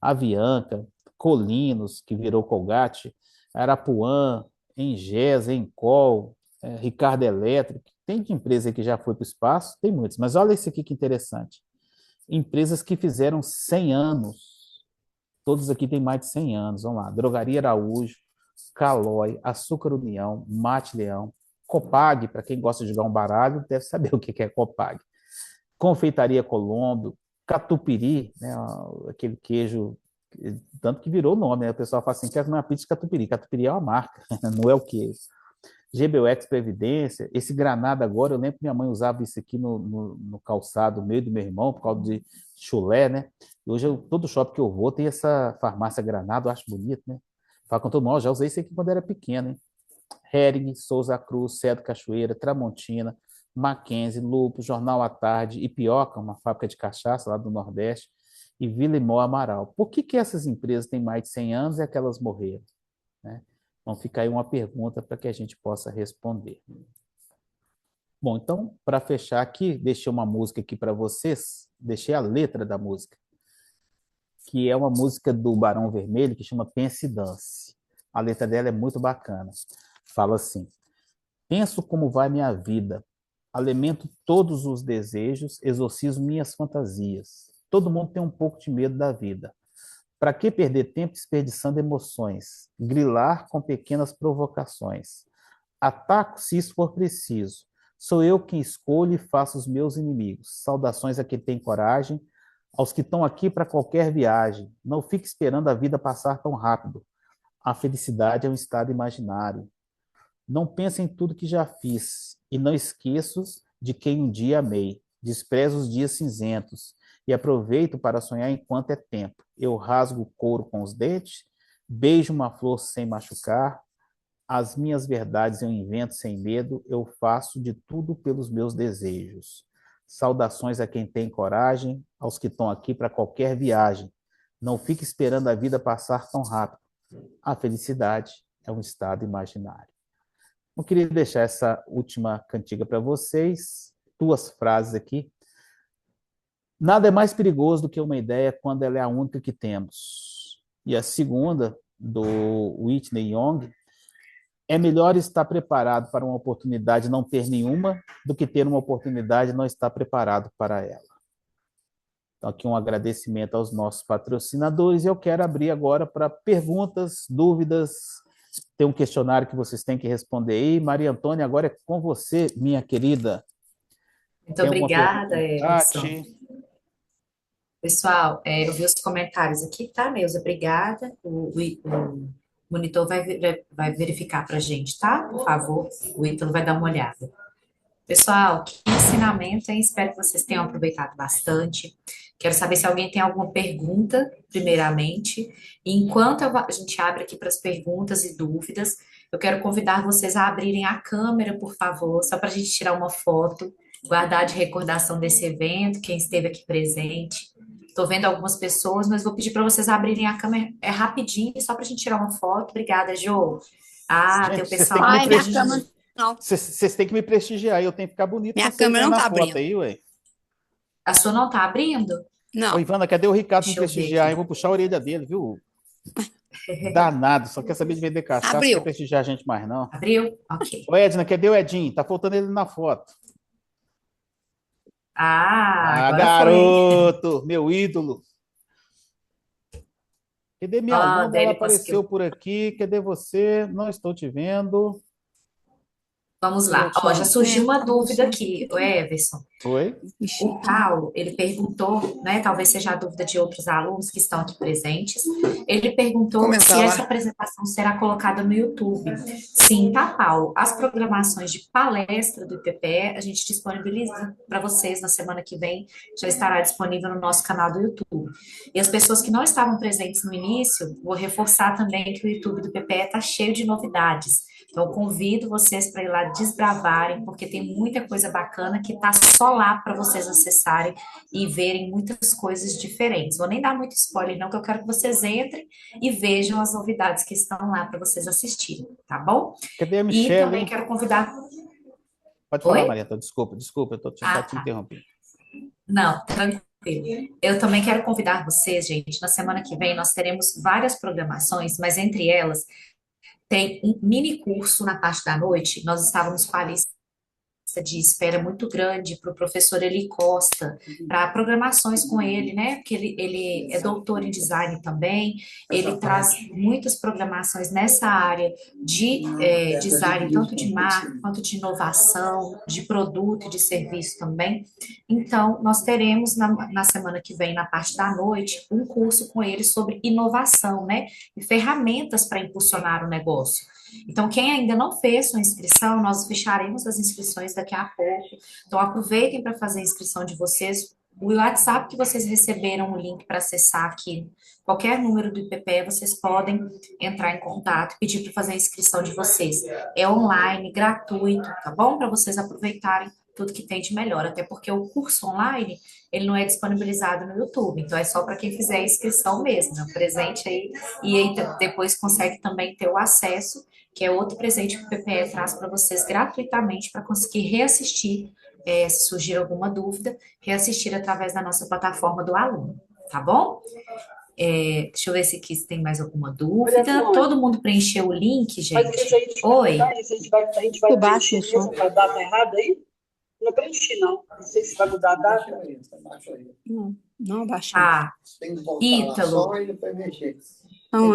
Avianca, Colinos, que virou Colgate, Arapuã, Engesa, Encol, Ricardo Elétrico, tem de empresa que já foi para o espaço, tem muitas, mas olha isso aqui que interessante. Empresas que fizeram 100 anos, todos aqui têm mais de 100 anos, vamos lá, Drogaria Araújo, Calói, Açúcar União, Mate Leão, Copag, para quem gosta de jogar um baralho, deve saber o que é Copag. Confeitaria Colombo, Catupiry, né, aquele queijo, tanto que virou nome, né? O pessoal fala assim, quer comer uma pizza de catupiry. Catupiry é uma marca, não é o queijo. GBUX Previdência, esse granada agora, eu lembro que minha mãe usava isso aqui no calçado, no meio do meu irmão, por causa de chulé, né? E hoje, todo shopping que eu vou tem essa farmácia granada, eu acho bonito, né? Fala com todo mundo, já usei isso aqui quando era pequeno, hein? Hering, Souza Cruz, Cedro Cachoeira, Tramontina, Mackenzie, Lupo, Jornal à Tarde, Ipioca, uma fábrica de cachaça lá do Nordeste, e Vila Imó Amaral. Por que essas empresas têm mais de 100 anos e aquelas morreram? Né? Então fica aí uma pergunta para que a gente possa responder. Bom, então, para fechar aqui, deixei uma música aqui para vocês, deixei a letra da música, que é uma música do Barão Vermelho, que chama Pense e Dance. A letra dela é muito bacana. Fala assim: penso como vai minha vida, alimento todos os desejos, exorcizo minhas fantasias. Todo mundo tem um pouco de medo da vida. Para que perder tempo desperdiçando emoções? Grilar com pequenas provocações. Ataco se isso for preciso. Sou eu quem escolho e faço os meus inimigos. Saudações a quem tem coragem, aos que estão aqui para qualquer viagem. Não fique esperando a vida passar tão rápido. A felicidade é um estado imaginário. Não pense em tudo que já fiz e não esqueço de quem um dia amei. Desprezo os dias cinzentos e aproveito para sonhar enquanto é tempo. Eu rasgo o couro com os dentes, beijo uma flor sem machucar, as minhas verdades eu invento sem medo, eu faço de tudo pelos meus desejos. Saudações a quem tem coragem, aos que estão aqui para qualquer viagem. Não fique esperando a vida passar tão rápido. A felicidade é um estado imaginário. Eu queria deixar essa última cantiga para vocês, 2 frases aqui. Nada é mais perigoso do que uma ideia quando ela é a única que temos. E a segunda, do Whitney Young, é melhor estar preparado para uma oportunidade e não ter nenhuma do que ter uma oportunidade e não estar preparado para ela. Então, aqui um agradecimento aos nossos patrocinadores. Eu quero abrir agora para perguntas, dúvidas. Tem um questionário que vocês têm que responder aí. Maria Antônia, agora é com você, minha querida. Muito obrigada, Everson. Pessoal, eu vi os comentários aqui, tá, Neuza? Obrigada. O monitor vai verificar para a gente, tá? Por favor, o Ítalo vai dar uma olhada. Pessoal, que ensinamento, hein? Espero que vocês tenham aproveitado bastante. Quero saber se alguém tem alguma pergunta, primeiramente. E enquanto a gente abre aqui para as perguntas e dúvidas, eu quero convidar vocês a abrirem a câmera, por favor, só para a gente tirar uma foto, guardar de recordação desse evento, quem esteve aqui presente. Estou vendo algumas pessoas, mas vou pedir para vocês abrirem a câmera, é rapidinho, só para a gente tirar uma foto. Obrigada, Jô. Tem o pessoal... Ai, minha câmera não. Vocês têm que me prestigiar, eu tenho que ficar bonito. Minha câmera não está abrindo. Aí, ué. A sua não está abrindo? Não. Ô, Ivana, cadê o Ricardo me prestigiar? Eu vou puxar a orelha dele, viu? Danado, só quer saber de vender cachaça, não quer prestigiar a gente mais, não. Abriu? Ok. Ô, Edna, cadê o Edinho? Tá faltando ele na foto. Garoto, meu ídolo. Cadê minha aluna? Ela apareceu por aqui. Cadê você? Não estou te vendo. Vamos lá. Ó, já surgiu uma dúvida aqui, o Everson. Oi? O Paulo, ele perguntou, né? Talvez seja a dúvida de outros alunos que estão aqui presentes. Ele perguntou se essa apresentação será colocada no YouTube. Sim, tá, Paulo? As programações de palestra do IPPE a gente disponibiliza para vocês na semana que vem. Já estará disponível no nosso canal do YouTube. E as pessoas que não estavam presentes no início, vou reforçar também que o YouTube do IPPE está cheio de novidades. Então, eu convido vocês para ir lá desbravarem, porque tem muita coisa bacana que está só lá para vocês acessarem e verem muitas coisas diferentes. Vou nem dar muito spoiler, não, que eu quero que vocês entrem e vejam as novidades que estão lá para vocês assistirem, tá bom? Cadê a Michelle? E também quero convidar... Pode falar, Maria, desculpa, eu estou te interrompendo. Não, tranquilo. Eu também quero convidar vocês, gente, na semana que vem nós teremos várias programações, mas entre elas... Tem um mini curso na parte da noite. Nós estávamos com a lista de espera muito grande para o professor Eli Costa, para programações com ele, né? Porque ele é doutor em design também. Ele traz muitas programações nessa área de design, tanto de marca quanto de inovação, de produto e de serviço também. Então, nós teremos na semana que vem, na parte da noite, um curso com ele sobre inovação, né? E ferramentas para impulsionar o negócio. Então, quem ainda não fez sua inscrição, nós fecharemos as inscrições daqui a pouco. Então, aproveitem para fazer a inscrição de vocês. O WhatsApp que vocês receberam o link para acessar aqui, qualquer número do IPPE, vocês podem entrar em contato e pedir para fazer a inscrição de vocês. É online, gratuito, tá bom? Para vocês aproveitarem tudo que tem de melhor, até porque o curso online, ele não é disponibilizado no YouTube, então é só para quem fizer a inscrição mesmo, né? Presente aí, e aí depois consegue também ter o acesso, que é outro presente que o PPE traz para vocês gratuitamente, para conseguir reassistir, se surgir alguma dúvida, reassistir através da nossa plataforma do aluno, tá bom? Deixa eu ver se aqui tem mais alguma dúvida. Todo mundo preencheu o link, gente? Oi? A gente vai preencher a data errada aí? Não preenchi, não. Não sei se vai mudar a data. Não baixou. Ah, Ítalo,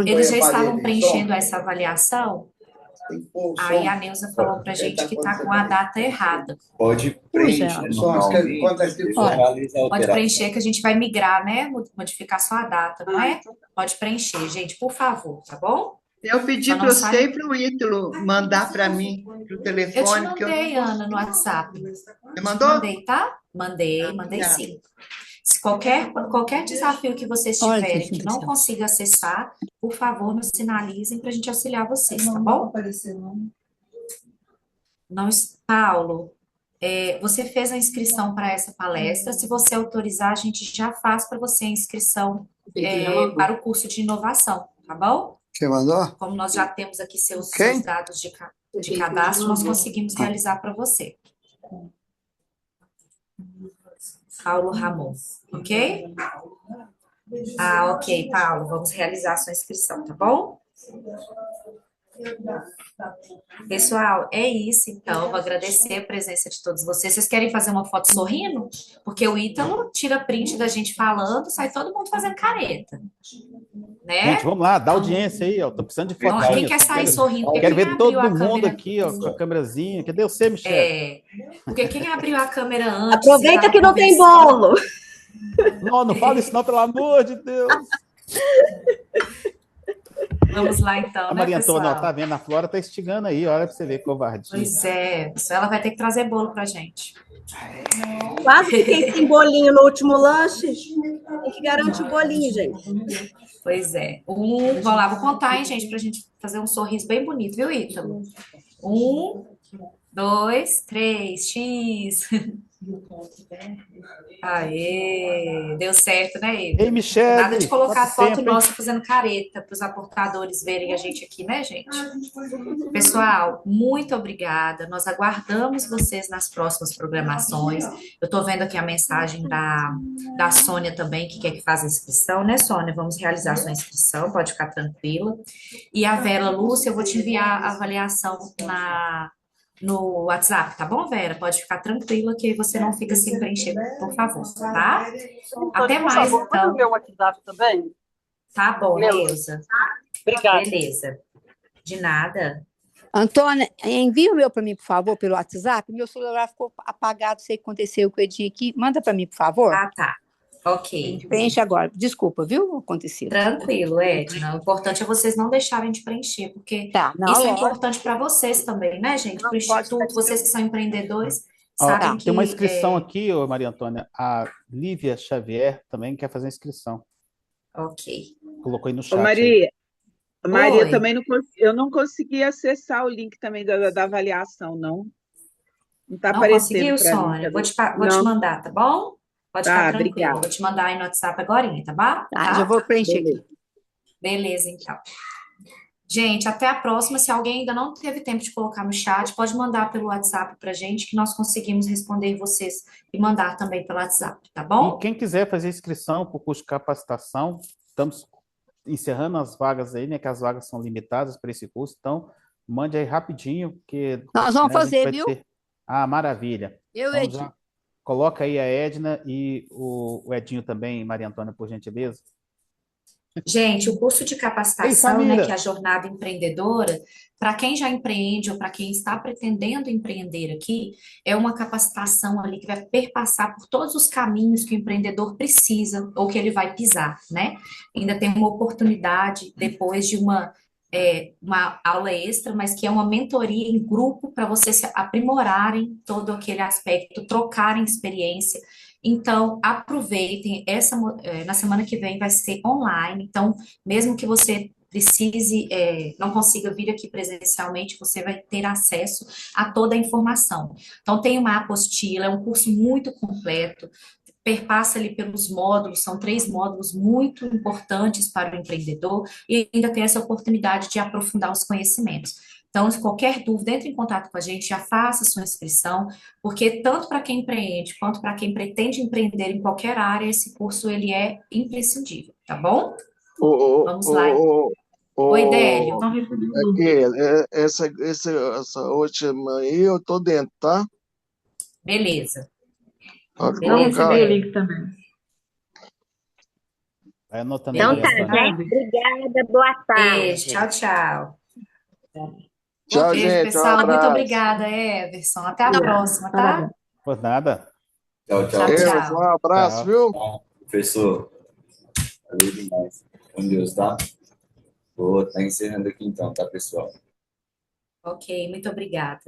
eles já estavam preenchendo essa avaliação, aí a Neuza falou pra gente que está com a data errada. Pode preencher normalmente. Pode preencher que a gente vai migrar, né? Modificar só a data, não é? Pode preencher, gente, por favor, tá bom? Eu pedi Só não para você sai- e para o Ítalo mandar para mim, para o Eu te telefone, porque eu não mandei, Ana, no consigo. WhatsApp. Você Te mandou? mandei, tá? Mandei Obrigada. sim. Se qualquer desafio que vocês Olha que tiverem que não interessante. consiga acessar, por favor, nos sinalizem para a gente auxiliar vocês, tá bom? Não, Paulo, você fez a inscrição para essa palestra. Se você autorizar, a gente já faz para você a inscrição para o curso de inovação, tá bom? Você mandou? Como nós já temos aqui seus Quem? dados de cadastro, nós conseguimos realizar para você. Paulo Ramon, ok? Ah, ok, Paulo, vamos realizar a sua inscrição, tá bom? Pessoal, é isso então. Vou agradecer a presença de todos vocês. Vocês querem fazer uma foto sorrindo? Porque o Ítalo tira print da gente falando, sai todo mundo fazendo careta. Né? Gente, vamos lá, dá audiência aí, ó. Tô precisando de Então, fotinhas. quem quer sair sorrindo? Porque Quero quem ver todo abriu a mundo câmera- aqui, ó, com a câmerazinha. Cadê você, Michelle? Porque quem abriu a câmera antes... Aproveita e que não tem conversando- bolo. Não fala isso não, pelo amor de Deus. Vamos lá então, A né, Maria Antônia, ó, pessoal? tá vendo? A Flora tá instigando aí, olha pra você ver, covardia. Pois é, pessoal, ela vai ter que trazer bolo pra gente. Quase fiquei sem bolinho no último lanche. Tem que garantir o bolinho, gente. Pois é. Vamos lá, vou contar, hein, gente, pra gente fazer um sorriso bem bonito, viu, Ítalo? 1, 2, 3, X. Aê, deu certo, né, Ítalo? Ei, Michele, Nada de colocar quanto foto tempo, hein? nossa fazendo careta para os aportadores verem a gente aqui, né, gente? Pessoal, muito obrigada. Nós aguardamos vocês nas próximas programações. Eu estou vendo aqui a mensagem da Sônia também, que quer que faça a inscrição, né, Sônia? Vamos realizar a sua inscrição, pode ficar tranquila. E a Vera Lúcia, eu vou te enviar a avaliação no WhatsApp, tá bom, Vera? Pode ficar tranquila que aí você não fica sem preencher, por favor, tá? Até Por mais, favor, manda então. o meu WhatsApp também. Tá bom, Meu. Neuza. Obrigada. Beleza. De nada. Antônia, envia o meu para mim, por favor, pelo WhatsApp. Meu celular ficou apagado, sei o que aconteceu com o Edinho aqui. Manda para mim, por favor. Ah, tá. Ok. Preenche agora. Desculpa, viu? Acontecido. Tranquilo, Edna. O importante é vocês não deixarem de preencher, porque não, isso é lógico. importante para vocês também, né, gente? Para o Instituto, vocês que são empreendedores, Ó, sabem que... tem uma inscrição aqui, ô Maria Antônia. A Lívia Xavier também quer fazer inscrição. Ok. Colocou aí no Ô, chat. Maria, Maria Oi. também eu não consegui acessar o link também da avaliação, não. Não está Não aparecendo conseguiu, para mim. Sônia? Vou te Não. mandar, tá bom? Pode Tá, ficar tranquilo. obrigada. Vou te mandar aí no WhatsApp agorinha, tá bom? Tá, já vou preencher aqui. Beleza, então. Gente, até a próxima. Se alguém ainda não teve tempo de colocar no chat, pode mandar pelo WhatsApp pra gente, que nós conseguimos responder vocês e mandar também pelo WhatsApp, tá bom? E quem quiser fazer inscrição para o curso de capacitação, estamos encerrando as vagas aí, né? Que as vagas são limitadas para esse curso, então mande aí rapidinho, porque Nós vamos né, a gente fazer, vai viu? ter- Ah, maravilha. Eu, Então, Edinho. já coloca aí a Edna e o Edinho também, Maria Antônia, por gentileza. Gente, o curso de Ei, capacitação, né, Samira. que é a jornada empreendedora, para quem já empreende ou para quem está pretendendo empreender aqui, é uma capacitação ali que vai perpassar por todos os caminhos que o empreendedor precisa ou que ele vai pisar, né? Ainda tem uma oportunidade depois de uma aula extra, mas que é uma mentoria em grupo para vocês se aprimorarem todo aquele aspecto, trocarem experiência. Então, aproveitem, na semana que vem vai ser online, então, mesmo que você precise, não consiga vir aqui presencialmente, você vai ter acesso a toda a informação. Então, tem uma apostila, é um curso muito completo, perpassa ali pelos módulos, são 3 módulos muito importantes para o empreendedor e ainda tem essa oportunidade de aprofundar os conhecimentos. Então, se qualquer dúvida, entre em contato com a gente, já faça a sua inscrição, porque tanto para quem empreende quanto para quem pretende empreender em qualquer área, esse curso ele é imprescindível, tá bom? Vamos lá. Oi, Délio. Aqui, essa última aí eu tô dentro, tá? Beleza. Pode Beleza, colocar. Bel. link também. Vai anotando Então aí, tá, Antônia. gente. Obrigada, boa tarde. Beijo, tchau, tchau. Tchau, Beijo, gente. Um pessoal. Muito abraço. obrigada, Everson. Até a próxima, tá? Por nada. Tchau, tchau. Tchau, Eu, tchau. um abraço, Tchau. viu? Professor, valeu demais. Com Deus, tá? Vou estar encerrando aqui então, tá, pessoal? Ok, muito obrigada.